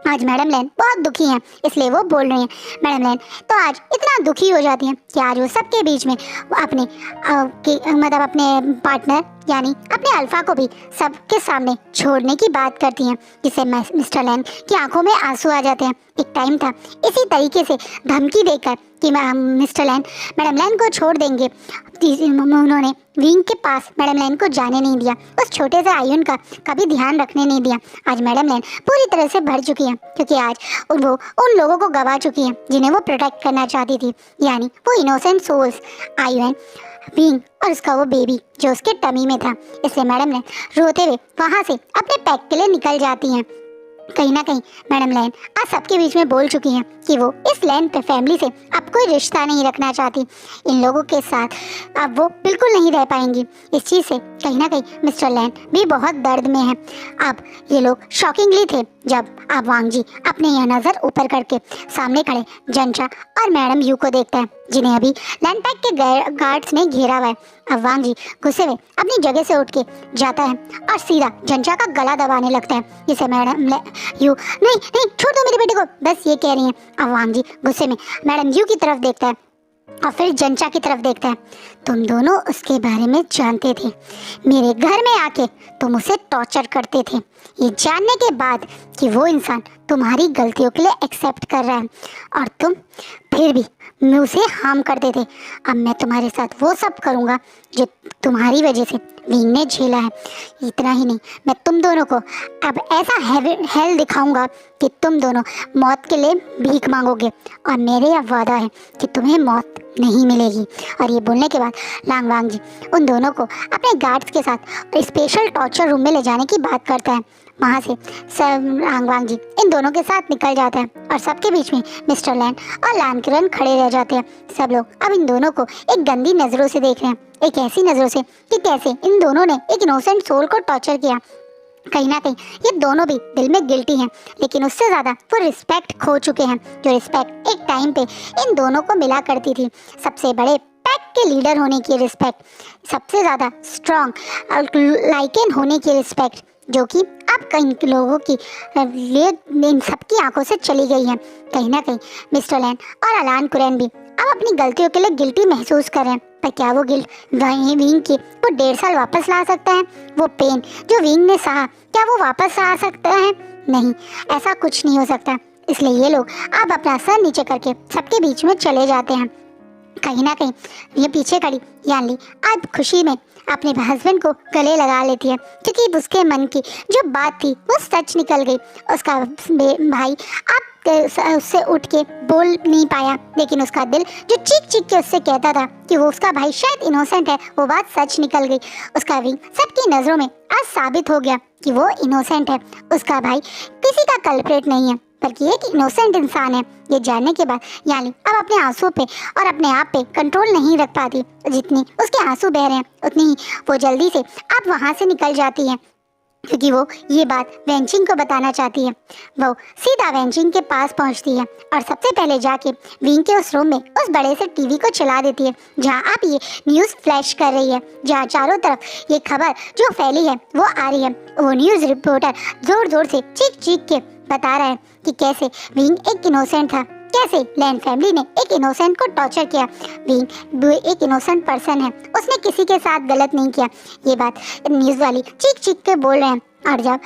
आज मैडम लैन बहुत दुखी हैं, इसलिए वो बोल रही हैं। मैडम लैन तो आज इतना दुखी हो जाती हैं कि आज वो सबके बीच में अपने मतलब अपने पार्टनर यानी अपने अल्फा को भी सबके सामने छोड़ने की बात करती हैं, जिससे मिस्टर लैन की आंखों में आंसू आ जाते हैं। एक टाइम था इसी तरीके से धमकी देकर कि मिस्टर लैन मैडम लैन को छोड़ देंगे, उन्होंने विंग के पास मैडम लैन को जाने नहीं दिया, उस छोटे से आयुन का कभी ध्यान रखने नहीं दिया। आज मैडम लैन पूरी तरह से भर चुकी हैं, क्योंकि आज वो उन लोगों को गवा चुकी हैं जिन्हें वो प्रोटेक्ट करना चाहती थी, यानी वो इनोसेंट सोल्स आयुन, विंग और उसका वो बेबी जो उसके टमी में था। इसलिए मैडम लैन रोते हुए वहाँ से अपने पैक के लिए निकल जाती हैं। कहीं ना कहीं मैडम लैन आज सबके बीच में बोल चुकी हैं कि वो इस लैन पे फैमिली से अब कोई रिश्ता नहीं रखना चाहती। इन लोगों के साथ अब वो बिल्कुल नहीं रह पाएंगी। इस चीज़ से कहीं ना कहीं मिस्टर लैन भी बहुत दर्द में है। अब ये लोग शॉकिंगली थे जब अब वांग जी अपने यह नज़र ऊपर करके सामने खड़े जंचा और मैडम यू को देखता है, जिन्हें अभी लैंड पैक के गार्ड्स ने घेरा हुआ है। अब वांग जी गुस्से में अपनी जगह से उठ के जाता है और सीधा जंचा का गला दबाने लगता है, जिसे मैडम यू नहीं नहीं छोड़ दो मेरे बेटे को, बस ये कह रही हैं। अब वांग जी गुस्से में मैडम यू की तरफ देखता है और फिर जंचा की तरफ देखता है। तुम दोनों उसके बारे में जानते थे, मेरे घर में आके तुम उसे टॉर्चर करते थे, ये जानने के बाद कि वो इंसान तुम्हारी गलतियों के लिए एक्सेप्ट कर रहा है और तुम फिर भी उसे हार्म करते थे। अब मैं तुम्हारे साथ वो सब करूँगा जो तुम्हारी वजह से विंग ने झेला है। इतना ही नहीं, मैं तुम दोनों को अब ऐसा हेल दिखाऊंगा कि तुम दोनों मौत के लिए भीख मांगोगे और मेरे अब वादा है कि तुम्हें मौत नहीं मिलेगी। और ये बोलने के बाद लांग वांग जी उन दोनों को अपने गार्ड्स के साथ स्पेशल टॉर्चर रूम में ले जाने की बात करता है। वहाँ से सब लांग वांग जी इन दोनों के साथ निकल जाता है और सबके बीच में मिस्टर लैन और लान किरण खड़े रह जाते हैं। सब लोग अब इन दोनों को एक गंदी नज़रों से देख रहे हैं, एक ऐसी नज़रों से कि कैसे इन दोनों ने एक इनोसेंट सोल को टॉर्चर किया। कहीं ना कहीं ये दोनों भी दिल में गिल्टी हैं, लेकिन उससे ज़्यादा वो रिस्पेक्ट खो चुके हैं, जो रिस्पेक्ट एक टाइम पे इन दोनों को मिला करती थी। सबसे बड़े पैक के लीडर होने की रिस्पेक्ट, सबसे ज़्यादा स्ट्रॉन्ग लाइकेन होने की रिस्पेक्ट, जो कि अब कई लोगों की लिए इन सबकी आंखों से चली गई है। कहीं ना कहीं मिस्टर लैन और अलान कुरैन भी अब अपनी गलतियों के लिए गिल्टी महसूस कर रहे हैं। पर क्या वो गिल्ट विंग की वो 1.5 साल वापस ला सकता है? वो पेन जो विंग ने सहा क्या वो वापस आ सकता है? नहीं, ऐसा कुछ नहीं हो सकता। इसलिए ये लोग अब अपना सर नीचे करके सबके बीच में चले जाते हैं। कहीं ना कहीं ये पीछे खड़ी यानली आज खुशी में अपने हस्बैंड को गले लगा लेती है, क्योंकि उसके मन की जो बात थी वो सच निकल गई। उसका भाई अब उससे उठ के बोल नहीं पाया, लेकिन उसका दिल जो चीख चीख के उससे कहता था कि वो उसका भाई शायद इनोसेंट है, वो बात सच निकल गई। उसका विंग सबकी नज़रों में आज साबित हो गया कि वो इनोसेंट है। उसका भाई किसी का कल्प्रेट नहीं है, बल्कि एक इनोसेंट इंसान है। ये जानने के बाद यानी अब अपने आंसू पे और अपने आप पे कंट्रोल नहीं रख पाती। जितनी उसके आंसू बह रहे हैं उतनी ही वो जल्दी से अब वहाँ से निकल जाती है, क्योंकि वो ये बात वेंचिंग को बताना चाहती है। वो सीधा वेंचिंग के पास पहुंचती है और सबसे पहले जाके विंग के उस रूम में उस बड़े से टीवी को चला देती है, जहां आप ये न्यूज़ फ्लैश कर रही है, जहां चारों तरफ ये खबर जो फैली है वो आ रही है। वो न्यूज़ रिपोर्टर जोर जोर से चीख चीख के बता रहा है कि कैसे विंग एक इनोसेंट था, कैसे लैन फैमिली ने एक इनोसेंट को टॉर्चर किया। विंग एक इनोसेंट पर्सन है, उसने किसी के साथ गलत नहीं किया। ये बात न्यूज़ वाली चीख चीख के बोल रहे हैं। और जब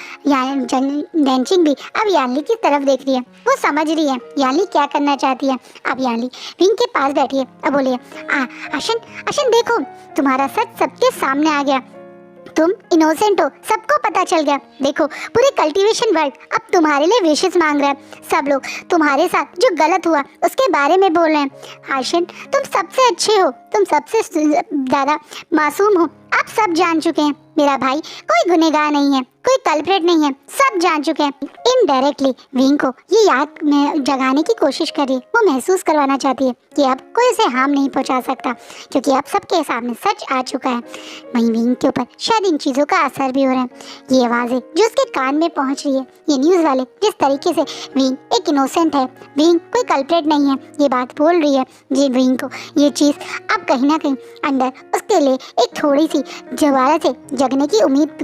वेंचिंग भी अब यानली की तरफ देख रही है, वो समझ रही है यानली क्या करना चाहती है। अब यानली विंग के पास बैठी है। अब बोलिए आशन देखो, तुम्हारा सच सबके सामने आ गया, तुम इनोसेंट हो, सबको पता चल गया। देखो पूरे कल्टीवेशन वर्ल्ड अब तुम्हारे लिए विशेष मांग रहा है। सब लोग तुम्हारे साथ जो गलत हुआ उसके बारे में बोल रहे हैं। आशन तुम सबसे अच्छे हो, तुम सबसे ज़्यादा मासूम हो, आप सब जान चुके हैं। मेरा भाई कोई गुनहगार नहीं है, कोई कल्प्रेट नहीं है, सब जान चुके हैं। इनडायरेक्टली विंग को ये याद में जगाने की कोशिश कर रही है। वो महसूस करवाना चाहती है कि अब कोई उसे हार्म नहीं पहुंचा सकता, क्योंकि अब सबके सामने सच आ चुका है। वहीं विंग के ऊपर शायद इन चीज़ों का असर भी हो रहा है। ये आवाज़ें जो उसके कान में पहुंच रही है, ये न्यूज़ वाले जिस तरीके से विंग एक इनोसेंट है, विंग कोई कल्प्रेट नहीं है, ये बात बोल रही है जी विंग को। ये चीज़ अब कहीं ना कहीं अंदर उसके लिए एक थोड़ी सी दोबारा से जगने की उम्मीद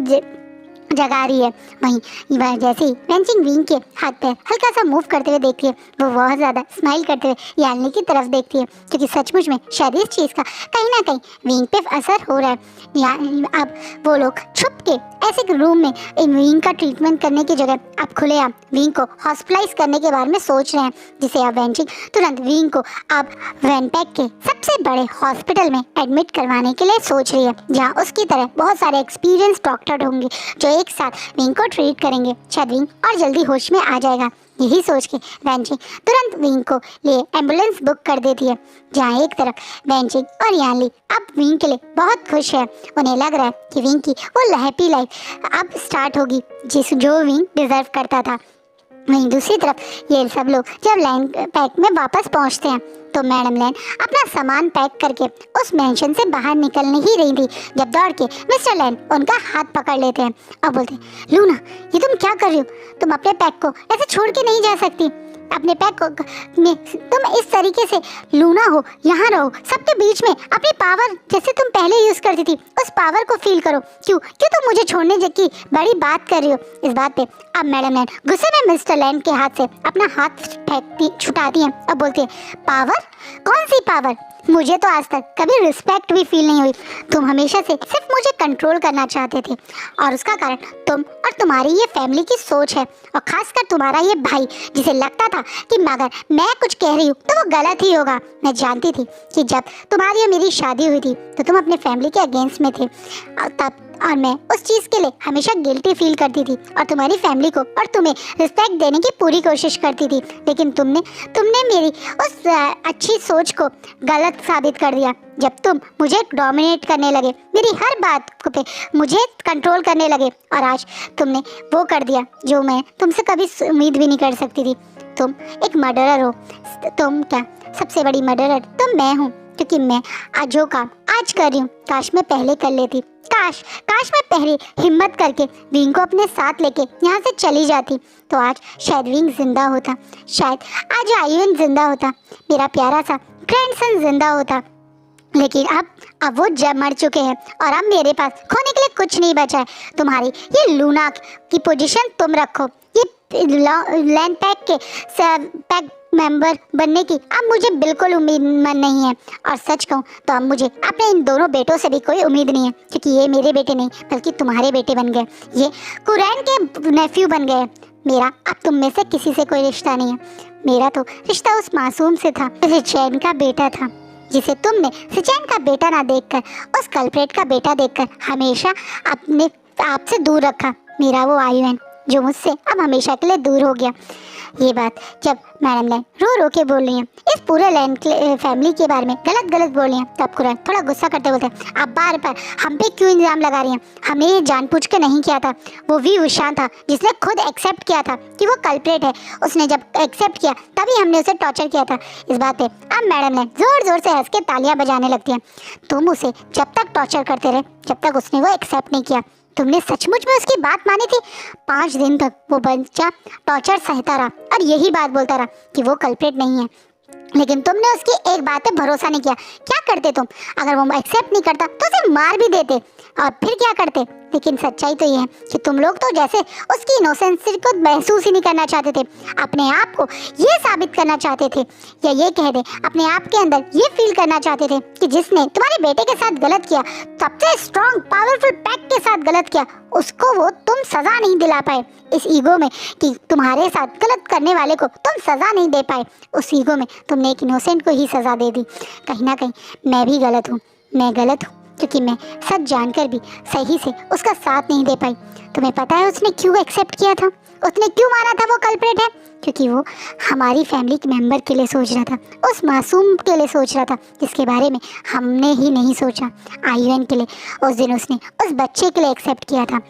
जगा रही है। वहीं वह जैसे ही वेंचिंग विंग के हाथ पैर हल्का सा मूव करते हुए देखती है, वो बहुत ज़्यादा स्माइल करते हुए यालनी की तरफ देखती है, क्योंकि सचमुच में शायद इस चीज़ का कहीं ना कहीं विंग पे असर हो रहा है। अब वो लोग छुप के ऐसे एक रूम में इन विंग का ट्रीटमेंट करने की जगह अब खुलेआम विंग को हॉस्पिटलाइज करने के बारे में सोच रहे हैं, जिसे अब वेंचिंग तुरंत विंग को अब वैनपैक के सबसे बड़े हॉस्पिटल में एडमिट करवाने के लिए सोच रही है, जहाँ उसकी तरह बहुत सारे एक्सपीरियंस डॉक्टर होंगे जो एक साथ विंग को ट्रीट करेंगे। शायद विंग और जल्दी होश में आ जाएगा। यही सोच के वेंचिंग तुरंत विंग को लिए एम्बुलेंस बुक कर देती है, जहाँ एक तरफ वेंचिंग और यानली अब विंग के लिए बहुत खुश है। उन्हें लग रहा है कि विंग की वो हैप्पी लाइफ अब स्टार्ट होगी जो विंग डिजर्व करता था। वहीं दूसरी तरफ ये सब लोग जब लैन पैक में वापस पहुंचते हैं तो मैडम लैन अपना सामान पैक करके उस मेंशन से बाहर निकलने ही रही थी, जब दौड़ के मिस्टर लैन उनका हाथ पकड़ लेते हैं और बोलते हैं, लूना ये तुम क्या कर रही हो? तुम अपने पैक को ऐसे छोड़ के नहीं जा सकती। अपने पैक को में तुम इस तरीके से लूना हो, यहाँ रहो सबके बीच में, अपनी पावर जैसे तुम पहले यूज करती थी उस पावर को फील करो। क्यों क्यों तुम मुझे छोड़ने की बड़ी बात कर रही हो? इस बात पे अब मैडम लैन गुस्से में मिस्टर लैन के हाथ से अपना हाथ फेंकती छुटाती हैं और बोलती है, पावर? कौन सी पावर? मुझे तो आज तक कभी रिस्पेक्ट भी फील नहीं हुई। तुम हमेशा से सिर्फ मुझे कंट्रोल करना चाहते थे और उसका कारण तुम और तुम्हारी ये फैमिली की सोच है, और खासकर तुम्हारा ये भाई जिसे लगता था कि मगर मैं कुछ कह रही हूँ तो वो गलत ही होगा। मैं जानती थी कि जब तुम्हारी और मेरी शादी हुई थी तो तुम अपने फैमिली के अगेंस्ट में थे, और मैं उस चीज़ के लिए हमेशा गिल्टी फील करती थी और तुम्हारी फैमिली को और तुम्हें रिस्पेक्ट देने की पूरी कोशिश करती थी। लेकिन तुमने मेरी उस अच्छी सोच को गलत साबित कर दिया जब तुम मुझे डोमिनेट करने लगे, मेरी हर बात पे मुझे कंट्रोल करने लगे, और आज तुमने वो कर दिया जो मैं तुमसे कभी उम्मीद भी नहीं कर सकती थी। तुम एक मर्डरर हो। तुम क्या सबसे बड़ी मर्डरर तो मैं हूँ, क्योंकि मैं आज जो काम आज कर रही हूँ काश मैं पहले कर लेती। काश मैं पहले हिम्मत करके विंग को अपने साथ लेके यहाँ से चली जाती तो आज शायद विंग जिंदा होता, शायद आज आयुन जिंदा होता, मेरा प्यारा सा ग्रैंडसन जिंदा होता। लेकिन अब वो जब मर चुके हैं और अब मेरे पास खोने के लिए कुछ नहीं बचा है। तुम्हारी ये लूना की पोजीशन तुम रखो, ये लैंड पैक के पैक मेंबर बनने की अब मुझे बिल्कुल उम्मीद नहीं है, और सच कहूँ तो अब मुझे अपने इन दोनों बेटों से भी कोई उम्मीद नहीं है, क्योंकि ये मेरे बेटे नहीं बल्कि तुम्हारे बेटे बन गए, ये कुरैन के नेफ्यू बन गए। मेरा अब तुम में से किसी से कोई रिश्ता नहीं है। मेरा तो रिश्ता उस मासूम से था, सिचैन का बेटा था, जिसे तुमने सिचैन का बेटा ना देखकर उस कल्प्रेट का बेटा देखकर हमेशा अपने आप से दूर रखा। मेरा वो आयुन जो मुझसे अब हमेशा के लिए दूर हो गया। ये बात जब मैडम लैन रो रो के बोल रही हैं इस पूरे लैन फैमिली के बारे में गलत बोल रही हैं, तब कुरैन थोड़ा गुस्सा करते बोलते हैं, आप बार बार हम पे क्यों इल्ज़ाम लगा रही हैं? हमने ये जानबूझ के नहीं किया था। वो वी विशान था जिसने खुद एक्सेप्ट किया था कि वो कल्प्रेट है। उसने जब एक्सेप्ट किया तभी हमने उसे टॉर्चर किया था। इस बात पे अब मैडम लैन जोर से हंस के तालियां बजाने लगती हैं। तुम उसे जब तक टॉर्चर करते रहे जब तक उसने वो एक्सेप्ट नहीं किया। तुमने सचमुच में उसकी बात मानी थी? 5 दिन तक वो बच्चा टॉर्चर सहता रहा और यही बात बोलता रहा कि वो कल्प्रेट नहीं है, लेकिन तुमने उसकी एक बात पे भरोसा नहीं किया। क्या करते तुम? अगर वो एक्सेप्ट नहीं करता तो उसे मार भी देते, और फिर क्या करते? लेकिन सच्चाई तो ये है कि तुम लोग तो जैसे उसकी इनोसेंसी को महसूस ही नहीं करना चाहते थे, अपने आप को ये साबित करना चाहते थे, या ये कह दे अपने आप के अंदर ये फील करना चाहते थे कि जिसने तुम्हारे बेटे के साथ गलत किया, सबसे स्ट्रॉन्ग पावरफुल पैक के साथ गलत किया, उसको वो तुम सजा नहीं दिला पाए। इस ईगो में कि तुम्हारे साथ गलत करने वाले को तुम सजा नहीं दे पाए, उस ईगो में तुमने एक इनोसेंट को ही सजा दे दी। कहीं ना कहीं मैं भी गलत हूँ, मैं गलत हूँ, क्योंकि मैं सच जानकर भी सही से उसका साथ नहीं दे पाई। तुम्हें पता है उसने क्यों एक्सेप्ट किया था? उसने क्यों माना था वो कल्प्रेट है? क्योंकि वो हमारी फैमिली के मेंबर के लिए सोच रहा था, उस मासूम के लिए सोच रहा था जिसके बारे में हमने ही नहीं सोचा। आयुन के लिए उस दिन उसने उस बच्चे के लिए एक्सेप्ट किया था।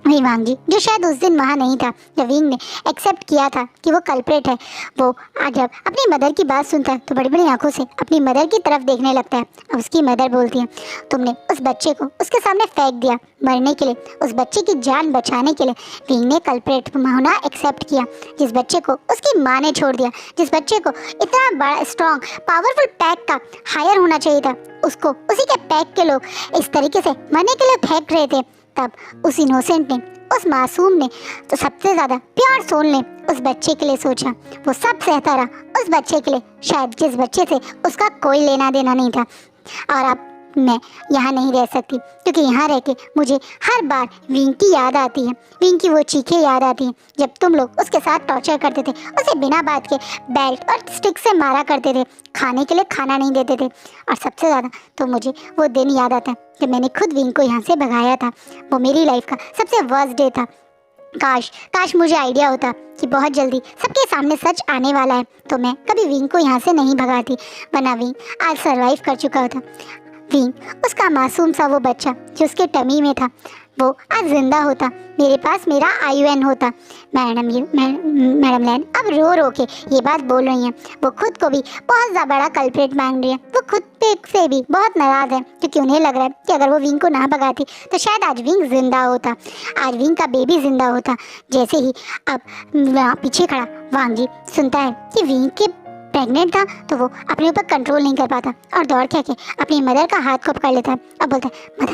वही वांग जी जो शायद उस दिन वहाँ नहीं था जब विंग ने एक्सेप्ट किया था कि वो कल्प्रेट है, वो आज जब अपनी मदर की बात सुनता है तो बड़ी बड़ी आंखों से अपनी मदर की तरफ देखने लगता है। अब उसकी मदर बोलती है, तुमने उस बच्चे को उसके सामने फेंक दिया मरने के लिए, उस बच्चे की जान बचाने के लिए विंग ने कल्प्रेट होना एक्सेप्ट किया। जिस बच्चे को उसकी माँ ने छोड़ दिया, जिस बच्चे को इतना बड़ा स्ट्रॉन्ग पावरफुल पैक का हायर होना चाहिए था, उसको उसी के पैक के लोग इस तरीके से मरने के लिए फेंक रहे थे। तब उस इनोसेंट ने, उस मासूम ने तो सबसे ज़्यादा प्यार सोल ने उस बच्चे के लिए सोचा। वो सब सहता रहा उस बच्चे के लिए, शायद जिस बच्चे से उसका कोई लेना देना नहीं था। और अब मैं यहाँ नहीं रह सकती, क्योंकि यहाँ रह के मुझे हर बार विंग की याद आती है। विंग की वो चीखें याद आती हैं जब तुम लोग उसके साथ टॉर्चर करते थे, उसे बिना बात के बेल्ट और स्टिक से मारा करते थे, खाने के लिए खाना नहीं देते थे। और सबसे ज़्यादा तो मुझे वो दिन याद आता है जब मैंने खुद विंग को यहाँ से भगाया था। वो मेरी लाइफ का सबसे वर्स्ट डे था। काश मुझे आइडिया होता कि बहुत जल्दी सबके सामने सच आने वाला है, तो मैं कभी विंग को यहाँ से नहीं भगाती, वरना विंग आज सर्वाइव कर चुका होता। विंग, उसका मासूम सा वो बच्चा जो उसके टमी में था, वो आज जिंदा होता, मेरे पास मेरा IUN होता। मैडम लैन अब रो रो के ये बात बोल रही हैं। वो खुद को भी बहुत ज़्यादा बड़ा कल्प्रेट मान रही है। वो खुद पे से भी बहुत नाराज़ है, क्योंकि उन्हें लग रहा है कि अगर वो विंग को ना भगाती तो शायद आज विंग जिंदा होता, आज विंग का बेबी जिंदा होता। जैसे ही अब पीछे खड़ा वांग जी सुनता है कि विंग के प्रेग्नेंट था, तो वो अपने ऊपर कंट्रोल नहीं कर पाता और दौड़ के आके अपनी मदर का हाथ को पकड़ लेता है। अब बोलता है,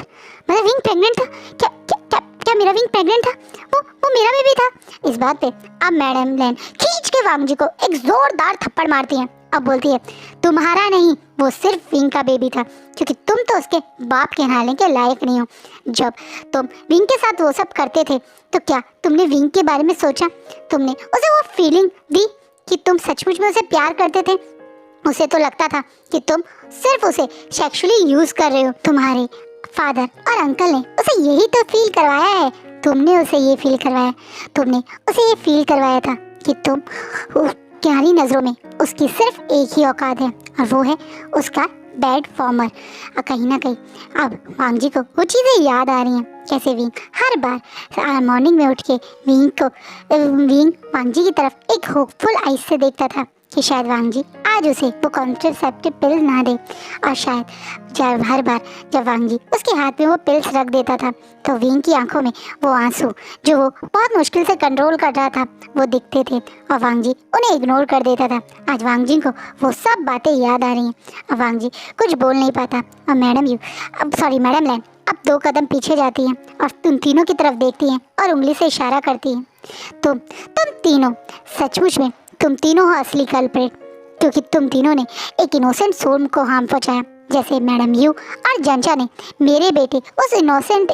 मदर विंग प्रेग्नेंट था? क्या क्या क्या क्या मेरा विंग प्रेग्नेंट था? वो मेरा बेबी था। इस बात पे अब मैडम लैन खींच के वांग जी को एक जोरदार थप्पड़ मारती है। अब बोलती है, तुम्हारा नहीं, वो सिर्फ विंग का बेबी था, क्योंकि तुम तो उसके बाप कहलाने के लायक नहीं हो। जब तुम विंग के साथ वो सब करते थे, तो क्या तुमने विंग के बारे में सोचा? तुमने उसे वो फीलिंग दी कि तुम सचमुच में उसे प्यार करते थे? उसे तो लगता था कि तुम सिर्फ उसे सेक्सुअली यूज कर रहे हो। तुम्हारे फादर और अंकल ने उसे यही तो फील करवाया है। तुमने उसे ये फील करवाया, तुमने उसे ये फील करवाया था कि तुम तुम्हारी नज़रों में उसकी सिर्फ एक ही औकात है, और वो है उसका बैड फॉर्मर। कहीं ना कहीं अब वांग जी को वो चीज़ें याद आ रही हैं, कैसे विंग हर बार मॉर्निंग में उठ के विंग वांग जी की तरफ एक होपफुल आइज से देखता था कि शायद वांग जी आज उसे वो कॉन्ट्रासेप्टिव पिल ना दे। और शायद हर बार जब वांग जी उसके हाथ में वो पिल्स रख देता था, तो विंग की आंखों में वो आंसू जो वो बहुत मुश्किल से कंट्रोल कर रहा था वो दिखते थे, और वांग जी उन्हें इग्नोर कर देता था। आज वांग जी को वो सब बातें याद आ रही हैं, और वांग जी कुछ बोल नहीं पाता। और मैडम लैन अब 2 कदम पीछे जाती हैं और तुम तीनों की तरफ देखती हैं और उंगली से इशारा करती हैं। तुम तीनों सचमुच में तुम तीनों हो असली कल्प्रेट, क्योंकि तुम तीनों ने एक इनोसेंट सोल को हार्म पहुंचाया, जैसे मैडम यू और जंचा ने मेरे बेटे उस इनोसेंट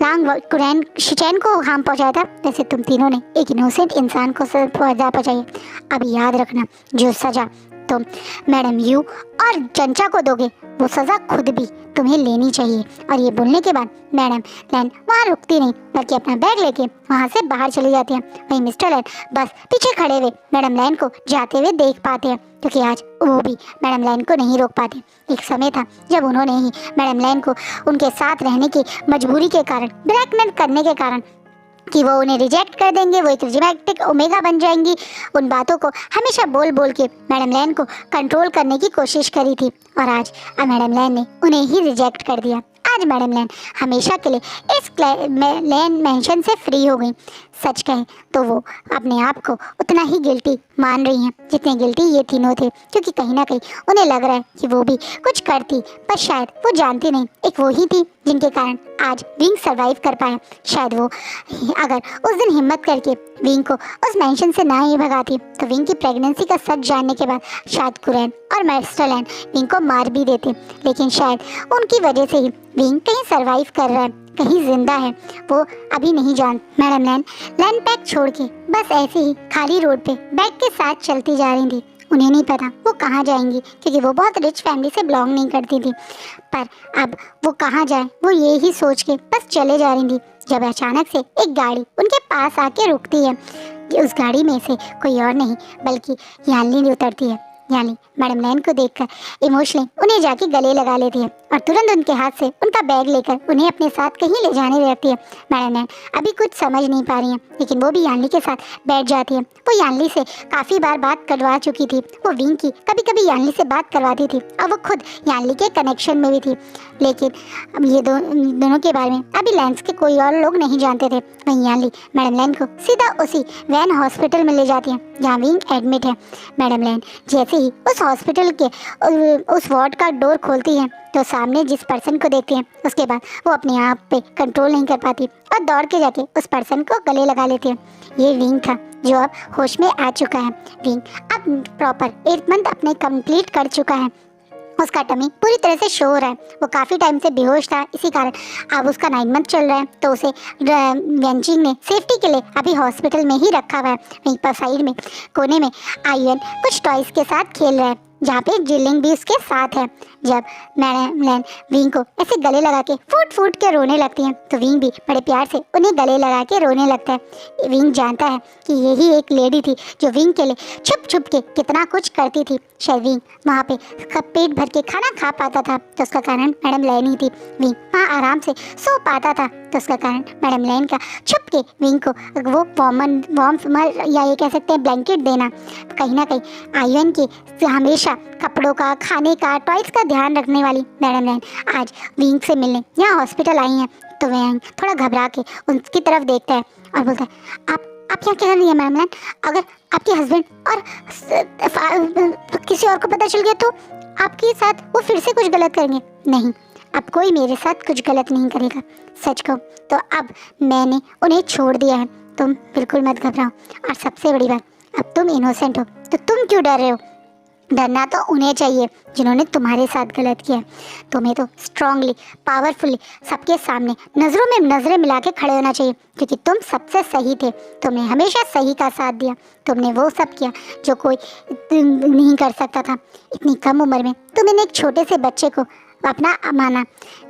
लांग कुरैन शिचैन को हार्म पहुंचाया था, वैसे तुम तीनों ने एक इनोसेंट इंसान को सजा पहुंचाई। अब याद रखना, जो सजा तुम मैडम यू और जंचा को दोगे, वो सज़ा खुद भी तुम्हें लेनी चाहिए। और ये बोलने के बाद मैडम लैन वहाँ रुकती नहीं, बल्कि अपना बैग लेके वहाँ से बाहर चली जाती हैं। वहीं मिस्टर लैन बस पीछे खड़े हुए मैडम लैन को जाते हुए देख पाते हैं, क्योंकि आज वो भी मैडम लैन को नहीं रोक पाते। एक समय था जब उन्होंने ही मैडम लैन को उनके साथ रहने की मजबूरी के कारण, ब्लैकमेल करने के कारण कि वो उन्हें रिजेक्ट कर देंगे, वो एक रिजेक्टिक ओमेगा बन जाएंगी, उन बातों को हमेशा बोल बोल के मैडम लैन को कंट्रोल करने की कोशिश करी थी। और आज मैडम लैन ने उन्हें ही रिजेक्ट कर दिया। आज मैडम लैन हमेशा के लिए इस लैन मेंशन से फ्री हो गई। सच कहें तो वो अपने आप को उतना ही गिल्टी मान रही हैं जितने गिल्टी ये तीनों थे, क्योंकि कहीं ना कहीं उन्हें लग रहा है कि वो भी कुछ करती, पर शायद वो जानती नहीं एक वो ही थी जिनके कारण आज विंग सर्वाइव कर पाया। शायद वो अगर उस दिन हिम्मत करके विंग को उस मेंशन से ना ही भगाती, तो विंग की प्रेगनेंसी का सच जानने के बाद शायद कुरैन और मिस्टर लैन विंग को मार भी देते। लेकिन शायद उनकी वजह से ही विंग कहीं सर्वाइव कर रहा है, कहीं जिंदा है, वो अभी नहीं जान। मैडम लैन पैक छोड़ के बस ऐसे ही खाली रोड पे बैग के साथ चलती जा रही थी। उन्हें नहीं पता वो कहाँ जाएंगी, क्योंकि वो बहुत रिच फैमिली से बिलोंग नहीं करती थी। पर अब वो कहाँ जाए, वो ये ही सोच के बस चले जा रही थी, जब अचानक से एक गाड़ी उनके पास आके रुकती है। उस गाड़ी में से कोई और नहीं बल्कि यानली उतरती है। यानी मैडम लैन को देखकर इमोशनली उन्हें जाके गले लगा लेती है और तुरंत उनके हाथ से उनका बैग लेकर उन्हें अपने साथ कहीं ले जाने लगती है। मैडम लैन अभी कुछ समझ नहीं पा रही हैं, लेकिन वो भी यानली के साथ बैठ जाती है। वो यानली से काफ़ी बार बात करवा चुकी थी, वो विंग की कभी कभी यानली से बात करवाती थी और वो खुद यानली के कनेक्शन में भी थी। लेकिन अब ये दोनों के बारे में अभी लैंस के कोई और लोग नहीं जानते थे। वहीं यानली मैडम लैन को सीधा उसी वैन हॉस्पिटल में ले जाती है जहाँ विंग एडमिट है। मैडम लैन जैसे ही उस हॉस्पिटल के उस वार्ड का डोर खोलती है तो सामने जिस पर्सन को देखती है उसके बाद वो अपने आप पे कंट्रोल नहीं कर पाती और दौड़ के जाके उस पर्सन को गले लगा लेती है। ये विंग था जो अब होश में आ चुका है। विंग अब प्रॉपर 8 मंथ अपने कंप्लीट कर चुका है। उसका टमी पूरी तरह से शो हो रहा है। वो काफ़ी टाइम से बेहोश था, इसी कारण अब उसका 9 मंथ चल रहा है। तो उसे वेंचिंग ने सेफ्टी के लिए अभी हॉस्पिटल में ही रखा हुआ है। वहीं पर साइड में कोने में आयुन कुछ टॉयज के साथ खेल रहा है, जहाँ पे जिलिंग भी उसके साथ है। जब मैडम लैन विंग को ऐसे गले लगा के फूट फूट के रोने लगती हैं तो विंग भी बड़े प्यार से उन्हें गले लगा के रोने लगता है। विंग जानता है कि यही एक लेडी थी जो विंग के लिए छुप छुप के कितना कुछ करती थी। शायद विंग वहाँ पे पेट भर के खाना खा पाता था तो उसका कारण मैडम लैन ही थी। विंग वहाँ आराम से सो पाता था तो उसका कारण मैडम लैन का छुप के विंग को वो वार्म या ये कह सकते हैं ब्लैंकेट देना। कहीं ना कहीं आयुन की हमेशा कपड़ों का, खाने का, टॉयज का ध्यान रखने वाली मैडम लैन आज विंग से मिलने यहाँ हॉस्पिटल आई हैं। तो वह थोड़ा घबरा के उनकी तरफ देखता है और बोलता है, आप यहाँ क्या कर रही हैं मैडम लैन? अगर आपके हस्बैंड और किसी और को पता चल गया तो आपके साथ वो फिर से कुछ गलत करेंगे। नहीं, अब कोई मेरे साथ कुछ गलत नहीं करेगा। सच कहूँ तो अब मैंने उन्हें छोड़ दिया है। तुम बिल्कुल मत घबराओ। और सबसे बड़ी बात, अब तुम इनोसेंट हो तो तुम क्यों डर रहे हो? डरना तो उन्हें चाहिए जिन्होंने तुम्हारे साथ गलत किया। तुम्हें तो स्ट्रांगली, पावरफुली सबके सामने नज़रों में नज़रें मिला के खड़े होना चाहिए, क्योंकि तुम सबसे सही थे। तुमने हमेशा सही का साथ दिया। तुमने वो सब किया जो कोई नहीं कर सकता था। इतनी कम उम्र में तुमने एक छोटे से बच्चे को अपना माना।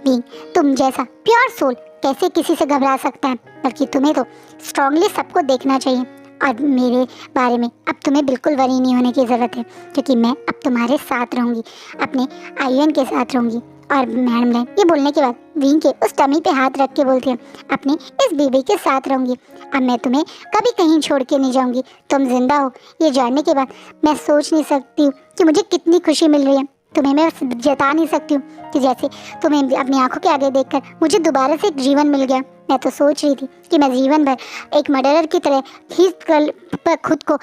भी तुम जैसा प्योर सोल कैसे किसी से घबरा सकता है? बल्कि तुम्हें तो स्ट्रांगली सबको देखना चाहिए। और मेरे बारे में अब तुम्हें बिल्कुल वरी नहीं होने की ज़रूरत है, क्योंकि मैं अब तुम्हारे साथ रहूँगी, अपने आयुन के साथ रहूँगी। और मैडम लैन ये बोलने के बाद विंग के उस टमी पे हाथ रख के बोलती है, अपनी इस बेबी के साथ रहूँगी। अब मैं तुम्हें कभी कहीं छोड़ के नहीं जाऊँगी। तुम जिंदा हो ये जानने के बाद मैं सोच नहीं सकती हूँ कि मुझे कितनी खुशी मिल रही है। तुम्हें मैं जता नहीं सकती हूँ कि जैसे तुम्हें अपनी आंखों के आगे देखकर मुझे दोबारा से एक जीवन मिल गया। मैं तो सोच रही थी कि मैं जीवन भर एक मर्डरर की तरह ही खुद को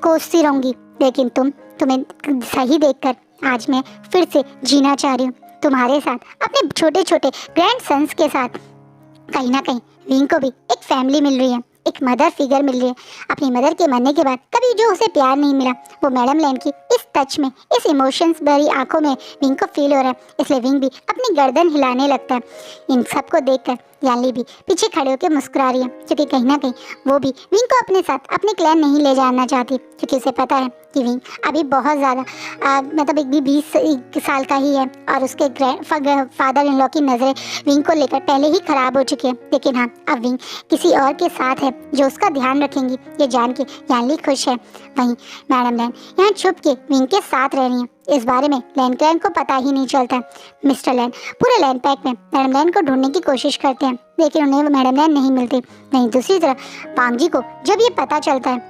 कोसती रहूँगी, लेकिन तुम्हें सही देखकर आज मैं फिर से जीना चाह रही हूँ तुम्हारे साथ, अपने छोटे छोटे ग्रैंड सन्स के साथ। कहीं ना कहीं विंग को भी एक फैमिली मिल रही है, एक मदर फिगर मिल रही है। अपनी मदर के मरने के बाद कभी जो उसे प्यार नहीं मिला वो मैडम लैन की इस टच में, इस इमोशंस भरी आंखों में विंग को फील हो रहा है। इसलिए विंग भी अपनी गर्दन हिलाने लगता है। इन सबको देखकर यानली भी पीछे खड़े होकर मुस्कुरा रही है, क्योंकि कहीं ना कहीं वो भी विंग को अपने साथ अपने क्लैन नहीं ले जाना चाहती, क्योंकि उसे पता है कि विंग अभी बहुत ज़्यादा मतलब एक भी 20 साल का ही है और उसके फादर इन लॉ की नज़रें विंग को लेकर पहले ही ख़राब हो चुकी है। लेकिन हाँ, अब विंग किसी और के साथ है जो उसका ध्यान रखेंगी, ये जान के यानली खुश है। वहीं मैडम लैन यहाँ छुप के विंग के साथ रह रही हैं। इस बारे में लैन क्लैन को पता ही नहीं चलता। मिस्टर लैन पूरे लैन पैक में मैडम लैन को ढूंढने की कोशिश करते हैं, लेकिन उन्हें मैडम लैन नहीं मिलती। वहीं दूसरी तरफ पांगजी को जब ये पता चलता है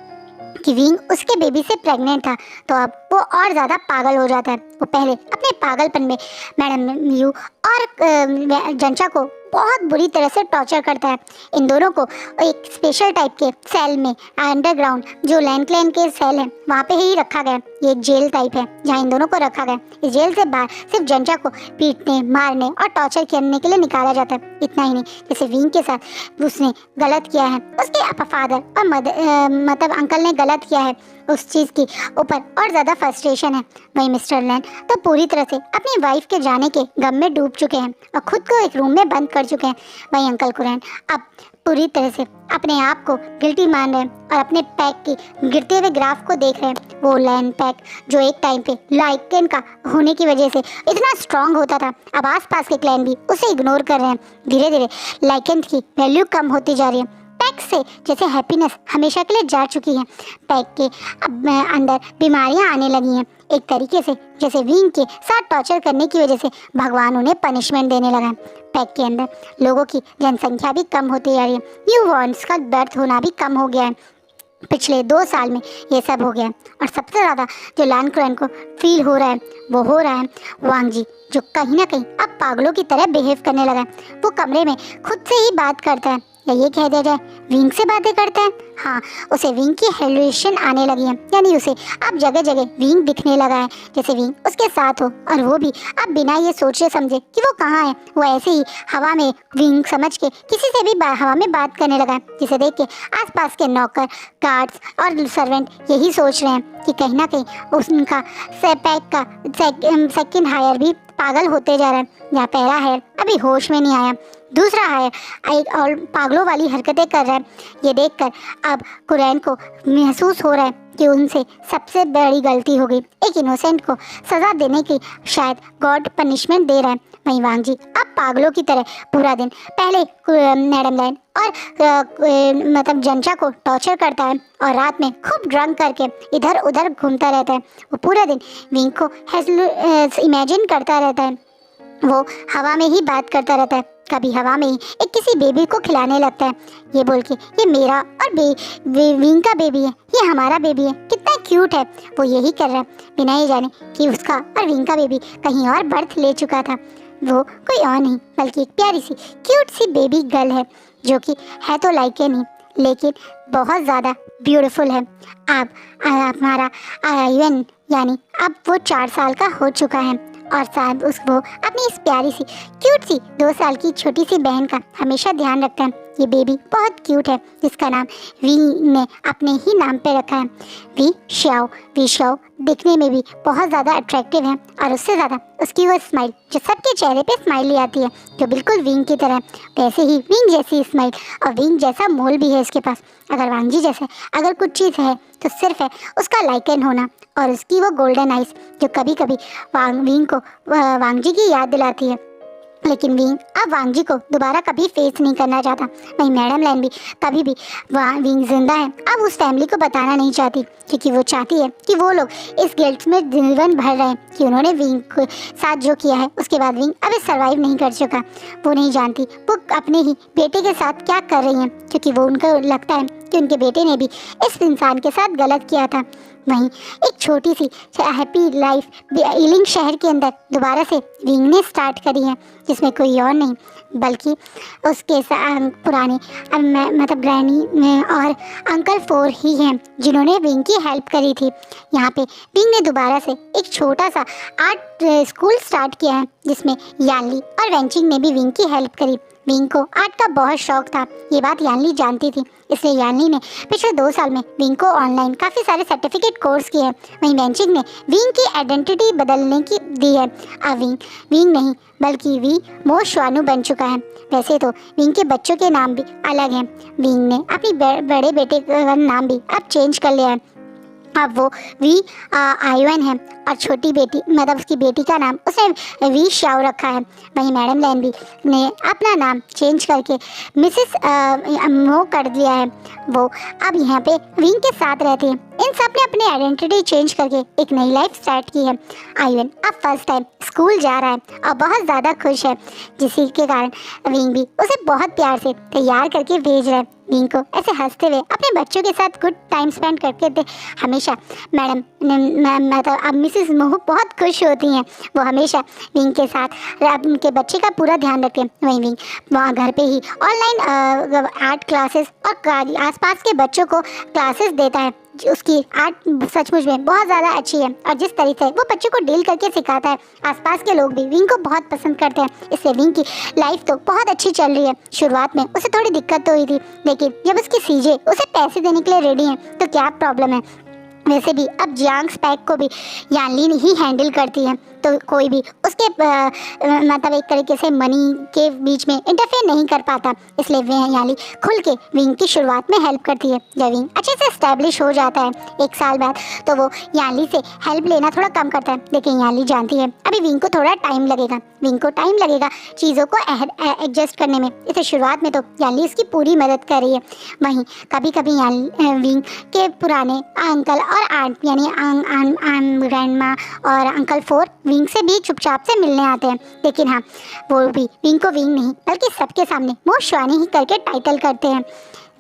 कि विंग उसके बेबी से प्रेग्नेंट था तो अब वो और ज़्यादा पागल हो जाता है। वो पहले अपने पागलपन में मैडम यू और जंचा को बहुत बुरी तरह से टॉर्चर करता है। इन दोनों को एक स्पेशल टाइप के सेल में अंडरग्राउंड जो लैन क्लैन के सेल है वहाँ पे ही रखा गया। ये एक जेल टाइप है जहाँ इन दोनों को रखा गया। इस जेल से बाहर सिर्फ जंचा को पीटने, मारने और टॉर्चर करने के लिए निकाला जाता है। इतना ही नहीं, जैसे विंग के साथ उसने गलत किया है, उसके फादर और मतलब अंकल ने गलत किया है, उस चीज़ की ऊपर और ज़्यादा फ्रस्ट्रेशन है। वहीं मिस्टर लैन तो पूरी तरह से अपनी वाइफ के जाने के गम में डूब चुके हैं और खुद को एक रूम में बंद कर चुके हैं। वहीं अंकल कुरैन अब पूरी तरह से अपने आप को गिल्टी मान रहे हैं और अपने पैक की गिरते हुए ग्राफ को देख रहे हैं। वो लैन पैक जो एक टाइम पे लाइकेन का होने की वजह से इतना स्ट्रांग होता था, अब आसपास के क्लैन भी उसे इग्नोर कर रहे हैं। धीरे धीरे लाइकेन की वैल्यू कम होती जा रही है। पैक से जैसे हैप्पीनेस हमेशा के लिए जा चुकी है। पैक के अब अंदर बीमारियां आने लगी हैं, एक तरीके से जैसे विंग के साथ टॉर्चर करने की वजह से भगवान उन्हें पनिशमेंट देने लगा है। पैक के अंदर लोगों की जनसंख्या भी कम होती जा रही है। न्यू वॉर्न्स का बर्थ होना भी कम हो गया है। पिछले 2 साल में ये सब हो गया है। और सबसे ज़्यादा जो लैन क्लैन को फील हो रहा है वो हो रहा है वांगजी, जो कहीं ना कहीं अब पागलों की तरह बिहेव करने लगा है। वो कमरे में खुद से ही बात करता है, या ये कह दिया जाए विंग से बातें करता है। हाँ, उसे विंग की हेलुसिनेशन आने लगी है, यानी उसे अब जगह जगह विंग दिखने लगा है, जैसे विंग उसके साथ हो, और वो भी अब बिना ये सोचे समझे कि वो कहाँ है, वो ऐसे ही हवा में विंग समझ के किसी से भी हवा में बात करने लगा है, जिसे देख के आसपास के नौकर, गार्ड्स और सर्वेंट यही सोच रहे हैं कि कहीं ना कहीं उनका पैक का सेकंड हायर भी पागल होते जा रहा है, या पहला हायर अभी होश में नहीं आया, दूसरा हायर एक और पागलों वाली हरकतें कर रहा है। ये देखकर अब कुरैन को महसूस हो रहा है कि उनसे सबसे बड़ी गलती हो गई, एक इनोसेंट को सज़ा देने की शायद गॉड पनिशमेंट दे रहा है। वहीं वांग जी अब पागलों की तरह पूरा दिन पहले मैडम लाइन और मतलब जंचा को टॉर्चर करता है, और रात में खूब ड्रंक करके इधर उधर घूमता रहता है। वो पूरा दिन विंग को इमेजिन करता रहता है, वो हवा में ही बात करता रहता है, कभी हवा में ही एक किसी बेबी को खिलाने लगता है, ये बोल के ये मेरा और विंग का बेबी है, ये हमारा बेबी है, कितना क्यूट है। वो यही कर रहा है बिना ये जाने कि उसका और विंग का बेबी कहीं और बर्थ ले चुका था। वो कोई और नहीं बल्कि एक प्यारी सी क्यूट सी बेबी गर्ल है, जो कि है तो लाइक नहीं लेकिन बहुत ज़्यादा ब्यूटीफुल है। अब हमारा आयन यानी अब वो 4 साल का हो चुका है, और साहब वो अपनी इस प्यारी सी क्यूट सी 2 साल की छोटी सी बहन का हमेशा ध्यान रखता है। ये बेबी बहुत क्यूट है, जिसका नाम वी ने अपने ही नाम पे रखा है, वी शाओ दिखने में भी बहुत ज़्यादा अट्रैक्टिव है, और उससे ज़्यादा उसकी वो स्माइल जो सबके चेहरे पे स्माइल आती है, जो बिल्कुल विंग की तरह, वैसे ही विंग जैसी स्माइल और विंग जैसा मोल भी है इसके पास। अगर वांग जी जैसे अगर कुछ चीज़ है तो सिर्फ है उसका लाइकन होना और उसकी वो गोल्डन आइज, जो कभी कभी विंग को वांग जी की याद दिलाती है। लेकिन विंग अब वांग जी को दोबारा कभी फेस नहीं करना चाहता। वहीं मैडम लाइन भी कभी भी विंग जिंदा है अब उस फैमिली को बताना नहीं चाहती, क्योंकि वो चाहती है कि वो लोग इस गिल्ट में जीवन भर रहे हैं कि उन्होंने विंग के साथ जो किया है उसके बाद विंग अभी सर्वाइव नहीं कर चुका। वो नहीं जानती वो अपने ही बेटे के साथ क्या कर रही हैं, क्योंकि वो उनको लगता है कि उनके बेटे ने भी इस इंसान के साथ गलत किया था। वहीं एक छोटी सी हैप्पी लाइफ इलिंग शहर के अंदर दोबारा से विंग ने स्टार्ट करी है, जिसमें कोई और नहीं बल्कि उसके पुराने मतलब ग्रैनी और अंकल 4 ही हैं जिन्होंने विंग की हेल्प करी थी। यहाँ पे विंग ने दोबारा से एक छोटा सा आर्ट स्कूल स्टार्ट किया है, जिसमें यानली और वेंचिंग ने भी विंग की हेल्प करी। विंग को आर्ट का बहुत शौक था, ये बात यानली जानती थी, इसलिए यानली ने पिछले 2 साल में विंग को ऑनलाइन काफ़ी सारे सर्टिफिकेट कोर्स किए हैं। वहीं वेंचिंग ने विंग की आइडेंटिटी बदलने की दी है। अब विंग नहीं बल्कि वी मो श्वानु बन चुका है। वैसे तो विंग के बच्चों के नाम भी अलग हैं, विंग ने अपनी बड़े बेटे का नाम भी अब चेंज कर लिया है, अब वो वी आयुन है, और छोटी बेटी मतलब उसकी बेटी का नाम उसने वी शाओ रखा है। वहीं मैडम लैन भी ने अपना नाम चेंज करके मिसेस मो कर दिया है। वो अब यहाँ पे विंग के साथ रहते हैं। इन सब ने अपनी आइडेंटिटी चेंज करके एक नई लाइफ स्टार्ट की है। आयुन अब फर्स्ट टाइम स्कूल जा रहा है और बहुत ज़्यादा खुश है, जिसी के कारण विंग भी उसे बहुत प्यार से तैयार करके भेज रहा है। विंग को ऐसे हंसते हुए अपने बच्चों के साथ गुड टाइम स्पेंड करके थे हमेशा मैडम मतलब अब मिसेस मोह बहुत खुश होती हैं। वो हमेशा विंग के साथ उनके बच्चे का पूरा ध्यान रखते हैं। वहीं विंग वहाँ घर पे ही ऑनलाइन आर्ट क्लासेस और आसपास के बच्चों को क्लासेस देता है। उसकी आर्ट सचमुच में बहुत ज़्यादा अच्छी है, और जिस तरीके से वो बच्चों को डील करके सिखाता है आसपास के लोग भी विंग को बहुत पसंद करते हैं। इससे विंग की लाइफ तो बहुत अच्छी चल रही है। शुरुआत में उसे थोड़ी दिक्कत तो हुई थी, लेकिन जब उसकी सीजे उसे पैसे देने के लिए रेडी हैं तो क्या प्रॉब्लम है। वैसे भी अब जियांग स्पैक को भी यानली ही हैंडल करती है, तो कोई भी उसके मतलब एक तरीके से मनी के बीच में इंटरफेयर नहीं कर पाता। इसलिए वह यानली खुल के विंग की शुरुआत में हेल्प करती है। जब विंग अच्छे से एस्टेब्लिश हो जाता है 1 साल बाद, तो वो यानली से हेल्प लेना थोड़ा कम करता है। लेकिन यानली जानती है अभी विंग को थोड़ा टाइम लगेगा, विंग को टाइम लगेगा चीज़ों को एडजस्ट करने में। इसे शुरुआत में तो यानली उसकी पूरी मदद कर रही है। वहीं कभी कभी विंग के पुराने अंकल और आंट यानी ग्रैंडमा और अंकल 4 विंग से भी चुपचाप से मिलने आते हैं। लेकिन हाँ, वो भी विंग को विंग नहीं बल्कि सबके सामने मो श्वानी ही करके टाइटल करते हैं।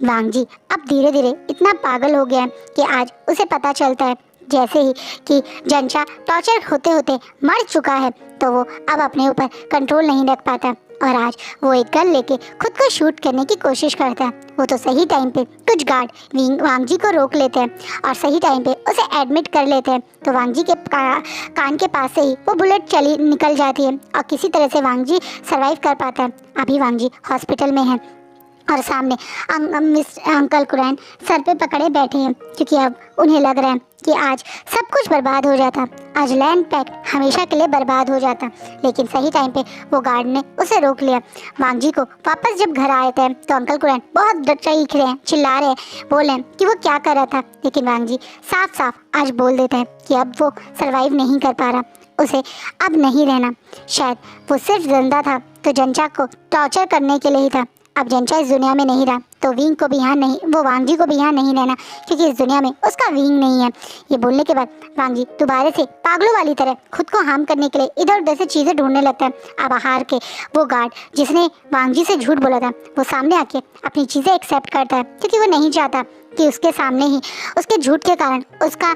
वांग जी अब धीरे धीरे इतना पागल हो गया है कि आज उसे पता चलता है जैसे ही कि जंचा टॉर्चर होते होते मर चुका है, तो वो अब अपने ऊपर कंट्रोल नहीं रख पाता और आज वो एक गन लेके खुद को शूट करने की कोशिश करता है। वो तो सही टाइम पे कुछ गार्ड वांग जी को रोक लेते हैं और सही टाइम पे उसे एडमिट कर लेते हैं। तो वांग जी के कान के पास से ही वो बुलेट चली निकल जाती है और किसी तरह से वांग जी सर्वाइव कर पाता है। अभी वांग जी हॉस्पिटल में है और सामने अंकल कुरैन सर पे पकड़े बैठे हैं, क्योंकि अब उन्हें लग रहा है कि आज सब कुछ बर्बाद हो जाता, आज लैंड पैक हमेशा के लिए बर्बाद हो जाता। लेकिन सही टाइम पे वो गार्ड ने उसे रोक लिया। वांग जी को वापस जब घर आए थे तो अंकल कुरैन बहुत चीख रहे हैं, चिल्ला रहे हैं, बोल रहे हैं कि वो क्या कर रहा था। लेकिन वांग जी साफ साफ आज बोल देते हैं कि अब वो सर्वाइव नहीं कर पा रहा, उसे अब नहीं रहना। शायद वो सिर्फ जिंदा था तो जंचा को टॉर्चर करने के लिए ही था। अब जंचा इस दुनिया में नहीं रहा तो विंग को भी यहाँ नहीं, वो वांग जी को भी यहाँ नहीं रहना, क्योंकि इस दुनिया में उसका विंग नहीं है। ये बोलने के बाद वांग जी दोबारा से पागलों वाली तरह खुद को हार्म करने के लिए इधर उधर से चीज़ें ढूंढने लगता है। अब हार के वो गार्ड जिसने वांग जी से झूठ बोला था वो सामने आके अपनी चीज़ें एक्सेप्ट करता है, क्योंकि वो नहीं चाहता कि उसके सामने ही उसके झूठ के कारण उसका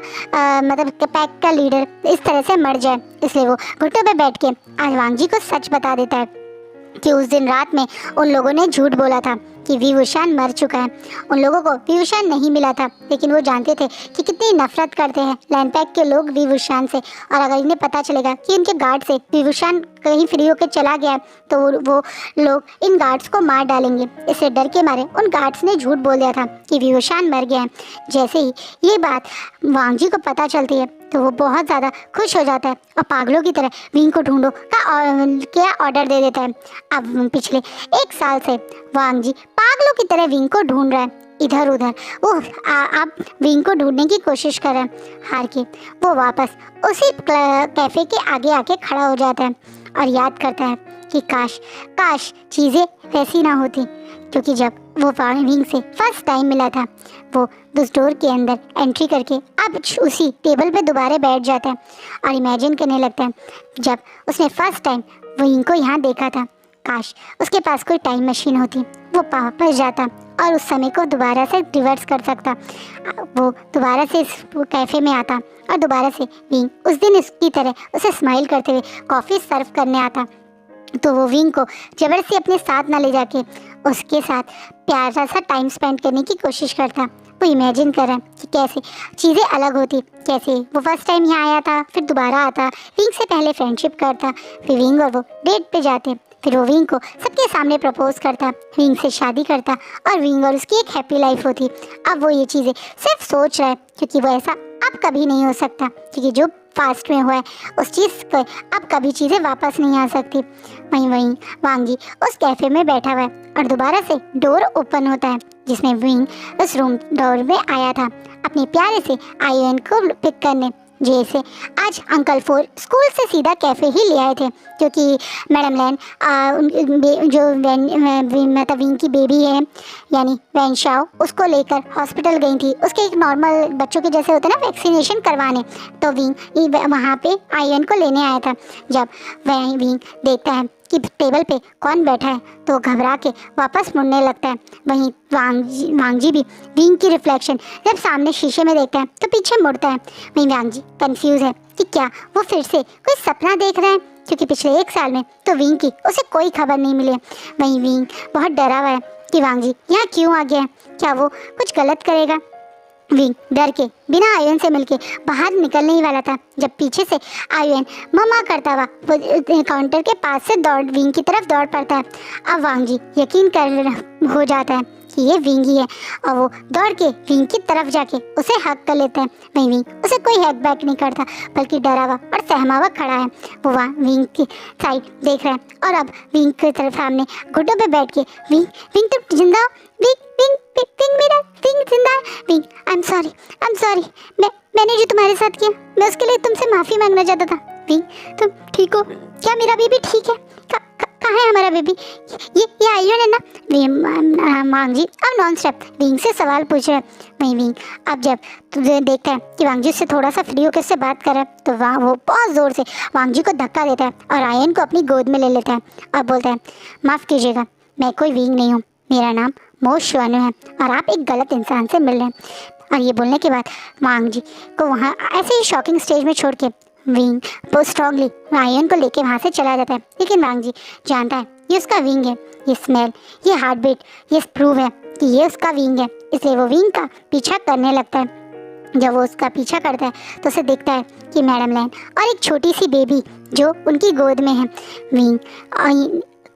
मतलब पैक का लीडर इस तरह से मर जाए। इसलिए वो घुटनों पे बैठ के आज वांग जी को सच बता देता है कि उस दिन रात में उन लोगों ने झूठ बोला था कि वी वुशान मर चुका है। उन लोगों को वी वुशान नहीं मिला था, लेकिन वो जानते थे कि कितनी नफरत करते हैं लैंड पैक के लोग वी वुशान से। और अगर इन्हें पता चलेगा कि उनके गार्ड से वी वुशान कहीं फ्री होकर चला गया तो वो लोग इन गार्ड्स को मार डालेंगे। इससे डर के मारे उन गार्ड्स ने झूठ बोल दिया था कि वी वुशान मर गया है। जैसे ही ये बात वांग जी को पता चलती है तो वो बहुत ज़्यादा खुश हो जाता है और पागलों की तरह विंग को ढूंढो क्या ऑर्डर दे देता है। अब पिछले 1 साल से वांग जी पागलों की तरह विंग को ढूंढ रहा है इधर उधर। वो अब विंग को ढूंढने की कोशिश कर रहा है। हार के वो वापस उसी कैफ़े के आगे आके खड़ा हो जाता है और याद करता है कि काश चीज़ें वैसी ना होती, क्योंकि जब वो विंग से फर्स्ट टाइम मिला था वो उस डोर के अंदर एंट्री करके अब उसी टेबल पे दोबारा बैठ जाता है और इमेजिन करने लगता है जब उसने फर्स्ट टाइम विंग को यहाँ देखा था। काश उसके पास कोई टाइम मशीन होती, वो वापस जाता और उस समय को दोबारा से रिवर्स कर सकता। वो दोबारा से इस कैफ़े में आता और दोबारा से विंग उस दिन इसकी तरह उसे स्माइल करते हुए कॉफ़ी सर्व करने आता। तो वो विंग को ज़बरदस्ती अपने साथ ना ले जाके उसके साथ प्यारा सा टाइम स्पेंड करने की कोशिश करता। वो इमेजिन कर रहा है कि कैसे चीज़ें अलग होती, कैसे वो फर्स्ट टाइम यहाँ आया था फिर दोबारा आता, विंग से पहले फ्रेंडशिप करता, फिर विंग और वो डेट पे जाते, फिर वो विंग को सबके सामने प्रपोज करता, विंग से शादी करता और विंग और उसकी एक हैप्पी लाइफ होती। अब वो ये चीज़ें सिर्फ सोच रहा है, क्योंकि वो ऐसा अब कभी नहीं हो सकता, क्योंकि जो पास्ट में हुआ है उस चीज़ को अब कभी चीज़ें वापस नहीं आ सकती। वहीं वांग जी उस कैफ़े में बैठा हुआ है और दोबारा से डोर ओपन होता है जिसमें विंग उस रूम डोर में आया था अपने प्यारे से आईएन को पिक करने। जैसे आज अंकल फोर स्कूल से सीधा कैफ़े ही ले आए थे, क्योंकि मैडम लैन जो मतलब विंग की बेबी है यानी वैन शाओ उसको लेकर हॉस्पिटल गई थी, उसके एक नॉर्मल बच्चों के जैसे होते हैं ना वैक्सीनेशन करवाने। तो विंग वहाँ पे आईएन को लेने आया था। जब विंग देखता है कि टेबल पे कौन बैठा है तो घबरा के वापस मुड़ने लगता है। वहीं वांग जी भी विंग की रिफ्लेक्शन जब सामने शीशे में देखता है तो पीछे मुड़ता है। वहीं वांग जी कंफ्यूज है कि क्या वो फिर से कोई सपना देख रहा है, क्योंकि पिछले 1 साल में तो विंग की उसे कोई खबर नहीं मिली। वहीं विंग बहुत डरा हुआ है कि वांग जी यहाँ क्यों आ गया है, क्या वो कुछ गलत करेगा। विंग डर के बिना आयुन से मिलके बाहर निकलने ही वाला था जब पीछे से आयुन मम्मा करता हुआ काउंटर के पास से विंग की तरफ दौड़ पड़ता है। अब वांग जी यकीन कर हो जाता है कि ये विंग ही है और वो दौड़ के विंग की तरफ जाके उसे हक कर लेता है। वहीं विंग उसे कोई हक बैक नहीं करता, बल्कि डरा हुआ और सहमा हुआ खड़ा है। वो वहाँ विंग की साइड देख रहा है और अब विंग की तरफ सामने घुटनों पे बैठ के विंग तुम जिंदा हो, विंग मेरा विंग जिंदा है। विंग आई एम सॉरी मैंने जो तुम्हारे साथ किया मैं उसके लिए तुमसे माफ़ी मांगना चाहता था। विंग तुम ठीक हो, क्या मेरा बेबी ठीक है, कहाँ है हमारा बेबी, ये आयुन है ना। वांग जी अब नॉन स्टॉप विंग से सवाल पूछ रहा है। वहीं विंग अब जब तुझे देखता है कि वांग जी से थोड़ा सा फ्री होकर से बात कर रहा है तो वो बहुत ज़ोर से वांग जी को धक्का देता है और आयन को अपनी गोद में ले लेता है और बोलता है माफ़ कीजिएगा, मैं कोई विंग नहीं हूँ, मेरा नाम मो शुआनु है और आप एक गलत इंसान से मिल रहे हैं। और ये बोलने के बाद वांग जी को वहाँ ऐसे ही शॉकिंग स्टेज में छोड़ के विंग वो स्ट्रांगली आयन को लेके वहाँ से चला जाता है, लेकिन वांग जी जानता है ये उसका विंग है, ये स्मेल, ये हार्ट बीट, ये प्रूव है कि ये उसका विंग है, इसलिए वो विंग का पीछा करने लगता है। जब वो उसका पीछा करता है तो उसे दिखता है कि मैडम लैन और एक छोटी सी बेबी जो उनकी गोद में है। विंग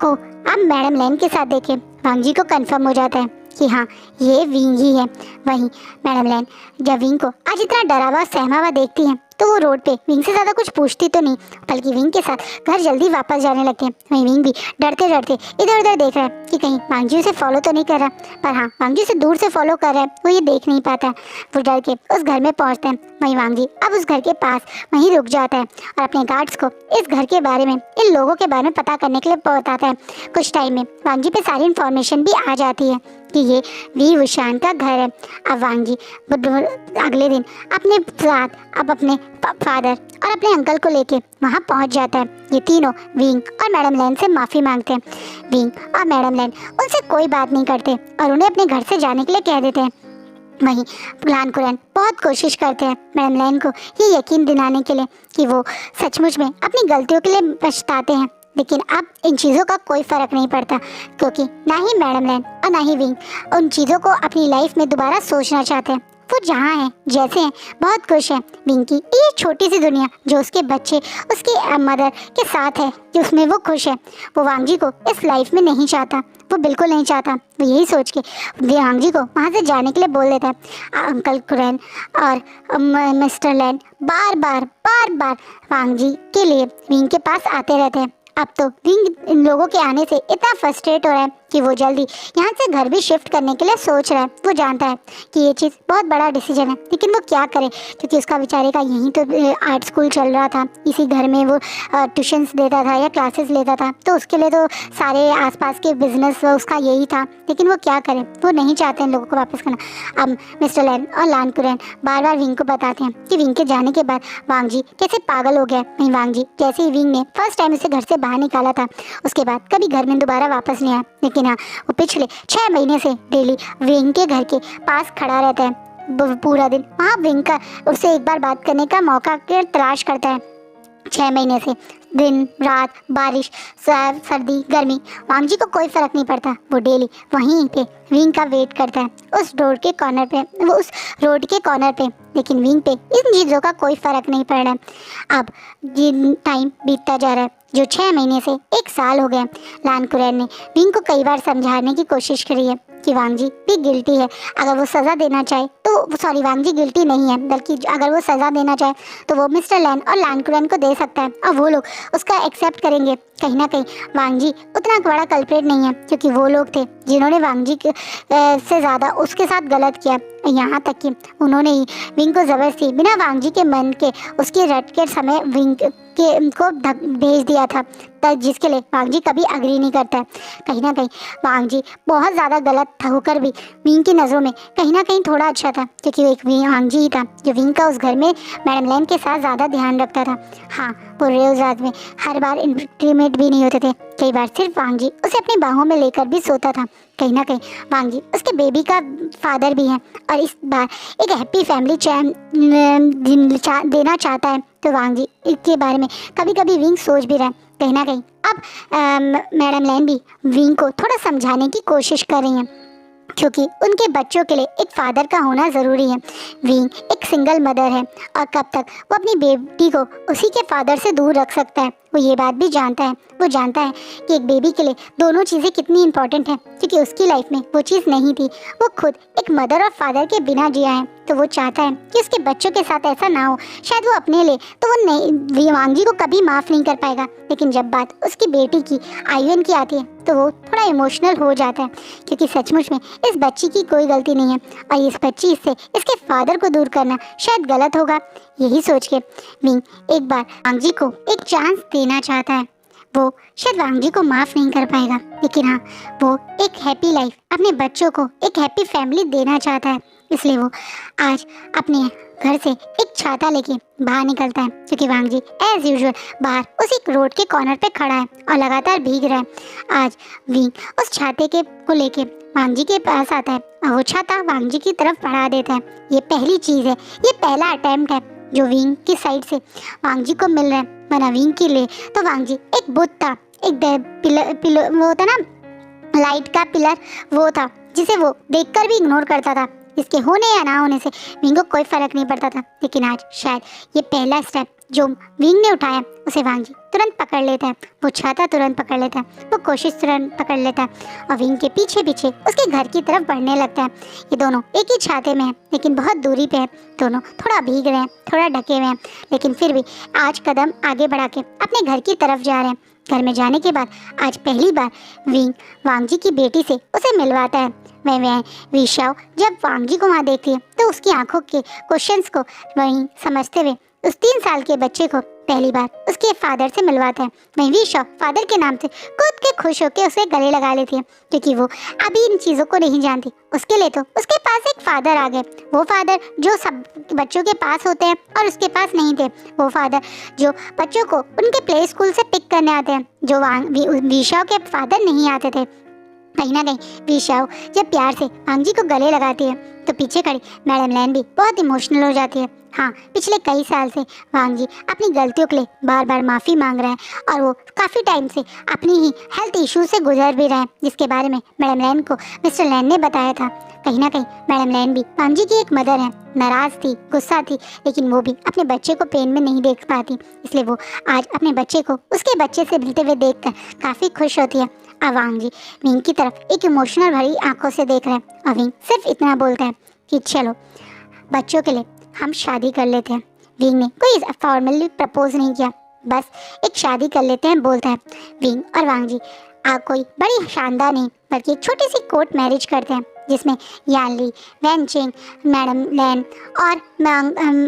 को अब मैडम लैन के साथ देखे वांग जी को कंफर्म हो जाता है कि हाँ ये विंग ही है। वहीं मैडम लैन जब विंग को आज इतना डरा हुआ सहमा हुआ देखती है तो वो रोड पे विंग से ज़्यादा कुछ पूछती तो नहीं, बल्कि विंग के साथ घर जल्दी वापस जाने लगते हैं। वहीं विंग भी डरते डरते इधर उधर देख रहा है कि कहीं वांग जी उसे फॉलो तो नहीं कर रहा, पर हाँ वांग जी उसे दूर से फॉलो कर रहा है, वो ये देख नहीं पाता है। वो डर के उस घर में पहुँचते हैं। वहीं वांग जी अब उस घर के पास वहीं रुक जाता है और अपने गार्ड्स को इस घर के बारे में, इन लोगों के बारे में पता करने के लिए बताता है। कुछ टाइम में वांग जी पे सारी इन्फॉर्मेशन भी आ जाती है कि ये वीर विशान का घर है। अब वांग जी अगले दिन अपने साथ अब अपने फादर और अपने अंकल को लेके वहाँ पहुँच जाता है। ये तीनों विंग और मैडम लैन से माफ़ी मांगते हैं। विंग और मैडम लैन उनसे कोई बात नहीं करते और उन्हें अपने घर से जाने के लिए कह देते हैं। वहीं लान कुरैन बहुत कोशिश करते हैं मैडम लैन को ये यकीन दिलाने के लिए कि वो सचमुच में अपनी गलतियों के लिए पछताते हैं, लेकिन अब इन चीज़ों का कोई फ़र्क नहीं पड़ता क्योंकि ना ही मैडम लैन और ना ही विंग उन चीज़ों को अपनी लाइफ में दोबारा सोचना चाहते हैं। वो जहाँ हैं जैसे हैं बहुत खुश है। विंग की ये छोटी सी दुनिया जो उसके बच्चे उसके मदर के साथ है कि उसमें वो खुश है, वो वांग जी को इस लाइफ में नहीं चाहता, वो बिल्कुल नहीं चाहता। वो यही सोच के वांग जी को वहाँ से जाने के लिए बोल देता है। अंकल कुरैन और मिस्टर लैन बार बार वांग जी के लिए विंग के पास आते रहते हैं। अब तो विंग इन लोगों के आने से इतना फ्रस्ट्रेट हो रहा है कि वो जल्दी यहाँ से घर भी शिफ्ट करने के लिए सोच रहा है। वो जानता है कि ये चीज़ बहुत बड़ा डिसीजन है, लेकिन वो क्या करे क्योंकि उसका बेचारे का यहीं तो आर्ट स्कूल चल रहा था, इसी घर में वो ट्यूशन्स देता था या क्लासेस लेता था, तो उसके लिए तो सारे आसपास के बिजनेस उसका यही था, लेकिन वो क्या करे, वो नहीं चाहते इन लोगों को वापस करना। अब मिस्टर लैन और लान कुरैन बार बार विंग को बताते हैं कि विंग के जाने के बाद वांग जी कैसे पागल हो गया। वहीं वांग जी जैसे ही विंग ने फर्स्ट टाइम उसे घर से बाहर निकाला था उसके बाद कभी घर में दोबारा वापस नहीं आया, लेकिन हाँ वो पिछले 6 महीने से डेली विंग के घर के पास खड़ा रहता है पूरा दिन। वहाँ विंग का उससे एक बार बात करने का मौका के तलाश करता है। 6 महीने से दिन रात बारिश सर्दी गर्मी वांग जी को कोई फर्क नहीं पड़ता, वो डेली वहीं पे विंग का वेट करता है उस रोड के कॉर्नर पे, लेकिन विंग पे इन चीज़ों का कोई फर्क नहीं पड़ रहा है। अब टाइम बीतता जा रहा है, जो 6 महीने से 1 साल हो गए। लान कुरैन ने विंग को कई बार समझाने की कोशिश करी है कि वांग जी भी गिल्टी है, अगर वो सज़ा देना चाहे तो सॉरी वांग जी गिल्टी नहीं है, बल्कि अगर वो सज़ा देना चाहे तो वो मिस्टर लैन और लान कुरैन को दे सकता है और वो लोग उसका एक्सेप्ट करेंगे। कहीं ना कहीं वांग जी उतना बड़ा कल्प्रेट नहीं है क्योंकि वो लोग थे जिन्होंने वांग जी से ज़्यादा उसके साथ गलत किया। यहाँ तक कि उन्होंने ही विंग को ज़बरदस्ती बिना वांग जी के मन के उसकी रट के समय विंग को भेज दिया था, जिसके लिए वांग जी कभी अग्री नहीं करता है। कहीं ना कहीं वांग जी बहुत ज़्यादा गलत होकर भी विंग की नज़रों में कहीं ना कहीं थोड़ा अच्छा था क्योंकि वो एक वांग जी ही था जो विंग का उस घर में मैडम लैन के साथ ज़्यादा ध्यान रखता था। हाँ वो रोज़ रात में हर बार इंटीमेट भी नहीं होते थे, कई बार सिर्फ वांग जी उसे अपनी बाहों में लेकर भी सोता था। कहीं ना कहीं वांग जी उसके बेबी का फादर भी है और इस बार एक हैप्पी फैमिली देना चाहता है, तो वांग जी के बारे में कभी कभी विंग सोच भी रहा है। कहीं ना कहीं अब मैडम लैन भी विंग को थोड़ा समझाने की कोशिश कर रही हैं क्योंकि उनके बच्चों के लिए एक फादर का होना ज़रूरी है। विंग एक सिंगल मदर है और कब तक वो अपनी बेटी को उसी के फादर से दूर रख सकता है, वो ये बात भी जानता है। वो जानता है कि एक बेबी के लिए दोनों चीज़ें कितनी इंपॉर्टेंट हैं क्योंकि उसकी लाइफ में वो चीज़ नहीं थी, वो खुद एक मदर और फादर के बिना जिया है, तो वो चाहता है कि उसके बच्चों के साथ ऐसा ना हो। शायद वो अपने लिए तो वो नहीं वांग जी को कभी माफ़ नहीं कर पाएगा, लेकिन जब बात उसकी बेटी की आयुन की आती है तो वो थोड़ा इमोशनल हो जाता है क्योंकि सचमुच में इस बच्ची की कोई गलती नहीं है और इस बच्ची से इसके फादर को दूर करना शायद गलत होगा। यही सोच के विंग एक बार वांग जी को एक चांस देना चाहता है। वो शायद वांग जी को माफ़ नहीं कर पाएगा, लेकिन हाँ वो एक हैप्पी लाइफ अपने बच्चों को एक हैप्पी फैमिली देना चाहता है, इसलिए वो आज अपने घर से एक छाता लेके बाहर निकलता है क्योंकि वांग जी एज यूजुअल बाहर उसी रोड के कॉर्नर पे खड़ा है और लगातार भीग रहा है। आज विंग उस छाते के को लेके वांग जी के पास आता है और वो छाता वांग जी की तरफ बढ़ा देता है। ये पहली चीज़ है, ये पहला अटेम्प्ट है जो विंग की साइड से वांग जी को मिल रहे हैं। वरना विंग के लिए तो वांग जी एक बुत था, एक पिलर वो होता ना लाइट का पिलर, वो था जिसे वो देखकर भी इग्नोर करता था। इसके होने या ना होने से विंग को कोई फर्क नहीं पड़ता था। लेकिन आज शायद ये पहला स्टेप जो विंग ने उठाया उसे वांग जी तुरंत पकड़ लेता है। वो छाता तुरंत पकड़ लेता है, वो कोशिश तुरंत पकड़ लेता है और विंग के पीछे पीछे उसके घर की तरफ बढ़ने लगता है। ये दोनों एक ही छाते में हैं लेकिन बहुत दूरी पे हैं। दोनों थोड़ा भीग रहे हैं, थोड़ा ढके हुए हैं, लेकिन फिर भी आज कदम आगे बढ़ा के अपने घर की तरफ जा रहे हैं। घर में जाने के बाद आज पहली बार विंग वांग जी की बेटी से उसे मिलवाता है। वह विशाओ जब वांग जी को वहाँ देखती है तो उसकी आंखों के क्वेश्चंस को वहीं समझते हुए उस 3 साल के बच्चे को पहली बार उसके फादर से मिलवाता है। वहीं विशाओ फादर के नाम से कूद के खुश होकर उसे गले लगा लेती है, क्योंकि वो अभी इन चीज़ों को नहीं जानती। उसके लिए तो उसके पास एक फादर आ गए, वो फादर जो सब बच्चों के पास होते हैं और उसके पास नहीं थे। वो फादर जो बच्चों को उनके प्ले स्कूल से पिक करने आते हैं, जो विशाओ के फादर नहीं आते थे। कहीं ना कहीं विशाओ जब प्यार से वांग जी को गले लगाती है तो पीछे खड़ी मैडम लैन भी बहुत इमोशनल हो जाती है। हाँ, पिछले कई साल से वांग जी अपनी गलतियों के लिए बार बार माफ़ी मांग रहे हैं और वो काफ़ी टाइम से अपनी ही हेल्थ इशू से गुजर भी रहे हैं, जिसके बारे में मैडम लैन को मिस्टर लैन ने बताया था। कहीं ना कहीं मैडम लैन भी वांग जी की एक मदर है, नाराज़ थी, गुस्सा थी, लेकिन वो भी अपने बच्चे को पेन में नहीं देख पाती, इसलिए वो आज अपने बच्चे को उसके बच्चे से मिलते हुए देखकर काफ़ी खुश होती है। अब वांग जी विंग की तरफ एक इमोशनल भरी आंखों से देख रहे हैं और विंग सिर्फ इतना बोलता है कि चलो बच्चों के लिए हम शादी कर लेते हैं। विंग ने कोई फॉर्मली प्रपोज नहीं किया, बस एक शादी कर लेते हैं बोलता है। विंग और वांग जी कोई बड़ी शानदार नहीं बल्कि एक छोटी सी कोर्ट मैरिज करते हैं, जिसमें यान ली, वैन चिंग, मैडम लैन और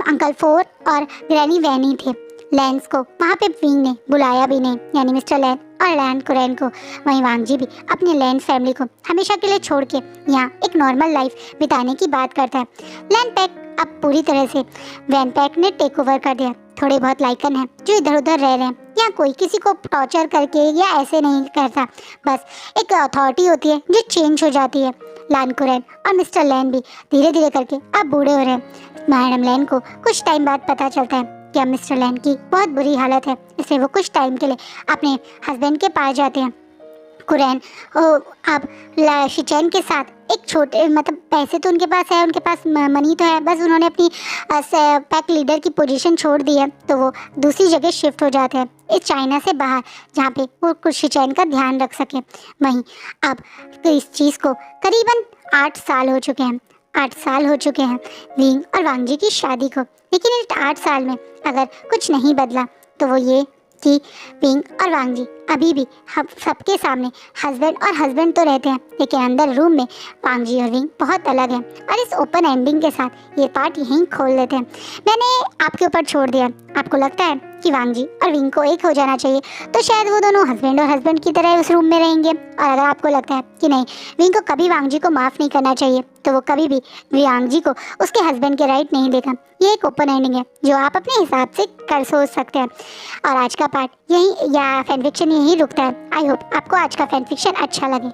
अंकल फोर और ग्रैनी वैनी थे। लैंस को वहाँ पे विंग ने बुलाया भी नहीं, यानी मिस्टर लैन और लैन कुरैन को। वहीं वांग जी भी अपनी लैन फैमिली को हमेशा के लिए छोड़ के यहाँ एक नॉर्मल लाइफ बिताने की बात करता है। लैन पैक अब पूरी तरह से वैन पैक ने टेक ओवर कर दिया। थोड़े बहुत लाइकन हैं जो इधर उधर रह रहे हैं, यहाँ कोई किसी को टॉर्चर करके या ऐसे नहीं करता, बस एक अथॉरिटी होती है जो चेंज हो जाती है। लैन कुरैन और मिस्टर लैन भी धीरे धीरे करके अब बूढ़े हो रहे हैं। मैडम लैन को कुछ टाइम बाद पता चलता है कि अब मिस्टर लैन की बहुत बुरी हालत है, इसलिए वो कुछ टाइम के लिए अपने हस्बैंड के पास जाते हैं। कुरैन अब शिचैन के साथ एक छोटे मतलब पैसे तो उनके पास है, उनके पास मनी तो है, बस उन्होंने अपनी पैक लीडर की पोजीशन छोड़ दी है, तो वो दूसरी जगह शिफ्ट हो जाते हैं इस चाइना से बाहर, जहाँ पे वो कुछ शिचैन का ध्यान रख सके। वहीं अब इस चीज़ को करीबन 8 साल हो चुके हैं। 8 साल हो चुके हैं विंग और वांग जी की शादी को, लेकिन इस 8 साल में अगर कुछ नहीं बदला तो वो ये कि विंग और वांग जी अभी भी हम सबके सामने हस्बैंड और हस्बैंड तो रहते हैं, लेकिन अंदर रूम में वांग जी और विंग बहुत अलग हैं। और इस ओपन एंडिंग के साथ ये पार्ट यहीं खोल लेते हैं। मैंने आपके ऊपर छोड़ दिया। आपको लगता है कि वांग जी और विंग को एक हो जाना चाहिए तो शायद वो दोनों हस्बैंड और हस्बैंड की तरह उस रूम में रहेंगे। और अगर आपको लगता है कि नहीं, विंग को कभी वांग जी को माफ़ नहीं करना चाहिए, तो वो कभी भी वांग जी को उसके हस्बैंड के राइट नहीं देगा। ये एक ओपन एंडिंग है जो आप अपने हिसाब से कर सोच सकते हैं। और आज का पार्ट यहीं या फैन फिक्शन यहीं रुकता है। आई होप आपको आज का फैन फिक्शन अच्छा लगे।